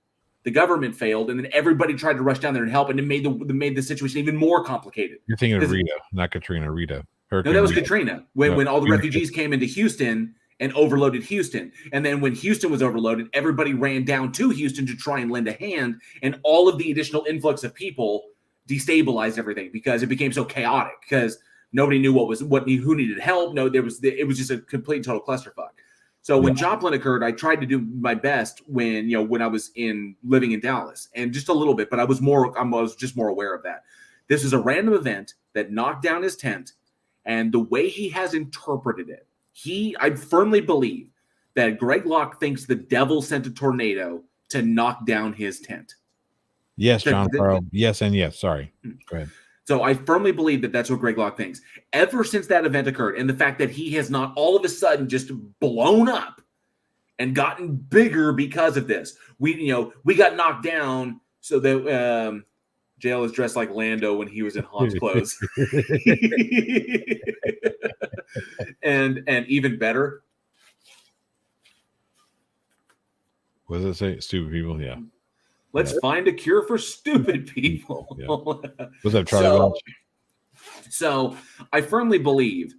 The government failed, and then everybody tried to rush down there and help, and it made the situation even more complicated. You're thinking of Rita, not Katrina. Rita. No, that was Rita. Katrina. When all the refugees came into Houston and overloaded Houston. And then when Houston was overloaded, everybody ran down to Houston to try and lend a hand. And all of the additional influx of people destabilized everything because it became so chaotic because nobody knew who needed help. No, it was just a complete total clusterfuck. So when Joplin occurred, I tried to do my best when I was living in Dallas, and just a little bit, but I was just more aware of that. This was a random event that knocked down his tent, and the way he has interpreted it, I firmly believe that Greg Locke thinks the devil sent a tornado to knock down his tent. Yes, John Farrell. Yes, and yes. Sorry. Go ahead. So I firmly believe that that's what Greg Locke thinks. Ever since that event occurred, and the fact that he has not all of a sudden just blown up and gotten bigger because of this. We got knocked down so that Jail is dressed like Lando when he was in Han's clothes. and even better. What does it say? Stupid people? Yeah. Let's find a cure for stupid people. Yeah. What's up, Charlie? So I firmly believe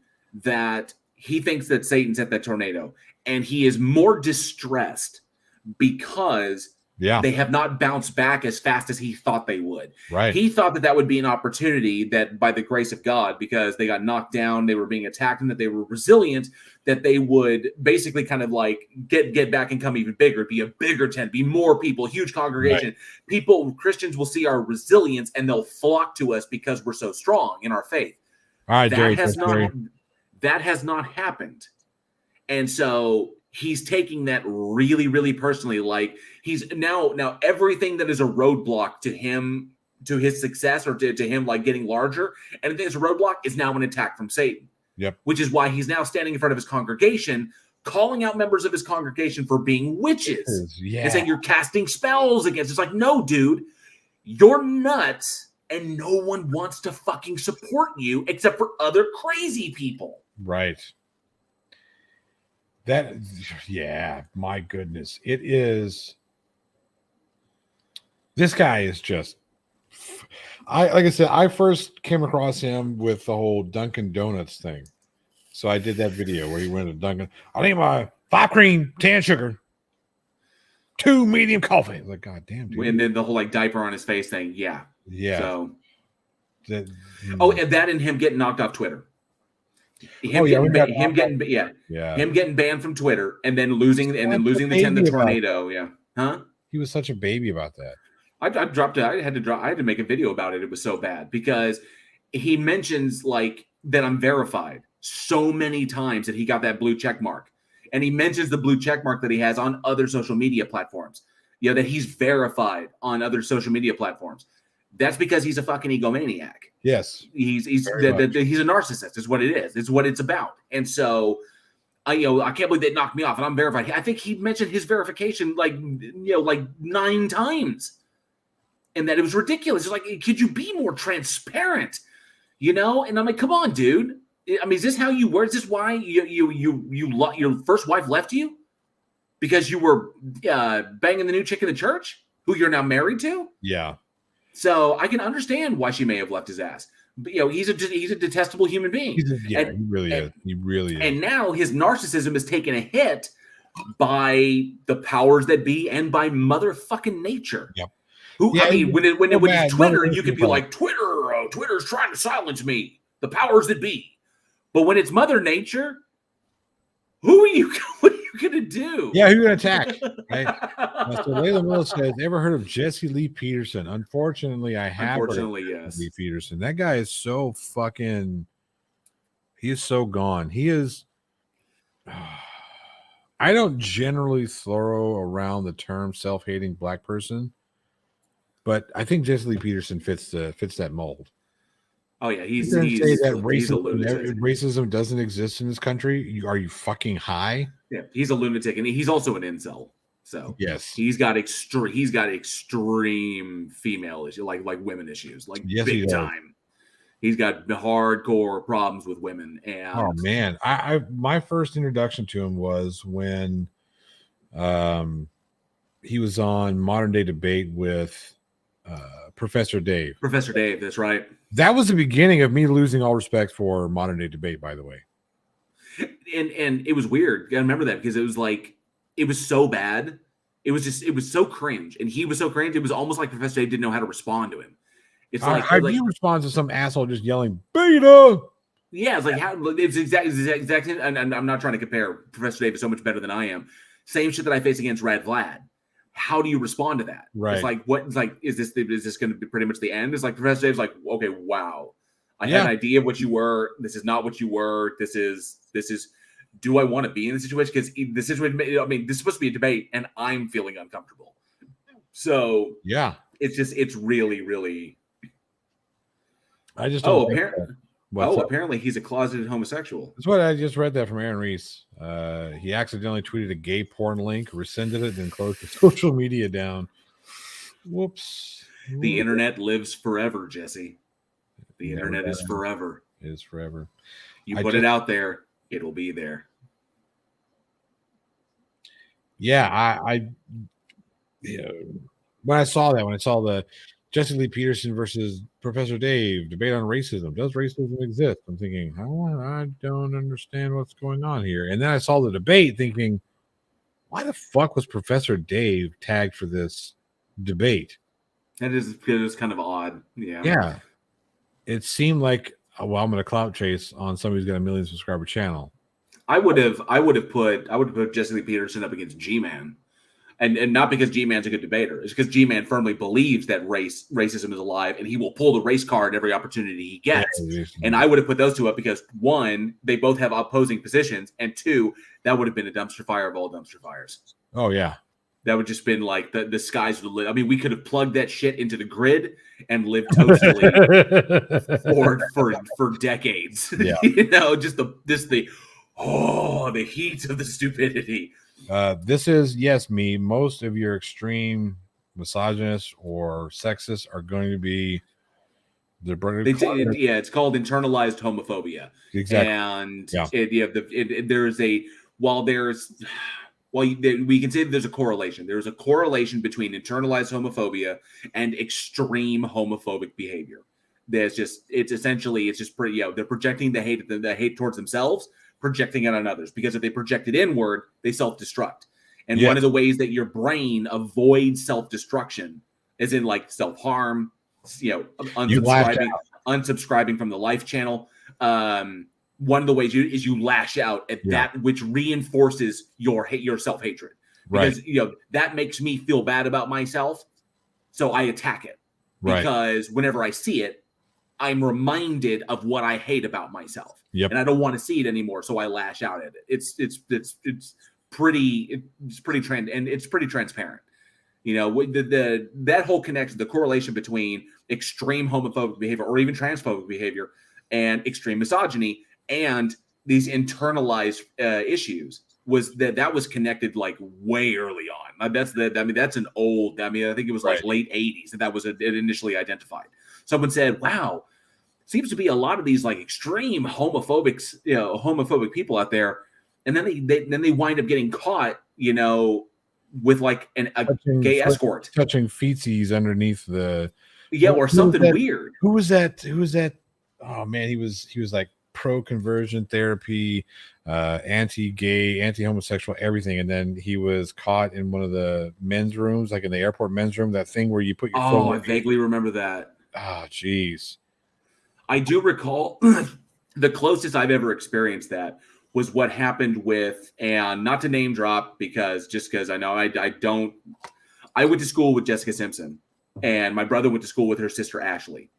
that he thinks that Satan sent that tornado, and he is more distressed because they have not bounced back as fast as he thought they would. Right. He thought that would be an opportunity that by the grace of God, because they got knocked down, they were being attacked, and that they were resilient, that they would basically kind of like get back and come even bigger, be a bigger tent, be more people, huge congregation. Right. Christians will see our resilience and they'll flock to us because we're so strong in our faith. All right, that has not happened. And so he's taking that really, really personally. Like he's now everything that is a roadblock to him, to his success, or to him like getting larger, anything that's a roadblock is now an attack from Satan. Yep. Which is why he's now standing in front of his congregation, calling out members of his congregation for being witches. And saying you're casting spells against. It's like, no, dude, you're nuts, and no one wants to fucking support you except for other crazy people. Right. My goodness. It is. This guy is just. Like I said, I first came across him with the whole Dunkin' Donuts thing. So I did that video where he went to Dunkin'. I need my 5 cream, 10 sugar, 2 medium coffee. I was like, God damn, dude. And then the whole like diaper on his face thing. Yeah. Yeah. So. And that and him getting knocked off Twitter. Him getting banned from Twitter and then losing the 10 the tornado. Yeah. Huh? He was such a baby about that. I dropped it. I had to make a video about it. It was so bad because he mentions like that I'm verified so many times that he got that blue check mark. And he mentions the blue check mark that he has on other social media platforms. That he's verified on other social media platforms. That's because he's a fucking egomaniac. Yes. He's a narcissist is what it is. It's what it's about. And so I can't believe they knocked me off and I'm verified. I think he mentioned his verification like 9 times. And that it was ridiculous. It's like, could you be more transparent? And I'm like, come on, dude. I mean, is this how you were? Is this why your first wife left you? Because you were banging the new chick in the church who you're now married to? Yeah. So I can understand why she may have left his ass. But, he's a detestable human being. He really is. He really is. And now his narcissism is taking a hit by the powers that be and by motherfucking nature. Yep. When it's Twitter, you can be like, Twitter's trying to silence me. The powers that be. But when it's Mother Nature, what are you going to do? Yeah, who going to attack? Right? So Layla Mills says, ever heard of Jesse Lee Peterson? Unfortunately, I have. Yes. Lee Peterson. That guy is so fucking. He is so gone. He is. I don't generally throw around the term self-hating black person. But I think Jesse Lee Peterson fits that mold. Oh yeah, he's say that racism doesn't exist in this country. Are you fucking high? Yeah, he's a lunatic, and he's also an incel. So Yes. he's got extreme female issues, like women issues, like Yes, he big does. time. He's got hardcore problems with women. And Oh man, I my first introduction to him was when he was on Modern Day Debate with Professor Dave. Professor Dave, that's right. That was the beginning of me losing all respect for Modern Day Debate, by the way. And it was weird. I remember that because it was like it was so bad. It was so cringe, and he was so cringe. It was almost like Professor Dave didn't know how to respond to him. It's like how do you respond to some asshole just yelling beta? Yeah, it's like how it's exactly. And I'm not trying to compare. Professor Dave is so much better than I am. Same shit that I face against Red Vlad. How do you respond to that? Right. It's like what? It's like is this going to be pretty much the end? It's like Professor Dave's like, okay, wow. I had an idea of what you were. This is not what you were. This is. Do I want to be in this situation? Because the situation. I mean, this is supposed to be a debate, and I'm feeling uncomfortable. So yeah, it's really, really. I just apparently he's a closeted homosexual. That's what I just read that from Aaron Reese. He accidentally tweeted a gay porn link, rescinded it, then closed the social media down. Whoops. The internet lives forever, Jesse. The internet is forever. It is forever. You put it out there, it'll be there. Yeah, I when I saw the Jesse Lee Peterson versus Professor Dave debate on racism. Does racism exist? I'm thinking, I don't understand what's going on here. And then I saw the debate thinking, why the fuck was Professor Dave tagged for this debate? It is kind of odd. Yeah. Yeah. It seemed like, I'm going to clout chase on somebody who's got a 1 million subscriber channel. I would have put Jesse Lee Peterson up against G-Man. And not because G-Man's a good debater. It's because G-Man firmly believes that racism is alive, and he will pull the race card every opportunity he gets. And I would have put those two up because, one, they both have opposing positions, and two, that would have been a dumpster fire of all dumpster fires. Oh, yeah. That would just been like the skies would lit. I mean, we could have plugged that shit into the grid and lived totally for decades. Yeah. Just the heat of the stupidity. This is, yes, me. Most of your extreme misogynists or sexists are going to be it's called internalized homophobia. Exactly. And we can say that there's a correlation. There's a correlation between internalized homophobia and extreme homophobic behavior. They're projecting the hate towards themselves, projecting it on others, because if they project it inward, they self-destruct. And one of the ways that your brain avoids self-destruction is in like self-harm, unsubscribing from the Life channel. One of the ways you lash out at that which reinforces your self-hatred. Because that makes me feel bad about myself. So I attack it. Because whenever I see it, I'm reminded of what I hate about myself. Yep. And I don't want to see it anymore, so I lash out at it. It's pretty transparent. That whole connection, the correlation between extreme homophobic behavior or even transphobic behavior and extreme misogyny and these internalized issues that was connected like way early on. That's an old. I think it was like late 80s that was initially identified. Someone said, "Wow, seems to be a lot of these like extreme homophobic people out there," and then they wind up getting caught, with like a gay escort touching feetsies underneath the or something weird. Who was that? Oh man, he was like pro-conversion therapy, anti-gay, anti-homosexual, everything, and then he was caught in one of the men's rooms, like in the airport men's room, that thing where you put your phone. I vaguely remember that. Oh, geez. I do recall the closest I've ever experienced that was what happened with, and not to name drop because I know I don't. I went to school with Jessica Simpson, and my brother went to school with her sister Ashley.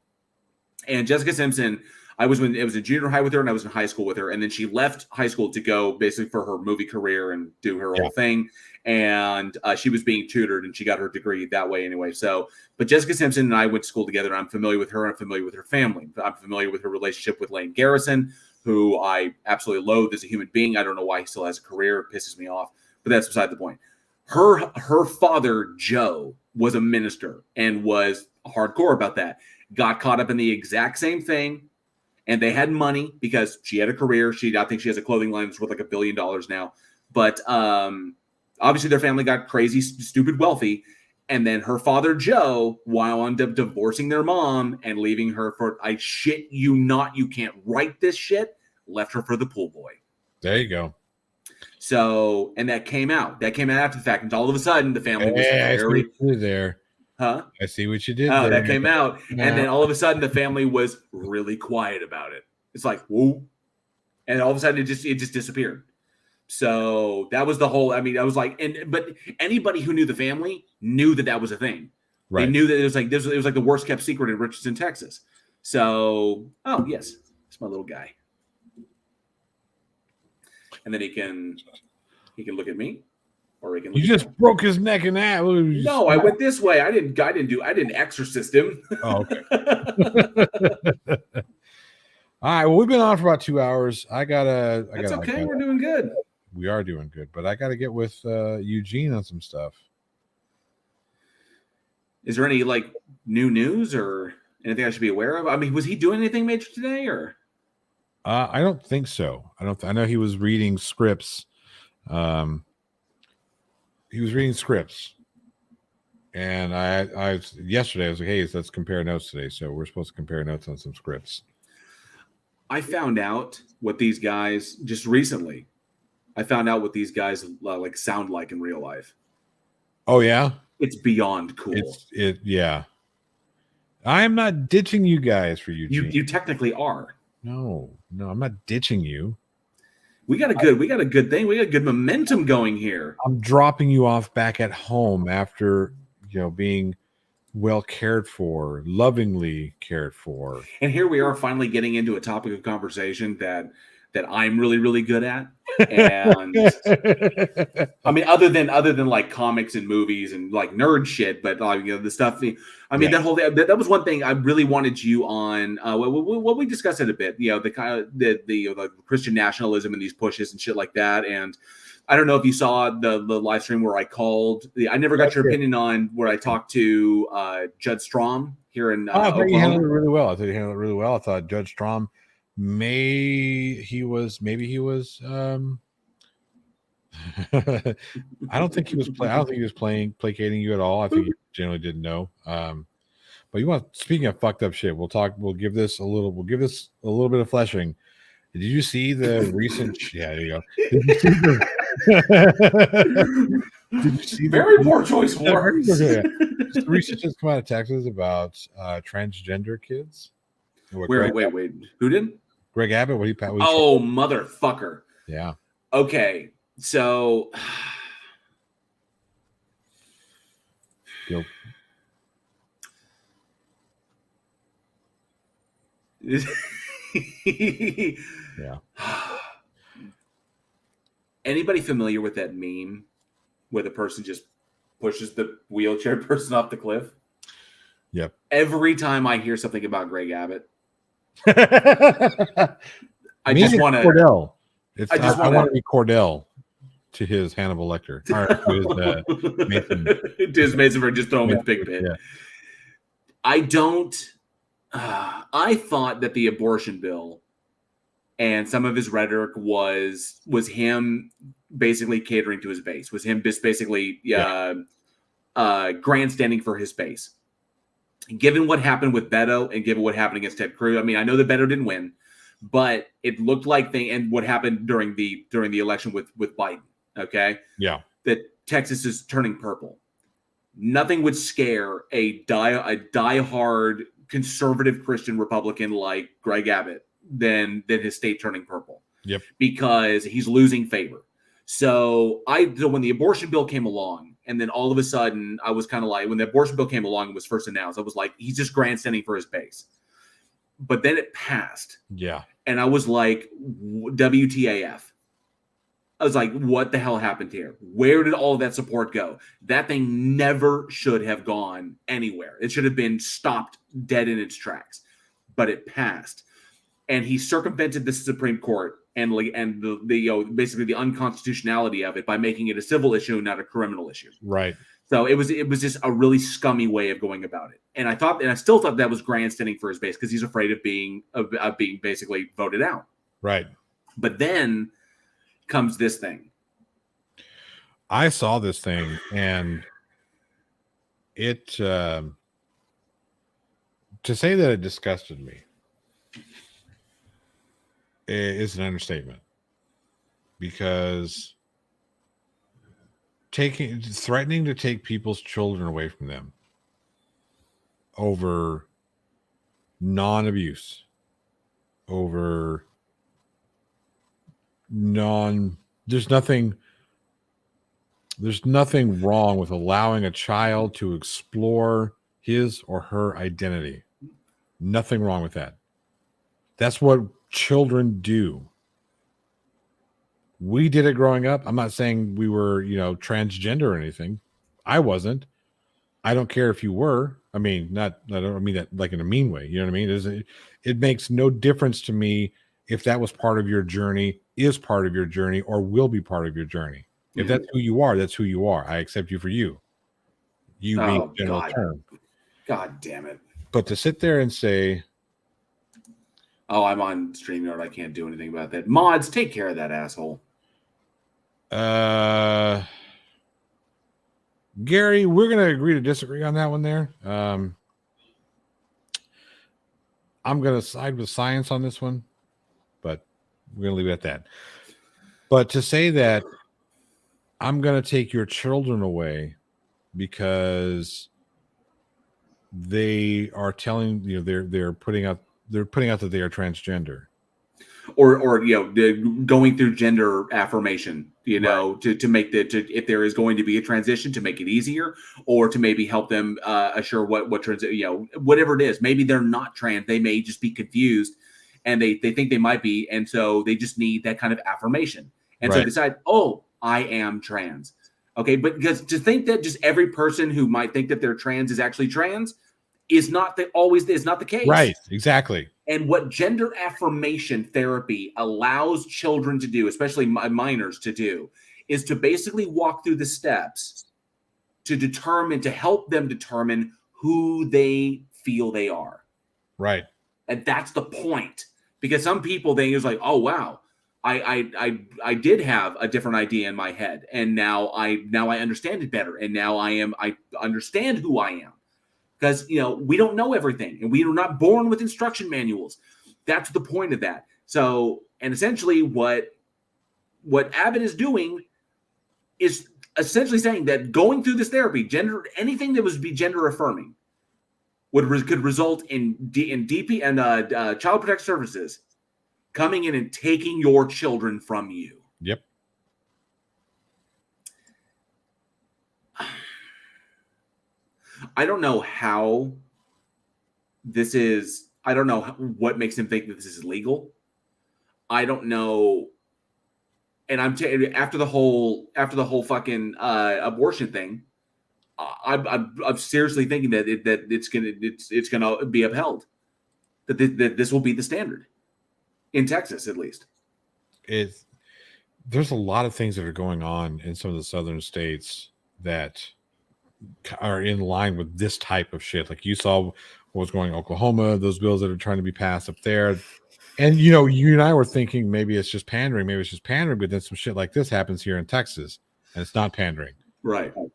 And Jessica Simpson, I was in junior high with her, and I was in high school with her, and then she left high school to go basically for her movie career and do her whole thing. And she was being tutored, and she got her degree that way anyway. So, but Jessica Simpson and I went to school together, and I'm familiar with her, and I'm familiar with her family. I'm familiar with her relationship with Lane Garrison, who I absolutely loathe as a human being. I don't know why he still has a career. It pisses me off, but that's beside the point. Her father, Joe, was a minister and was hardcore about that. Got caught up in the exact same thing. And they had money because she had a career. I think she has a clothing line that's worth like $1 billion now. But obviously their family got crazy, stupid wealthy. And then her father, Joe, wound up divorcing their mom and leaving her for, I shit you not, you can't write this shit, left her for the pool boy. There you go. So, and that came out. That came out after the fact. And all of a sudden, the family was I see very... what you did there. Huh? I see what you did Oh, there. that came out. And then all of a sudden, the family was really quiet about it. It's like, whoa. And all of a sudden, it just disappeared. So that was the whole... I mean, I was like... But anybody who knew the family knew that was a thing. Right. They knew that it was like the worst kept secret in Richardson, Texas. So, oh, yes. It's my little guy. And then he can look at me, or he can. You just broke his neck in that. No, I went this way. I didn't exorcist him. Oh, okay. All right. Well, we've been on for about 2 hours. That's okay. We're doing good. We are doing good, but I got to get with Eugene on some stuff. Is there any like new news or anything I should be aware of? I mean, was he doing anything major today, or? I don't think so. I know he was reading scripts. He was reading scripts, and I yesterday I was like, "Hey, let's compare notes today." So we're supposed to compare notes on some scripts. I found out what these guys just recently. I found out what these guys like sound like in real life. Oh yeah, it's beyond cool. Yeah. I am not ditching you guys for you. You technically are. No, I'm not ditching you. We got a good thing. We got good momentum going here. I'm dropping you off back at home after, being well cared for, lovingly cared for. And here we are finally getting into a topic of conversation that I'm really, really good at. And I mean, other than like comics and movies and like nerd shit, but the stuff. I mean, that was one thing I really wanted you on. What we discussed it a bit. The kind of the Christian nationalism and these pushes and shit like that. And I don't know if you saw the live stream where I called. I never got your opinion on where I talked to Judd Strom here in. I thought you handled it really well. I thought Judge Strom. Maybe he was I don't think he was placating you at all. I think he generally didn't know. But speaking of fucked up shit, we'll give this a little bit of fleshing. Did you see the recent there you go. Did you see very poor choice of words. The research has come out of Texas about transgender kids. Wait. Who did? Greg Abbott, oh, motherfucker. Yeah. Okay. So Go. Yeah. Anybody familiar with that meme where the person just pushes the wheelchair person off the cliff? Yep. Every time I hear something about Greg Abbott, I just want to Cordell. I want to be Cordell to his Hannibal Lecter. Or to his Mason. To his Mason for just throwing him in the big pit. Yeah. I thought that the abortion bill and some of his rhetoric was him basically catering to his base, was him just basically grandstanding for his base. Given what happened with Beto and given what happened against Ted Cruz, I mean, I know that Beto didn't win, but it looked like and what happened during the election with Biden, okay? Yeah. That Texas is turning purple. Nothing would scare a diehard conservative Christian Republican like Greg Abbott than his state turning purple. Yep. Because he's losing favor. So when the abortion bill came along, and then all of a sudden I was kind of like, when the abortion bill came along and was first announced, I was like, he's just grandstanding for his base. But then it passed. Yeah. And I was like, WTAF. I was like, what the hell happened here? Where did all of that support go? That thing never should have gone anywhere. It should have been stopped dead in its tracks. But it passed. and he circumvented the Supreme Court and the basically the unconstitutionality of it by making it a civil issue, not a criminal issue. Right. So it was just a really scummy way of going about it. And I still thought that was grandstanding for his base because he's afraid of being basically voted out. Right. But then comes this thing. I saw this thing, and it to say that it disgusted me is an understatement, because threatening to take people's children away from them over non-abuse, over there's nothing wrong with allowing a child to explore his or her identity. Nothing wrong with that. That's what children do. We did it growing up. I'm not saying we were, transgender or anything. I wasn't. I don't care if you were. I mean, I don't mean that like in a mean way. You know what I mean? It makes no difference to me if that was part of your journey, is part of your journey, or will be part of your journey. If that's who you are, that's who you are. I accept you for you. You being a general term. God damn it. But to sit there and say, oh, I'm on StreamYard, I can't do anything about that. Mods, take care of that asshole. Gary, we're going to agree to disagree on that one there. I'm going to side with science on this one, but we're going to leave it at that. But to say that I'm going to take your children away because they are telling they're putting out that they are transgender, or going through gender affirmation, right, to make if there is going to be a transition, to make it easier, or to maybe help them assure what whatever it is. Maybe they're not trans, they may just be confused, and they think they might be, and so they just need that kind of affirmation, and so decide, oh, I am trans. Okay, but because to think that just every person who might think that they're trans is actually trans is not the case. Right, exactly. And what gender affirmation therapy allows children to do, especially minors to do, is to basically walk through the steps to help them determine who they feel they are. Right. And that's the point. Because some people think it's like, oh wow, I did have a different idea in my head, and now I understand it better, and now I understand who I am. Because we don't know everything, and we are not born with instruction manuals. That's the point of that. So, and essentially, what Abbott is doing is essentially saying that going through this therapy, anything that was be gender affirming, could result in DP and Child Protective Services coming in and taking your children from you. Yep. I don't know how this is. I don't know what makes him think that this is legal. I don't know. And after the whole fucking abortion thing, I'm seriously thinking that it's gonna be upheld. That this will be the standard in Texas, at least. There's a lot of things that are going on in some of the southern states that are in line with this type of shit. Like you saw what was going on in Oklahoma, those bills that are trying to be passed up there. And you and I were thinking maybe it's just pandering, but then some shit like this happens here in Texas, and it's not pandering. Right. Go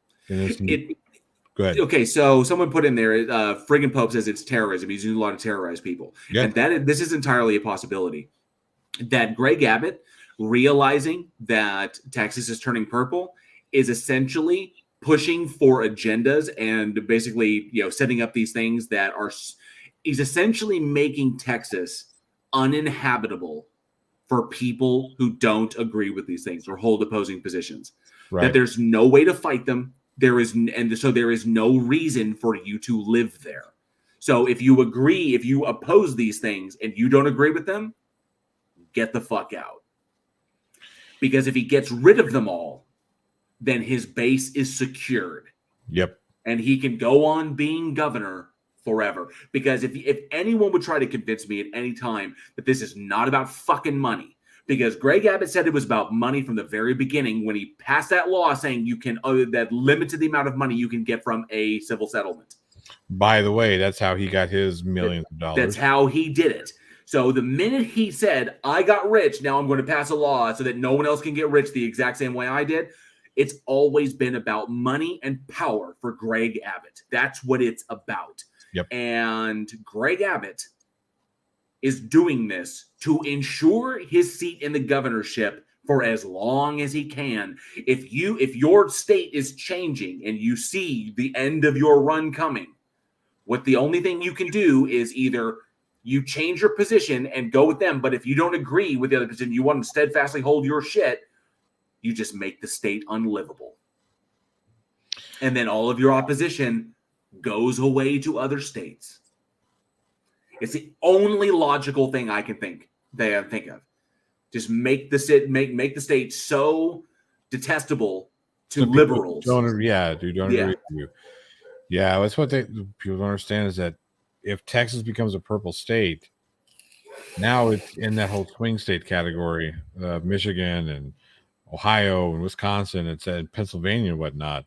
ahead. Okay, so someone put in there, friggin' Pope says it's terrorism. He's using a lot of terrorize people. Yeah. And this is entirely a possibility. That Greg Abbott, realizing that Texas is turning purple, is essentially pushing for agendas and basically, setting up these things that he's essentially making Texas uninhabitable for people who don't agree with these things or hold opposing positions. Right. That there's no way to fight them. There is no reason for you to live there. So if you oppose these things and you don't agree with them, get the fuck out. Because if he gets rid of them all, then his base is secured. Yep. And he can go on being governor forever. Because if anyone would try to convince me at any time that this is not about fucking money, because Greg Abbott said it was about money from the very beginning when he passed that law saying you can that limited the amount of money you can get from a civil settlement. By the way, that's how he got his millions of dollars. That's how he did it. So the minute he said, I got rich, now I'm going to pass a law so that no one else can get rich the exact same way I did, it's always been about money and power for Greg Abbott. That's what it's about. Yep. And Greg Abbott is doing this to ensure his seat in the governorship for as long as he can. If your state is changing and you see the end of your run coming, what the only thing you can do is either you change your position and go with them, but if you don't agree with the other position, you want to steadfastly hold your shit, you just make the state unlivable. And then all of your opposition goes away to other states. It's the only logical thing I can think of. Just make the state so detestable to liberals. Don't agree with you. Yeah, that's what people don't understand is that if Texas becomes a purple state, now it's in that whole swing state category, Michigan and Ohio and Wisconsin, it's Pennsylvania and whatnot.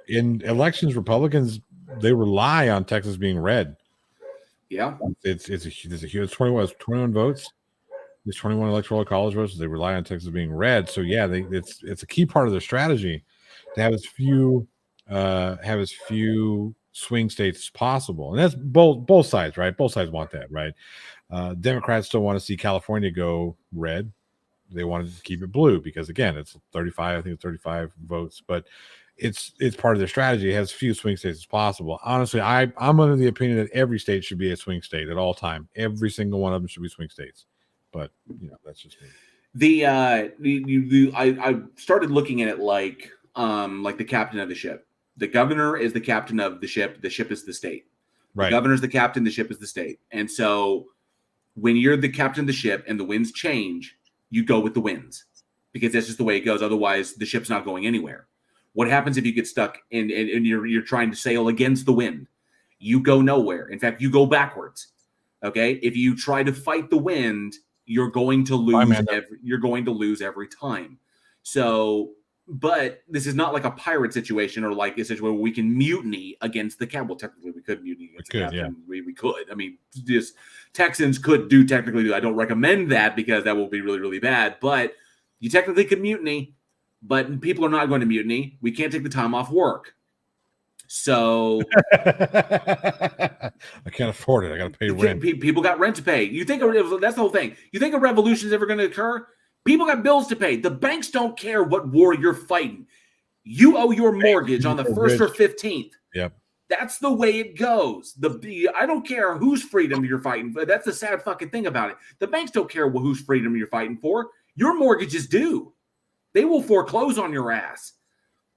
In elections, Republicans, they rely on Texas being red. Yeah, it's a huge 21 votes. There's 21 electoral college votes. They rely on Texas being red. So yeah, it's a key part of their strategy to have as few swing states as possible, and that's both sides, right? Both sides want that, right? Democrats still want to see California go red. They wanted to keep it blue because again, it's 35. I think it's 35 votes, but it's part of their strategy. It has as few swing states as possible. Honestly, I'm under the opinion that every state should be a swing state at all time. Every single one of them should be swing states. But that's just me. I started looking at it like the captain of the ship. The governor is the captain of the ship. The ship is the state. Right. The governor's the captain. The ship is the state. And so when you're the captain of the ship and the winds change, you go with the winds because that's just the way it goes. Otherwise, the ship's not going anywhere. What happens if you get stuck and you're trying to sail against the wind? You go nowhere. In fact, you go backwards. Okay. If you try to fight the wind, you're going to lose every time. So, but this is not like a pirate situation or like a situation where we can mutiny against the captain. Well, technically, we could mutiny against the captain. Yeah. We could. I mean, just Texans could technically do. I don't recommend that because that will be really, really bad. But you technically could mutiny, but people are not going to mutiny. We can't take the time off work. So I can't afford it. I got to pay rent. People got rent to pay. That's the whole thing. You think a revolution is ever going to occur? People got bills to pay. The banks don't care what war you're fighting. You owe your mortgage on the 1st or 15th. Yep. That's the way it goes. I don't care whose freedom you're fighting for. That's the sad fucking thing about it. The banks don't care whose freedom you're fighting for. Your mortgage is due. They will foreclose on your ass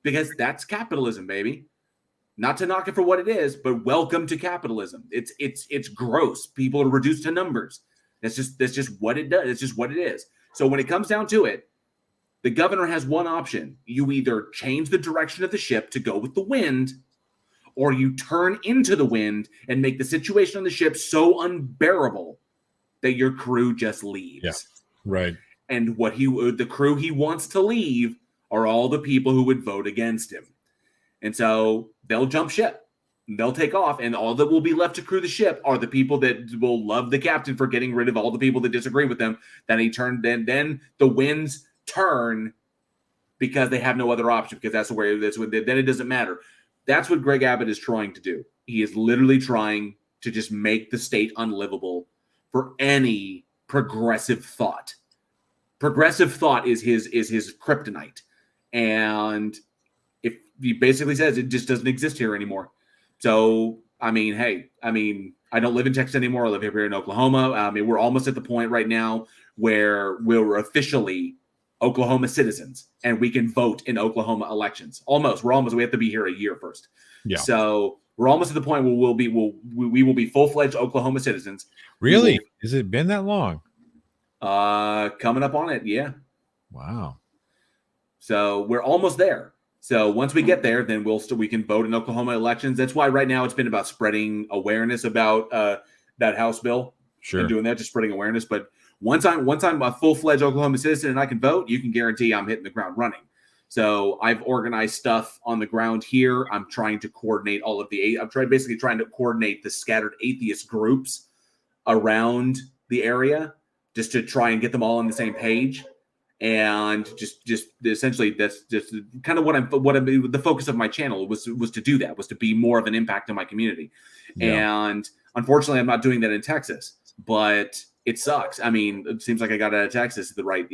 because that's capitalism, baby. Not to knock it for what it is, but welcome to capitalism. It's gross. People are reduced to numbers. That's just what it does. It's just what it is. So when it comes down to it, the governor has one option. You either change the direction of the ship to go with the wind, or you turn into the wind and make the situation on the ship so unbearable that your crew just leaves. Yeah, right. And the crew he wants to leave are all the people who would vote against him. And so they'll jump ship. They'll take off, and all that will be left to crew the ship are the people that will love the captain for getting rid of all the people that disagree with them. Then the winds turn because they have no other option, because that's the way it is. Then it doesn't matter. That's what Greg Abbott is trying to do. He is literally trying to just make the state unlivable for any progressive thought. Progressive thought is his kryptonite. And if he basically says it just doesn't exist here anymore. So, I don't live in Texas anymore. I live here in Oklahoma. We're almost at the point right now where we're officially Oklahoma citizens and we can vote in Oklahoma elections. We have to be here a year first. Yeah. So we're almost at the point where we will be full-fledged Oklahoma citizens. Really? Has it been that long? Coming up on it. Yeah. Wow. So we're almost there. So once we get there, then we can vote in Oklahoma elections. That's why right now it's been about spreading awareness about that House bill and doing that, just spreading awareness. But once I'm a full-fledged Oklahoma citizen and I can vote, you can guarantee I'm hitting the ground running. So I've organized stuff on the ground here. I'm trying to coordinate all of basically trying to coordinate the scattered atheist groups around the area just to try and get them all on the same page. And just essentially that's just kind of what I'm the focus of my channel was to do that, was to be more of an impact on my community. And unfortunately I'm not doing that in Texas, but it sucks. I mean, it seems like I got out of Texas at the right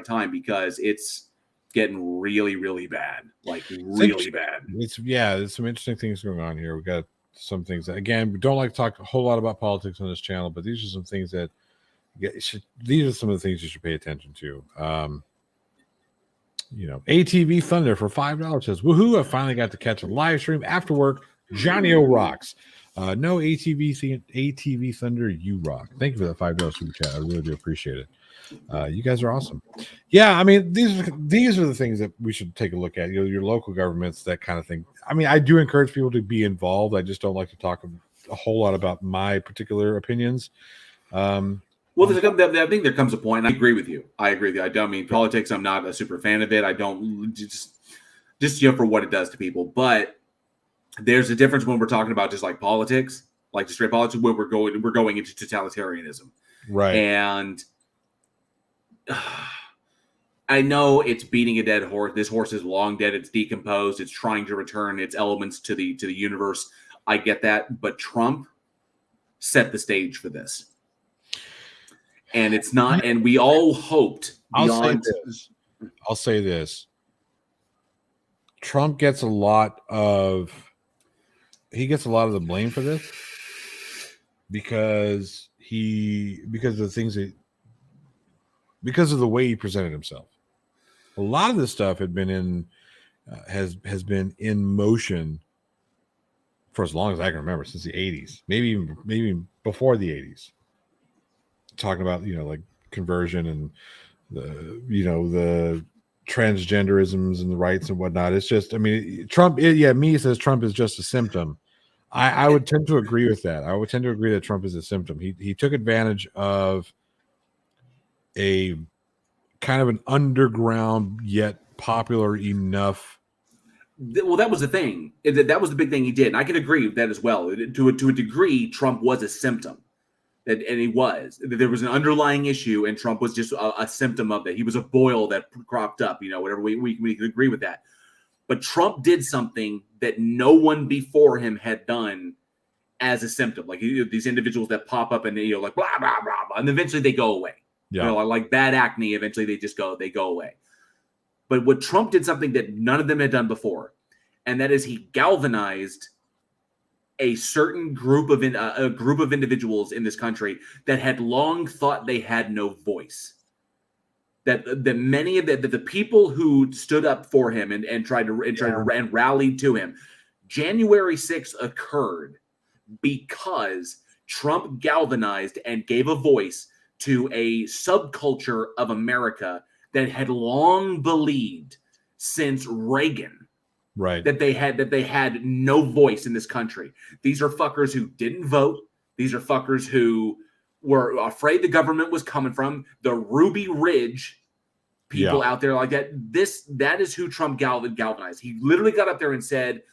time, because it's getting really, really bad. Like really bad. There's some interesting things going on here. We got some things that, again, we don't like to talk a whole lot about politics on this channel, but these are some things that these are some of the things you should pay attention to. ATV Thunder for $5 says, "Woohoo! I finally got to catch a live stream after work. Johnny O rocks. No ATV Thunder, you rock. Thank you for that $5 super chat. I really do appreciate it. You guys are awesome. Yeah, I mean, these are the things that we should take a look at. Your local governments, that kind of thing. I mean, I do encourage people to be involved. I just don't like to talk a whole lot about my particular opinions. Well, I think there comes a point, and I agree with you. I don't mean politics. I'm not a super fan of it. I don't just for what it does to people. But there's a difference when we're talking about just like politics, like just straight politics, when we're going into totalitarianism, right? And I know it's beating a dead horse. This horse is long dead. It's decomposed. It's trying to return its elements to the universe. I get that, but Trump set the stage for this. And it's not, and we all hoped beyond. I'll say this. Trump gets a lot of the blame for this because of the way he presented himself. A lot of this stuff had been has been in motion for as long as I can remember, since the 80s, maybe even before the 80s. Talking about, like conversion and the transgenderisms and the rights and whatnot. It's just, I mean, Trump, me says Trump is just a symptom. I would tend to agree with that. I would tend to agree that Trump is a symptom. He took advantage of a kind of an underground yet popular enough. Well, that was the thing. That was the big thing he did. And I can agree with that as well. To a degree, Trump was a symptom. And he was. There was an underlying issue, and Trump was just a symptom of that. He was a boil that cropped up, whatever. We can agree with that. But Trump did something that no one before him had done as a symptom. Like these individuals that pop up and like blah, blah, blah, blah, and eventually they go away. Yeah. Like bad acne, eventually they go away. But what Trump did something that none of them had done before, and that is he galvanized a certain group of individuals in this country that had long thought they had no voice. That many of the people who stood up for him and tried to rallied to him. January 6th occurred because Trump galvanized and gave a voice to a subculture of America that had long believed since Reagan, right, that they had no voice in this country. These are fuckers who didn't vote. These are fuckers who were afraid the government was coming from. The Ruby Ridge people out there like that. That is who Trump galvanized. He literally got up there and said,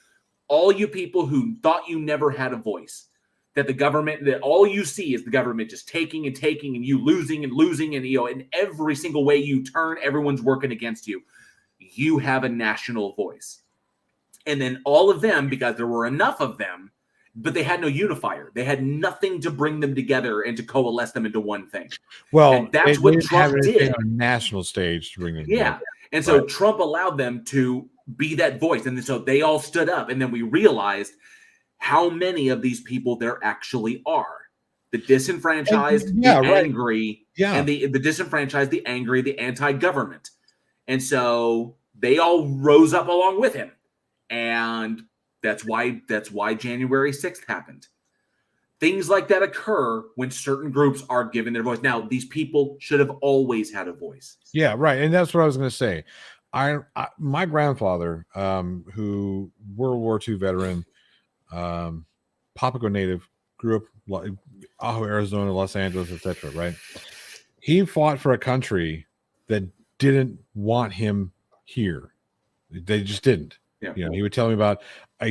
all you people who thought you never had a voice, that all you see is the government just taking and taking, and you losing and losing, and in every single way you turn, everyone's working against you. You have a national voice. And then all of them, because there were enough of them, but they had no unifier. They had nothing to bring them together and to coalesce them into one thing. Well, and that's what Trump did on a national stage to bring them together. together. And so Trump allowed them to be that voice. And so they all stood up. And then we realized how many of these people there actually are. The disenfranchised, angry, and the disenfranchised, the angry, the anti-government. And so they all rose up along with him. And that's why January 6th happened. Things like that occur when certain groups are given their voice. Now, these people should have always had a voice. Yeah, right. And that's what I was going to say. my grandfather, who World War II veteran, Papago native, grew up like Ajo, Arizona, Los Angeles, etc. Right? He fought for a country that didn't want him here. They just didn't. Yeah. You know, he would tell me about, I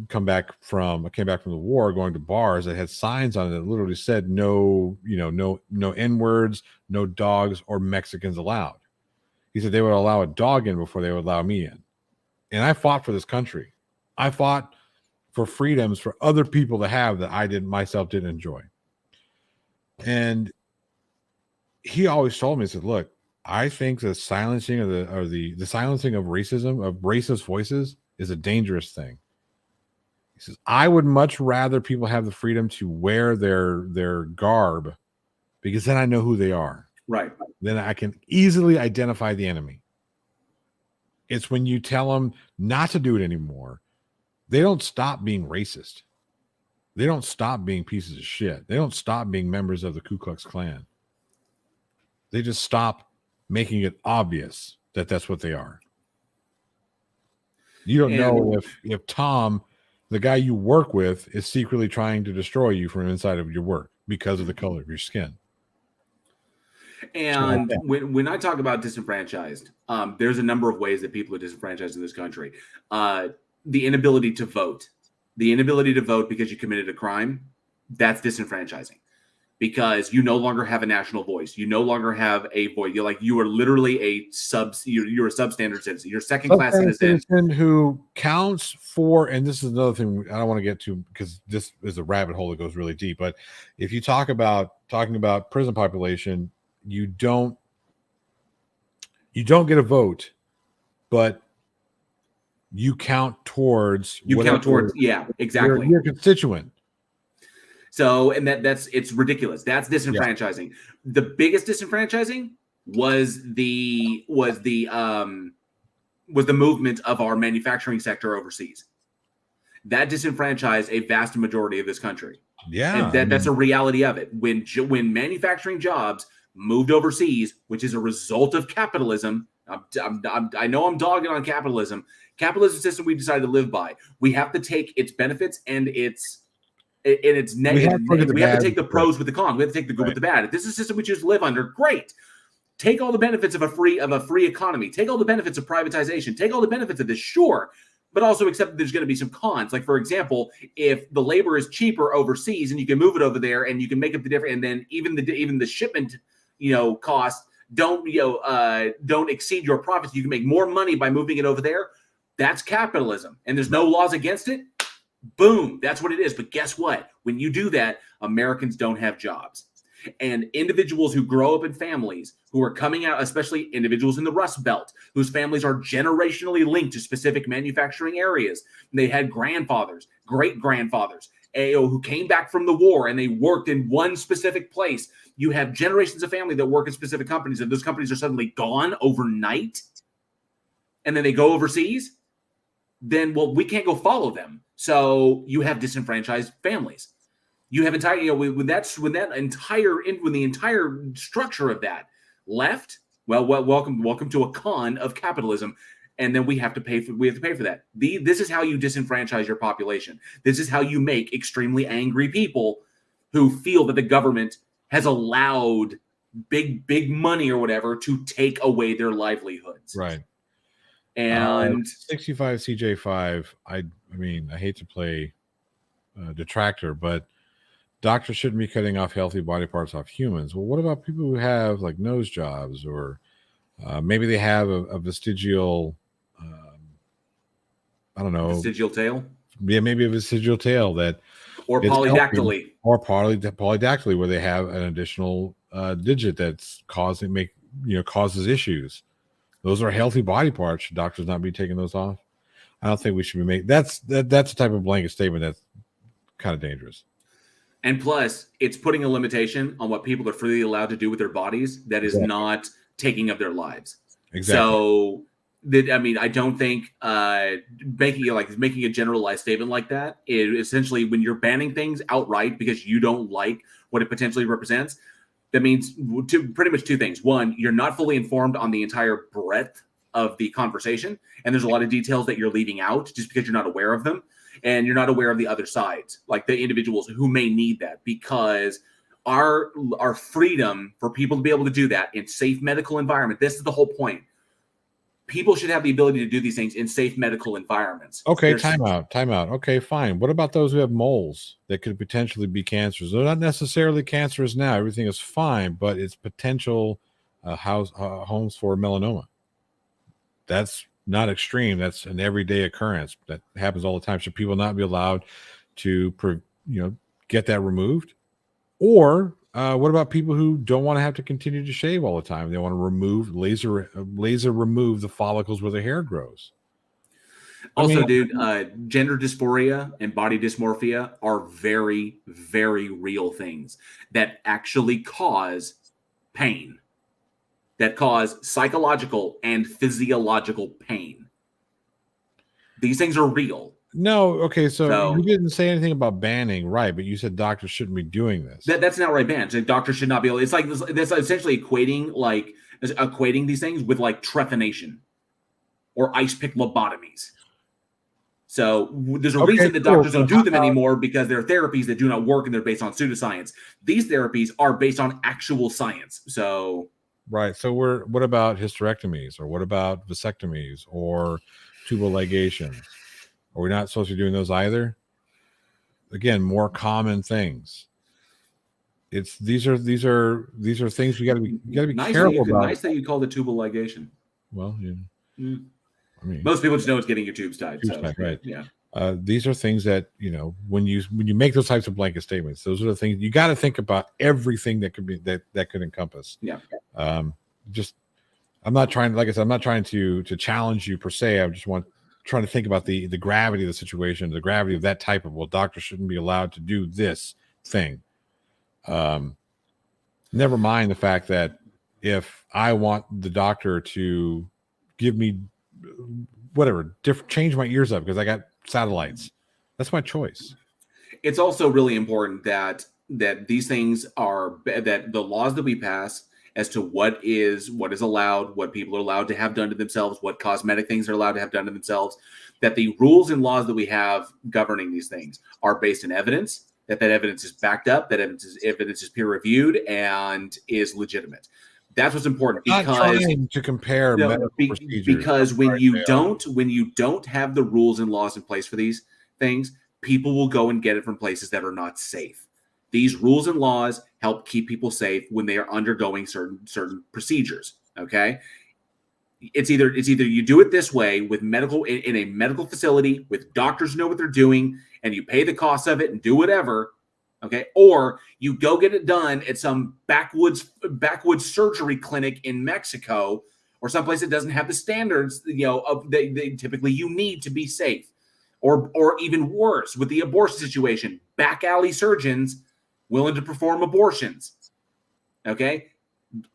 came back from the war, going to bars that had signs on it that literally said no N words, no dogs or Mexicans allowed. He said they would allow a dog in before they would allow me in. And I fought for this country. I fought for freedoms for other people to have that I didn't enjoy. And he always told me, he said, look, I think the silencing of the silencing of racism, of racist voices, is a dangerous thing. He says, I would much rather people have the freedom to wear their garb, because then I know who they are. Right. Then I can easily identify the enemy. It's when you tell them not to do it anymore, they don't stop being racist. They don't stop being pieces of shit. They don't stop being members of the Ku Klux Klan. They just stop making it obvious that that's what they are. You don't know if Tom, the guy you work with, is secretly trying to destroy you from inside of your work because of the color of your skin. And when I talk about disenfranchised, there's a number of ways that people are disenfranchised in this country. The inability to vote because you committed a crime, that's disenfranchising. Because you no longer have a national voice. You no longer have a voice. You are literally you're a substandard citizen. You're a second-class citizen who counts for, and this is another thing I don't want to get to because this is a rabbit hole that goes really deep. But if you talking about prison population, you don't get a vote, but you count towards yeah, exactly, your constituent. So, and it's ridiculous. That's disenfranchising. Yeah. The biggest disenfranchising was the movement of our manufacturing sector overseas. That disenfranchised a vast majority of this country. Yeah, and that's a reality of it. When manufacturing jobs moved overseas, which is a result of capitalism. I know I'm dogging on capitalism. Capitalism system we decided to live by. We have to take its benefits and its negative. We have to take the pros with the cons. We have to take the good with the bad. If this is a system we choose to live under, great. Take all the benefits of a free economy. Take all the benefits of privatization. Take all the benefits of this, sure, but also accept that there's going to be some cons. Like, for example, if the labor is cheaper overseas and you can move it over there and you can make up the difference, and then even the shipment costs don't exceed your profits, you can make more money by moving it over there. That's capitalism, and there's no laws against it. Boom, that's what it is. But guess what? When you do that, Americans don't have jobs. And individuals who grow up in families who are coming out, especially individuals in the Rust Belt, whose families are generationally linked to specific manufacturing areas. And they had grandfathers, great-grandfathers, who came back from the war and they worked in one specific place. You have generations of family that work in specific companies, and those companies are suddenly gone overnight. And then they go overseas. Then, well, we can't go follow them. So you have disenfranchised families. You have when the entire structure of that left. Well, welcome to a con of capitalism, and then we have to pay for that. This is how you disenfranchise your population. This is how you make extremely angry people who feel that the government has allowed big money or whatever to take away their livelihoods. Right. And 65 CJ5. I mean, I hate to play detractor, but doctors shouldn't be cutting off healthy body parts off humans. Well, what about people who have like nose jobs, or maybe they have a vestigial, I don't know, vestigial tail? Yeah, maybe a vestigial tail that, or polydactyly, polydactyly, where they have an additional digit that's causes issues. Those are healthy body parts. Should doctors not be taking those off? I don't think we should be making that's a type of blanket statement that's kind of dangerous. And plus, it's putting a limitation on what people are freely allowed to do with their bodies that is not taking up their lives. Exactly. So, I don't think making a generalized statement like that is essentially, when you're banning things outright because you don't like what it potentially represents, that means pretty much two things. One, you're not fully informed on the entire breadth of the conversation, and there's a lot of details that you're leaving out just because you're not aware of them, and you're not aware of the other sides, like the individuals who may need that, because our freedom for people to be able to do that in safe medical environment. This is the whole point. People should have the ability to do these things in safe medical environments. Okay, time out. Okay, fine. What about those who have moles that could potentially be cancerous? They're not necessarily cancerous now. Everything is fine, but it's potential homes for melanoma. That's not extreme. That's an everyday occurrence that happens all the time. Should people not be allowed to, get that removed? Or what about people who don't want to have to continue to shave all the time? They want to laser remove the follicles where the hair grows. Also, dude, gender dysphoria and body dysmorphia are very, very real things that actually cause pain, that cause psychological and physiological pain. These things are real. No, okay, so you didn't say anything about banning, right? But you said doctors shouldn't be doing this. That's an outright ban. So doctors should not be able. It's like that's essentially equating these things with like trephination or ice pick lobotomies. So there's a reason that doctors don't do them anymore, because they're therapies that do not work and they're based on pseudoscience. These therapies are based on actual science. So right. So what about hysterectomies, or what about vasectomies, or tubal ligations? Are we not supposed to be doing those either? Again, more common things. These are things we got to be careful about. Nice that you called it tubal ligation. Well, yeah. I mean, most people just know it's getting your tubes tied. Right? Yeah. These are things that when you make those types of blanket statements, those are the things you got to think about. Everything that could be that could encompass. Yeah. I'm not trying, like I said, I'm not trying to challenge you per se. I just trying to think about the gravity of the situation, the gravity of that type of, well, doctors shouldn't be allowed to do this thing. Never mind the fact that if I want the doctor to give me whatever, change my ears up because I got satellites, that's my choice. It's also really important that these things that the laws that we pass as to what is allowed, what people are allowed to have done to themselves, what cosmetic things are allowed to have done to themselves, that the rules and laws that we have governing these things are based in evidence, that evidence is backed up, that evidence is peer reviewed and is legitimate. That's what's important, because not trying to compare medical procedures. Because when you don't have the rules and laws in place for these things, people will go and get it from places that are not safe. These rules and laws help keep people safe when they are undergoing certain procedures. Okay, it's either you do it this way with in a medical facility with doctors who know what they're doing, and you pay the cost of it and do whatever. Okay, or you go get it done at some backwoods surgery clinic in Mexico or someplace that doesn't have the standards they typically you need to be safe, or even worse with the abortion situation, back alley surgeons willing to perform abortions. Okay,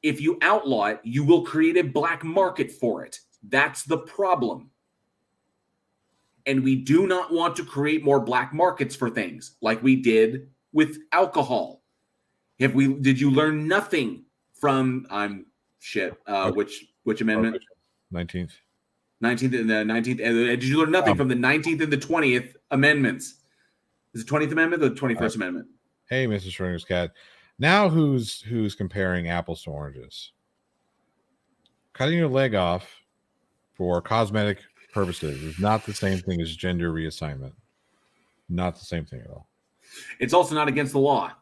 if you outlaw it, you will create a black market for it. That's the problem. And we do not want to create more black markets for things like we did with alcohol. Did you learn nothing from which amendment? 19th and the 19th. Did you learn nothing from the 19th and the 20th amendments? Is the 20th amendment or the 21st amendment? Hey, Mr. Schrodinger's cat. Now who's comparing apples to oranges? Cutting your leg off for cosmetic purposes is not the same thing as gender reassignment. Not the same thing at all. It's also not against the law.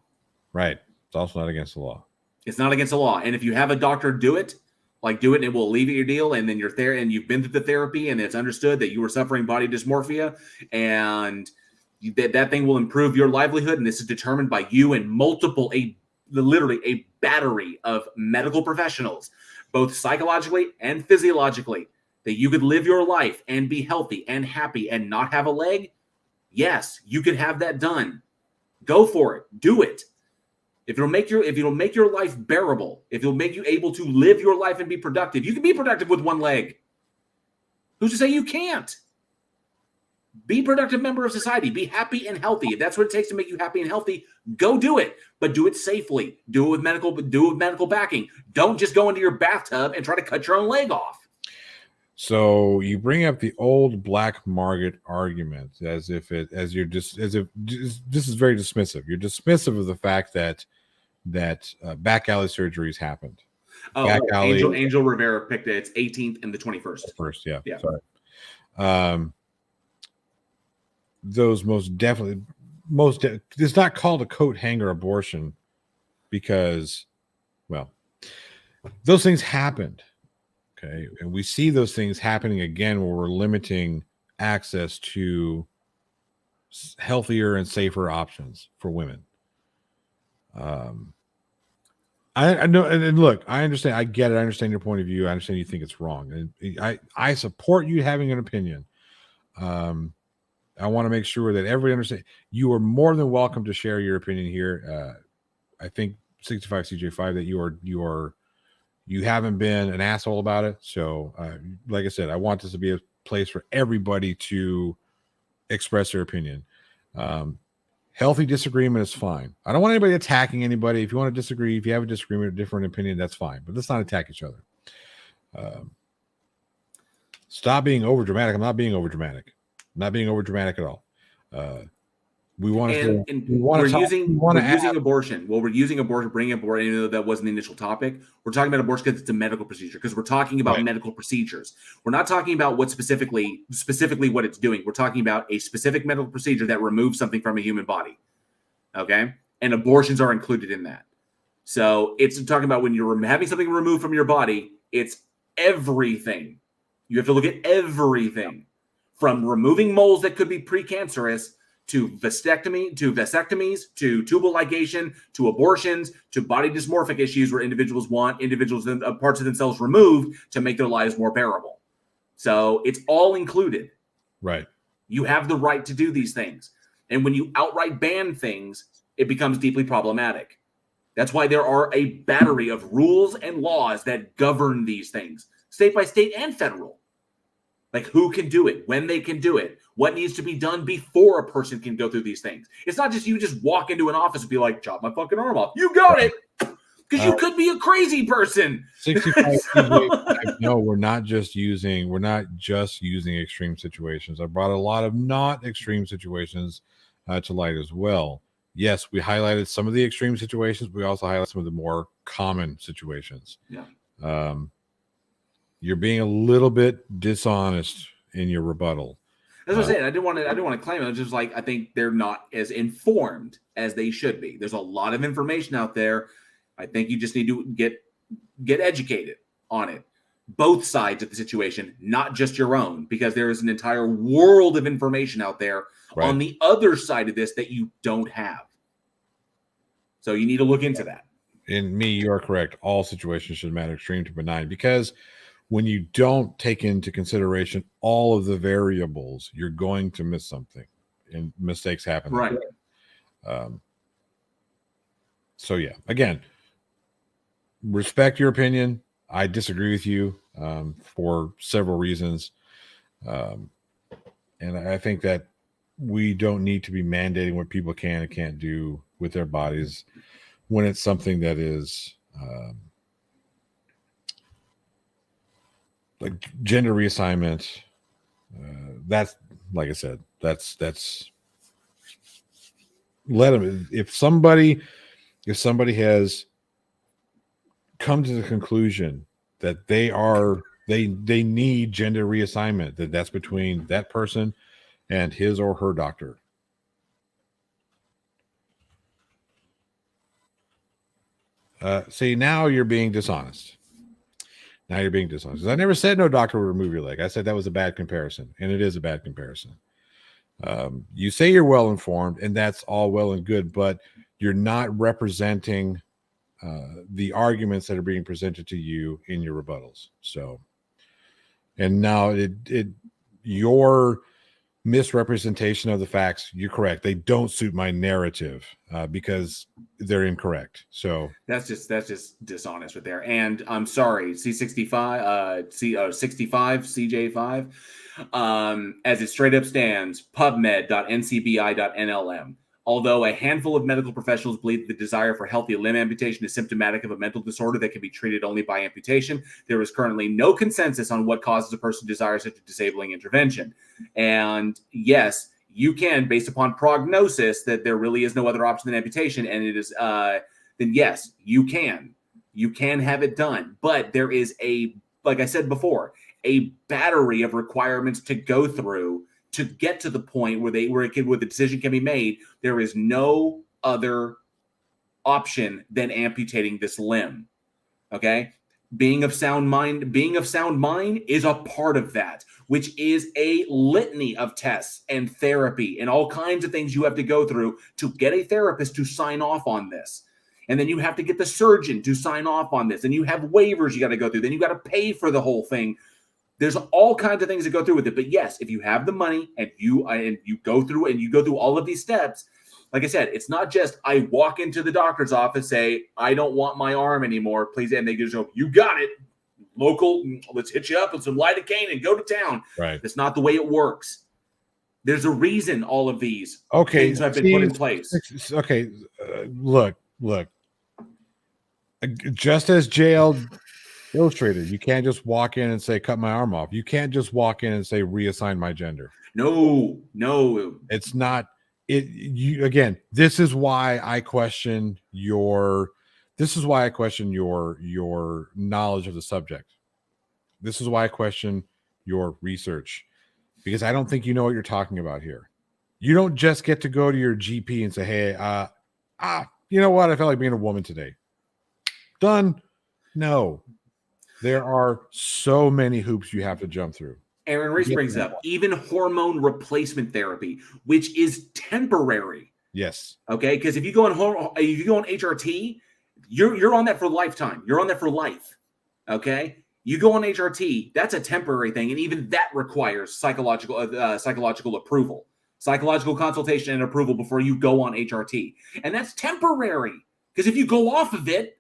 Right. It's also not against the law. It's not against the law. And if you have a doctor do it and it will alleviate your deal, and then you're there and you've been through the therapy and it's understood that you were suffering body dysmorphia, and that thing will improve your livelihood, and this is determined by you and literally a battery of medical professionals, both psychologically and physiologically, that you could live your life and be healthy and happy and not have a leg. Yes, you could have that done. Go for it. Do it. If it'll make your life bearable, if it'll make you able to live your life and be productive, you can be productive with one leg. Who's to say you can't? Be a productive member of society. Be happy and healthy. If that's what it takes to make you happy and healthy, go do it. But do it safely. Do it with medical backing. Don't just go into your bathtub and try to cut your own leg off. So you bring up the old black market argument as if this is very dismissive. You're dismissive of the fact that back alley surgeries happened. Oh, Back alley Angel Rivera picked it. It's 18th and the 21st. first, yeah. Yeah. Sorry. Those it's not called a coat hanger abortion because, well, those things happened. Okay. And we see those things happening again where we're limiting access to healthier and safer options for women. I know, and look, I understand. I get it. I understand your point of view. I understand you think it's wrong, and I support you having an opinion. I want to make sure that everybody understands. You are more than welcome to share your opinion here. I think 65 CJ5 that you haven't been an asshole about it. So, like I said, I want this to be a place for everybody to express their opinion. Healthy disagreement is fine. I don't want anybody attacking anybody. If you want to disagree, if you have a disagreement, a different opinion, that's fine. But let's not attack each other. Stop being over dramatic. I'm not being over dramatic. I'm not being over dramatic at all. We want to. We're using abortion. Well, we're using abortion, bringing up abortion, even though that wasn't the initial topic. We're talking about abortion because it's a medical procedure. Because we're talking about medical procedures. We're not talking about what specifically what it's doing. We're talking about a specific medical procedure that removes something from a human body. Okay, and abortions are included in that. So it's talking about when you're having something removed from your body. It's everything. You have to look at everything from removing moles that could be precancerous, to vasectomies, to tubal ligation, to abortions, to body dysmorphic issues where individuals want parts of themselves removed to make their lives more bearable. So it's all included. Right. You have the right to do these things. And when you outright ban things, it becomes deeply problematic. That's why there are a battery of rules and laws that govern these things, state by state and federal. Like who can do it, when they can do it, what needs to be done before a person can go through these things. It's not just you just walk into an office and be like, chop my fucking arm off. You got it. Because you could be a crazy person. 65 no, we're not just using extreme situations. I brought a lot of not extreme situations to light as well. Yes, we highlighted some of the extreme situations. We also highlighted some of the more common situations. Yeah. You're being a little bit dishonest in your rebuttal. That's what I'm saying. I didn't want to claim it. It's just like I think they're not as informed as they should be. There's a lot of information out there. I think you just need to get educated on it. Both sides of the situation, not just your own, because there is an entire world of information out there on the other side of this that you don't have. So you need to look into that. In me, you are correct. All situations should matter extreme to benign, because when you don't take into consideration all of the variables, you're going to miss something, and mistakes happen. Right. So yeah, again, respect your opinion. I disagree with you for several reasons. And I think that we don't need to be mandating what people can and can't do with their bodies when it's something that is like gender reassignment. That's, like I said, that's let them. If somebody has come to the conclusion that they need gender reassignment, that's between that person and his or her doctor. See, now you're being dishonest. Now you're being dishonest. I never said no doctor would remove your leg. I said that was a bad comparison, and it is a bad comparison. You say you're well informed, and that's all well and good, but you're not representing the arguments that are being presented to you in your rebuttals. So, and now your misrepresentation of the facts, you're correct. They don't suit my narrative because they're incorrect. So that's just dishonest right there. And I'm sorry, C65, 65 CJ5, as it straight up stands, pubmed.ncbi.nlm. Although a handful of medical professionals believe the desire for healthy limb amputation is symptomatic of a mental disorder that can be treated only by amputation, there is currently no consensus on what causes a person to desire such a disabling intervention. And yes, you can, based upon prognosis, that there really is no other option than amputation, and it is, then yes, you can. You can have it done. But there is like I said before, a battery of requirements to go through to get to the point where the decision can be made. There is no other option than amputating this limb. Okay, being of sound mind is a part of that, which is a litany of tests and therapy and all kinds of things you have to go through to get a therapist to sign off on this. And then you have to get the surgeon to sign off on this, and you have waivers you got to go through. Then you got to pay for the whole thing. There's all kinds of things that go through with it. But yes, if you have the money and you go through all of these steps, like I said, it's not just I walk into the doctor's office, say, I don't want my arm anymore, please. And they just go, you got it. Local, let's hit you up with some lidocaine and go to town. Right. That's not the way it works. There's a reason all of these things have been put in place. Okay, look. Just as jailed illustrated, you can't just walk in and say cut my arm off. You can't just walk in and say reassign my gender. No, it's not it. You again, this is why I question your knowledge of the subject. This is why I question your research, because I don't think you know what you're talking about here. You don't just get to go to your GP and say, hey, you know what, I felt like being a woman today. Done. No. There are so many hoops you have to jump through. Aaron Reese brings up even hormone replacement therapy, which is temporary. Yes. Okay, because if you go on HRT, you're on that for lifetime. You're on that for life. Okay, you go on HRT, that's a temporary thing, and even that requires psychological approval, psychological consultation and approval before you go on HRT, and that's temporary. Because if you go off of it,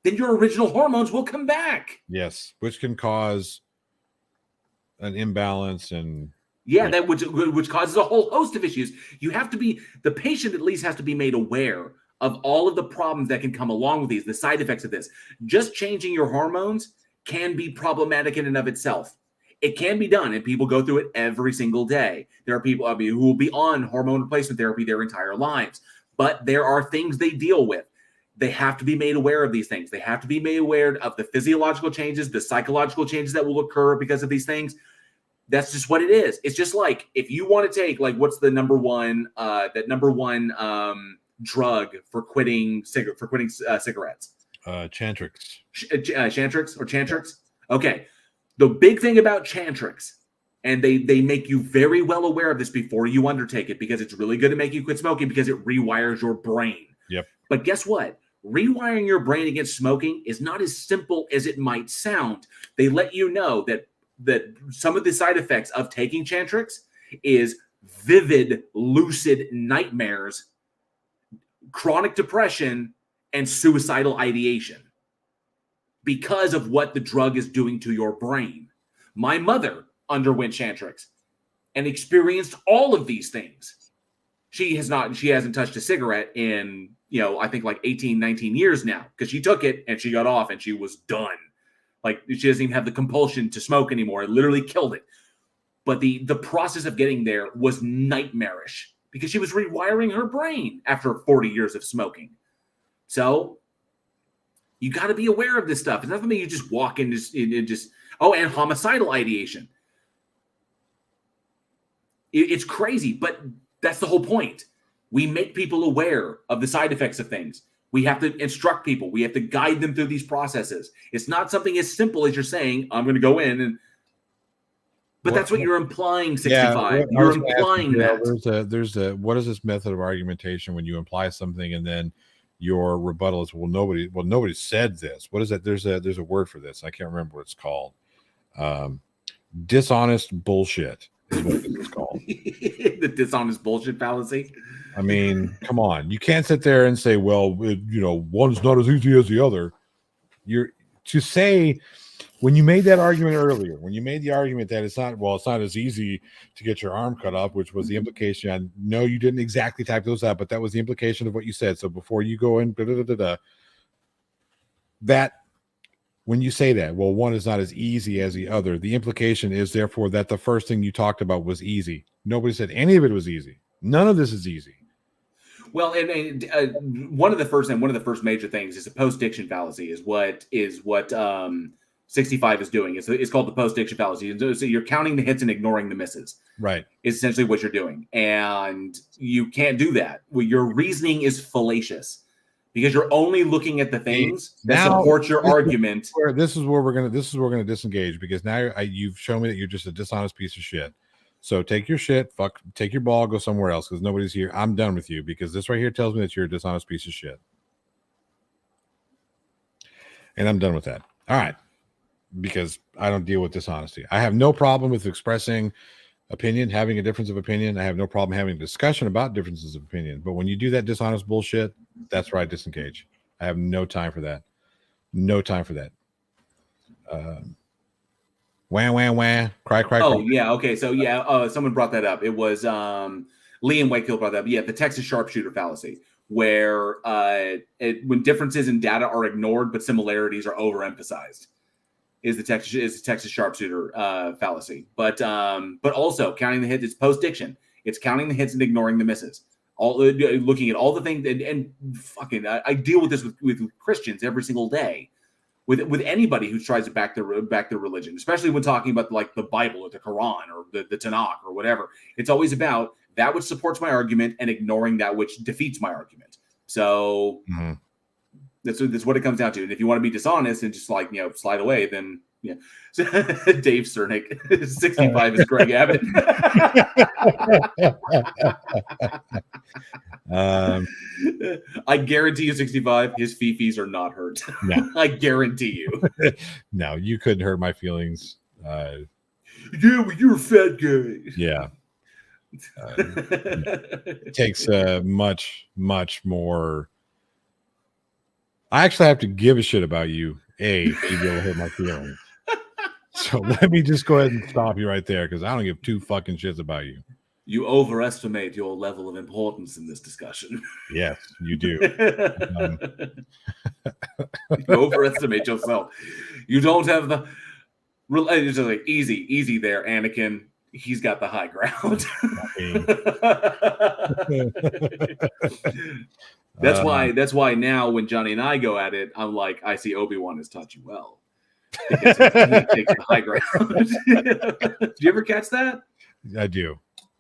then your original hormones will come back. Yes, which can cause an imbalance and that which causes a whole host of issues. The patient at least has to be made aware of all of the problems that can come along with these, the side effects of this. Just changing your hormones can be problematic in and of itself. It can be done, and people go through it every single day. There are people who will be on hormone replacement therapy their entire lives, but there are things they deal with. They have to be made aware of these things. They have to be made aware of the physiological changes, the psychological changes that will occur because of these things. That's just what it is. It's just like if you want to take, like, what's the number one drug for quitting cigarettes? Chantrix. Chantrix. Okay. The big thing about Chantrix, and they make you very well aware of this before you undertake it, because it's really good to make you quit smoking because it rewires your brain. Yep. But guess what? Rewiring your brain against smoking is not as simple as it might sound. They let you know that some of the side effects of taking Chantrix is vivid, lucid nightmares, chronic depression, and suicidal ideation because of what the drug is doing to your brain. My mother underwent Chantrix and experienced all of these things. She hasn't touched a cigarette in, I think like 18, 19 years now, because she took it and she got off and she was done. Like, she doesn't even have the compulsion to smoke anymore. It literally killed it. But the process of getting there was nightmarish because she was rewiring her brain after 40 years of smoking. So you got to be aware of this stuff. It's not something you just walk in and homicidal ideation. It's crazy, but that's the whole point. We make people aware of the side effects of things. We have to instruct people. We have to guide them through these processes. It's not something as simple as you're saying, I'm going to go in but that's what you're implying, 65. Yeah, you're implying that. There's a what is this method of argumentation when you imply something and then your rebuttal is, well, nobody said this. What is that? There's a word for this. I can't remember what it's called. Dishonest bullshit is what it's called. The dishonest bullshit fallacy. I mean, come on. You can't sit there and say, well, one's not as easy as the other. when you made that argument earlier, when you made the argument that it's not as easy to get your arm cut off, which was the implication. I know you didn't exactly type those out, but that was the implication of what you said. So before you go in, that when you say that, well, one is not as easy as the other, the implication is therefore that the first thing you talked about was easy. Nobody said any of it was easy. None of this is easy. Well, and one of the first major things is the post-diction fallacy. Is what 65 is doing. It's called the post-diction fallacy. So you're counting the hits and ignoring the misses. Right. Is essentially what you're doing, and you can't do that. Your reasoning is fallacious because you're only looking at the things that support your argument. This is where we're gonna disengage, because now you've shown me that you're just a dishonest piece of shit. So take your shit, take your ball, go somewhere else, because nobody's here. I'm done with you, because this right here tells me that you're a dishonest piece of shit. And I'm done with that. All right. Because I don't deal with dishonesty. I have no problem with expressing opinion, having a difference of opinion. I have no problem having a discussion about differences of opinion. But when you do that dishonest bullshit, that's where I disengage. I have no time for that. No time for that. Wah, wah, wah. Cry, cry, Oh, cry. yeah. Okay. So, yeah, someone brought that up. It was Liam Wakefield brought that up. Yeah, the Texas sharpshooter fallacy, where when differences in data are ignored but similarities are overemphasized, is the Texas sharpshooter fallacy. But also counting the hits, it's post-diction. It's counting the hits and ignoring the misses. All looking at all the things, and fucking, I deal with this with Christians every single day. With anybody who tries to back their religion, especially when talking about like the Bible or the Quran or the Tanakh or whatever, it's always about that which supports my argument and ignoring that which defeats my argument. So that's what it comes down to. And if you want to be dishonest and just like slide away, then yeah. Dave Cernick, 65 is Greg Abbott. I guarantee you 65, his fifis are not hurt. No. I guarantee you. No, you couldn't hurt my feelings. Yeah, well, you're a fat guy. Yeah. It takes much more. I actually have to give a shit about you, to be able to hurt my feelings. So let me just go ahead and stop you right there, because I don't give two fucking shits about you. You overestimate your level of importance in this discussion. Yes, you do. You overestimate yourself. You don't have the. It's just like easy there, Anakin. He's got the high ground. That's why now when Johnny and I go at it, I'm like, I see Obi-Wan has taught you well. Because he takes the high ground. Do you ever catch that? I do.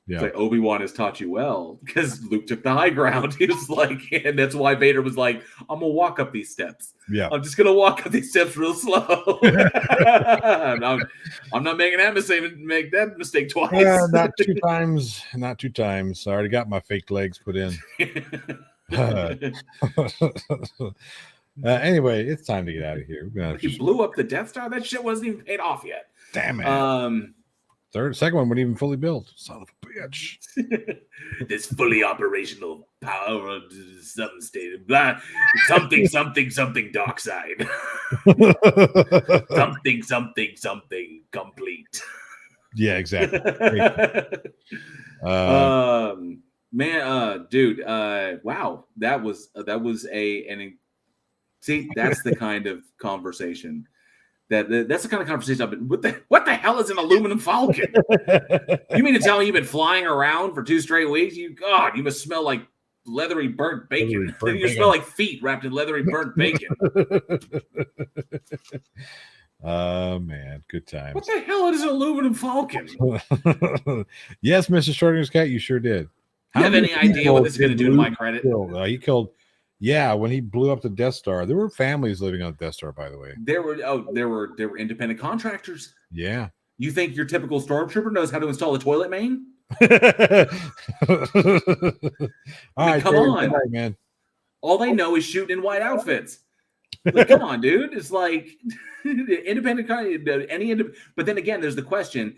Yeah. It's like Obi-Wan has taught you well because Luke took the high ground. He was like, and that's why Vader was like, I'm gonna walk up these steps. Yeah. I'm just gonna walk up these steps real slow. I'm not making that mistake twice. Yeah, not two times. Not two times. I already got my fake legs put in. Anyway, it's time to get out of here. He blew up the Death Star. That shit wasn't even paid off yet. Damn it. Second one wasn't even fully built. Son of a bitch. This fully operational power of some state, blah, something dark side. something complete. Yeah, exactly. Dude, wow, that was see, that's the kind of conversation that's the kind of conversation I've been. What the hell is an aluminum falcon? You mean to tell me you've been flying around for 2 straight weeks? You must smell like leathery burnt bacon. You smell like feet wrapped in leathery burnt bacon. Oh man, good times. What the hell is an aluminum falcon? Yes, Mr. Schrodinger's cat, you sure did. You have any idea what this is going to do to my credit? He killed. Yeah, when he blew up the Death Star, there were families living on the Death Star, by the way. There were independent contractors. Yeah. You think your typical stormtrooper knows how to install a toilet main? Come on, right, man. All they know is shooting in white outfits. Like, come on, dude. It's like independent. But then again, there's the question: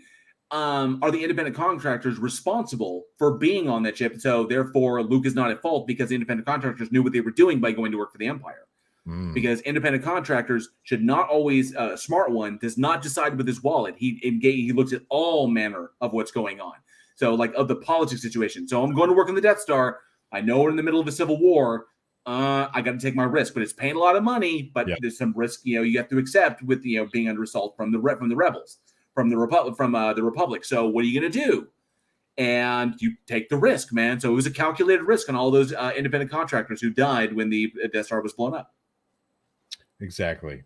are the independent contractors responsible for being on that ship? So therefore, Luke is not at fault because the independent contractors knew what they were doing by going to work for the Empire. Mm. because independent contractors should not always. A smart one does not decide with his wallet. He looks at all manner of what's going on. So, like of the politics situation. So, I'm going to work on the Death Star. I know we're in the middle of a civil war. I got to take my risk, but it's paying a lot of money. But Yeah. there's some risk, you have to accept with being under assault from the rebels, from the Republic. So, what are you going to do? And you take the risk, man. So it was a calculated risk on all those independent contractors who died when the Death Star was blown up. Exactly.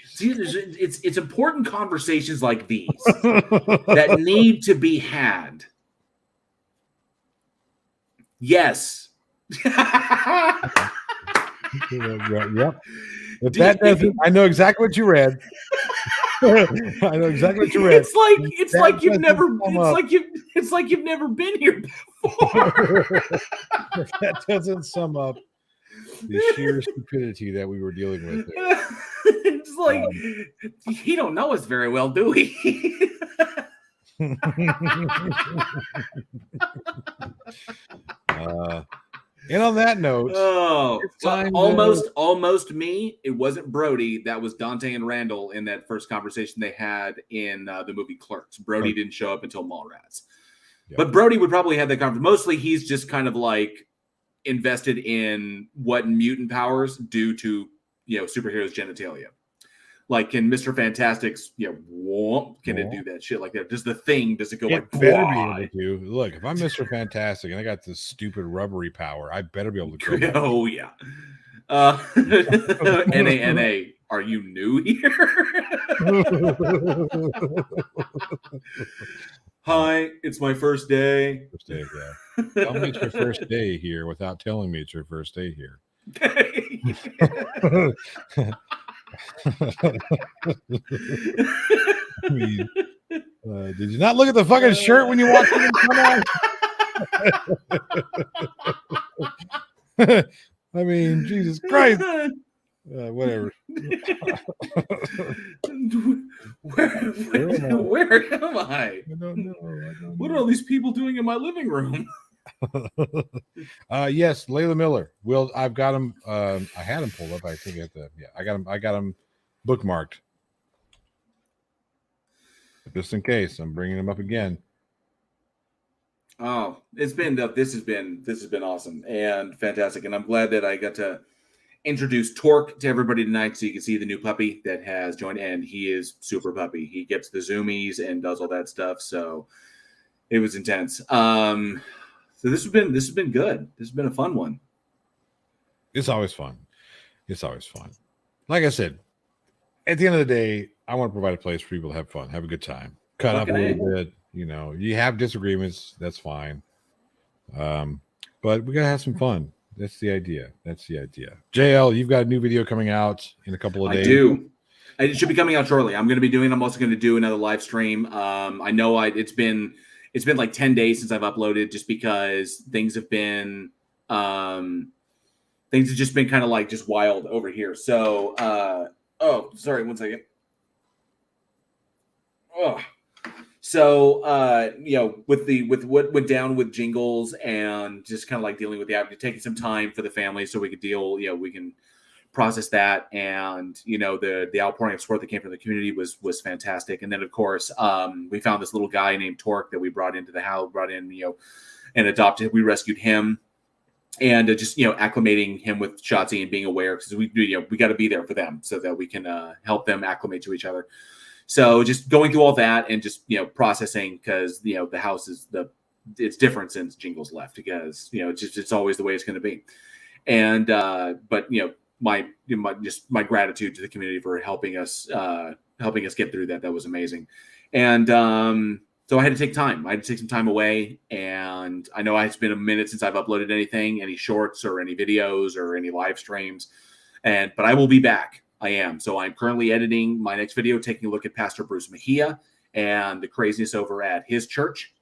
See, it's important conversations like these that need to be had. Yes. Yep. If that doesn't, I know exactly what you read. I know exactly what you read. It's like you've never been here before. If that doesn't sum up the sheer stupidity that we were dealing with there. It's like he don't know us very well, do we? And on that note, almost me. It wasn't Brody. That was Dante and Randall in that first conversation they had in the movie Clerks. Brody didn't show up until Mallrats. Yep. But Brody would probably have that conversation. Mostly he's just kind of like invested in what mutant powers do to superheroes' genitalia. Like in Mr. Fantastic's, can it do that shit like that? Does it go like better be able to? Look, if I'm Mr. Fantastic and I got this stupid rubbery power, I better be able to go. Oh yeah. NA, are you new here? Hi, it's my first day. First day, yeah. Tell me it's your first day here without telling me it's your first day here. I mean, did you not look at the fucking shirt when you walked in? I mean, Jesus Christ. Whatever. Where am I? I don't know. What are all these people doing in my living room? Yes, Layla Miller. I've got him. I had him pulled up. I think I got him bookmarked. But just in case, I'm bringing him up again. Oh, this has been awesome and fantastic, and I'm glad that I got to introduce Torque to everybody tonight, so you can see the new puppy that has joined, and he is super puppy. He gets the zoomies and does all that stuff, so it was intense. So this has been good. This has been a fun one. It's always fun. Like I said, at the end of the day, I want to provide a place for people to have fun, have a good time, cut up a little bit. You have disagreements, that's fine. But we gotta have some fun. That's the idea. JL, you've got a new video coming out in a couple of days. I do. It should be coming out shortly. I'm also going to do another live stream. I know it's been like 10 days since I've uploaded, just because things have just been kind of like just wild over here. So, sorry, 1 second. Oh. So, with what went down with Jingles and just kind of like dealing with taking some time for the family so we could we can process that. And, the outpouring of support that came from the community was fantastic. And then, of course, we found this little guy named Torque that we brought into the house, and adopted. We rescued him, and just, acclimating him with Shotzi and being aware, because we got to be there for them so that we can help them acclimate to each other. So just going through all that and just, processing, because, the house it's different since Jingles left, because, it's always the way it's going to be. And, but, my gratitude to the community for helping us get through that. That was amazing. And, so I had to take time. I had to take some time away, and I know it's been a minute since I've uploaded any shorts or any videos or any live streams, but I will be back. I am. So I'm currently editing my next video, taking a look at Pastor Bruce Mejia and the craziness over at his church,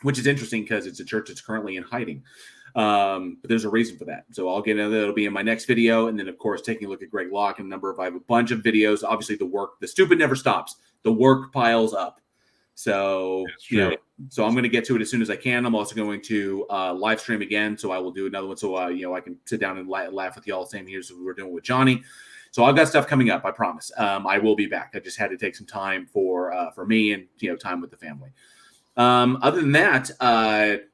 which is interesting because it's a church that's currently in hiding. But there's a reason for that. So I'll get into that. It'll be in my next video. And then, of course, taking a look at Greg Locke and I have a bunch of videos. Obviously, the stupid never stops. The work piles up. So, so I'm going to get to it as soon as I can. I'm also going to live stream again, so I will do another one, so I can sit down and laugh with y'all, same here as we were doing with Johnny. So I've got stuff coming up, I promise. I will be back. I just had to take some time for me and time with the family. Other than that,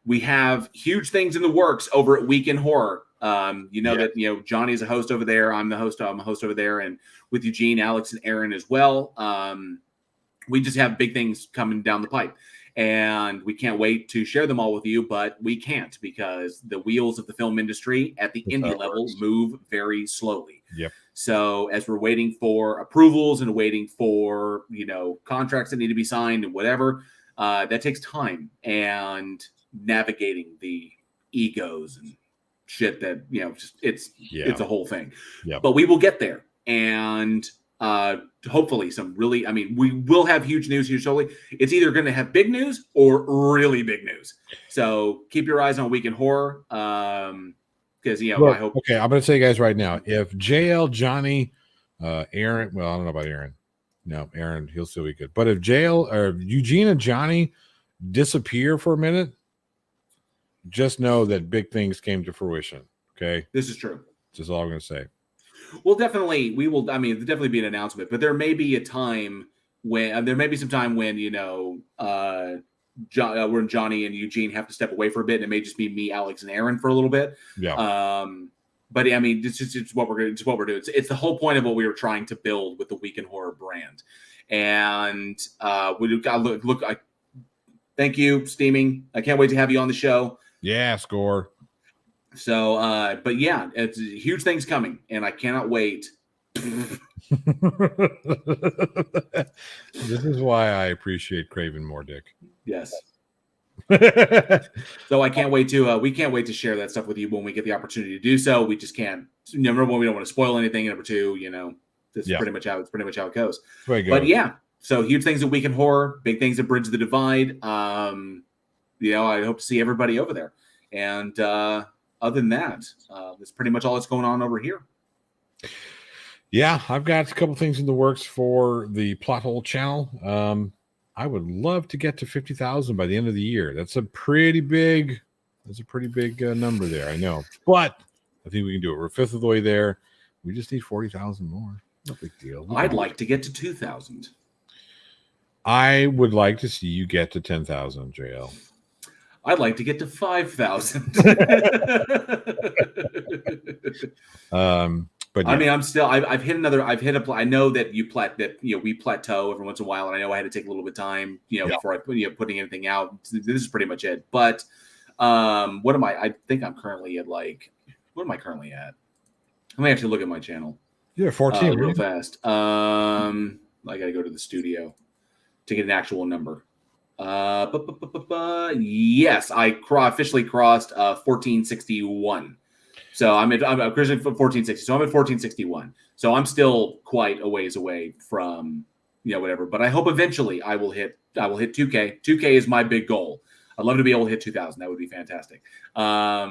we have huge things in the works over at Week in Horror. That Johnny's a host over there. I'm a host over there, and with Eugene, Alex, and Aaron as well. We just have big things coming down the pipe, and we can't wait to share them all with you, but we can't because the wheels of the film industry at the indie level move very slowly. Yep. So as we're waiting for approvals and waiting for, contracts that need to be signed and whatever, that takes time and navigating the egos and shit that, it's a whole thing. Yep. But we will get there. And hopefully we will have huge news here shortly. It's either going to have big news or really big news. So keep your eyes on Week in Horror. Because I hope. Okay, I'm going to tell you guys right now, if JL, Johnny, Aaron, well, I don't know about Aaron. No, Aaron, he'll still be good. But if JL or Eugene and Johnny disappear for a minute, just know that big things came to fruition. Okay, this is true. That's all I'm going to say. Well, definitely, we will. I mean, there'll definitely be an announcement, but there may be a time when when Johnny and Eugene have to step away for a bit, and it may just be me, Alex, and Aaron for a little bit. Yeah. But I mean, it's what we're doing. It's the whole point of what we were trying to build with the Week in Horror brand, and we got look. Thank you, Steaming. I can't wait to have you on the show. Yeah, score. So, but yeah, it's huge things coming, and I cannot wait. This is why I appreciate Craven more, Dick. Yes. So I can't wait to we can't wait to share that stuff with you when we get the opportunity to do so. We just can't. Number one, we don't want to spoil anything. Number two, this is pretty much how it goes. But yeah, so huge things at Week in Horror, big things at Bridge the Divide. I hope to see everybody over there. And other than that, that's pretty much all that's going on over here. Yeah, I've got a couple things in the works for the Plot Hole channel. I would love to get to 50,000 by the end of the year. That's a pretty big number there, I know. But I think we can do it. We're a fifth of the way there. We just need 40,000 more. No big deal. I'd like to get to 2,000. I would like to see you get to 10,000, JL. I'd like to get to 5,000. But yeah. I mean, I've hit I know that we plateau every once in a while, and I know I had to take a little bit of time, before I putting anything out. This is pretty much it. But what am I? I think I'm currently at what am I currently at? Let me actually look at my channel. Yeah, 14 real fast. I got to go to the studio to get an actual number. Yes, I officially crossed 1461. So I'm originally 1460. So I'm at 1461. So I'm still quite a ways away from whatever. But I hope eventually I will hit 2K. 2K is my big goal. I'd love to be able to hit 2,000. That would be fantastic. But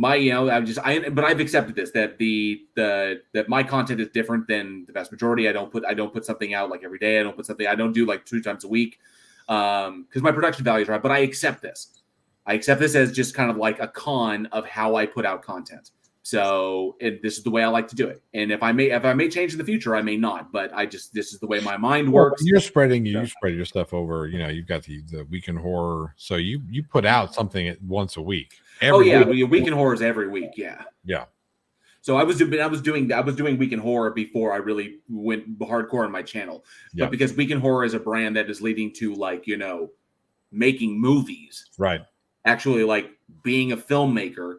I've accepted this that my content is different than the vast majority. I don't put something out like every day. I don't do like 2 times a week because my production values are high. But I accept this. I accept this as just kind of like a con of how I put out content. So this is the way I like to do it. And if I may change in the future, I may not. But this is the way my mind works. Well, you spread your stuff over. You've got the Week in Horror. So you put out something once a week. Week in Horror is every week. Yeah. Yeah. So I was doing Week in Horror before I really went hardcore on my channel. But because Week in Horror is a brand that is leading to making movies. Right. Actually being a filmmaker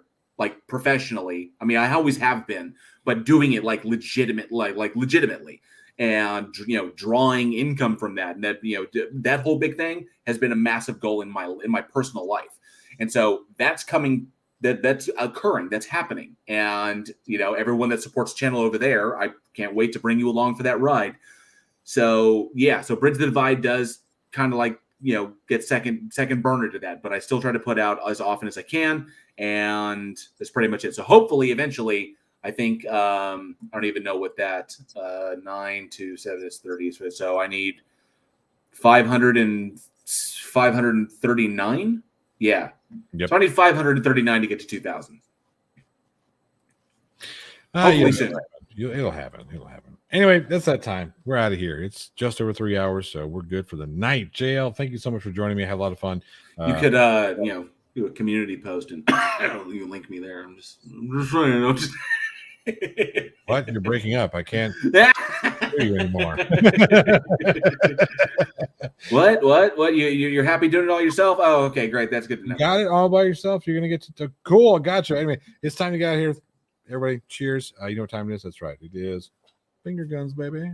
professionally. I mean, I always have been, but doing it legitimately and drawing income from that, and that whole big thing has been a massive goal in my personal life. And so that's coming, that's occurring, that's happening. And everyone that supports the channel over there, I can't wait to bring you along for that ride. So Bridge the Divide does kind of get second burner to that, but I still try to put out as often as I can, and that's pretty much it. So hopefully, eventually, I think I don't even know what that 9 to 7 is 30. So I need 500 and 539. Yeah. Yep. So I need 539 to get to 2,000. Hopefully You'll- soon. it'll happen. It'll happen. Anyway, that's that time. We're out of here. It's just over 3 hours, so we're good for the night. JL, thank you so much for joining me. I had a lot of fun. You could, do a community post and you can link me there. I'm just saying. What? You're breaking up. I can't Yeah. hear you anymore. What? You're happy doing it all yourself? Oh, okay, great. That's good to You know. got it all by yourself. You're gonna get to cool. Gotcha. Anyway, it's time to get out of here. Everybody, cheers. You know what time it is? That's right. It is finger guns, baby.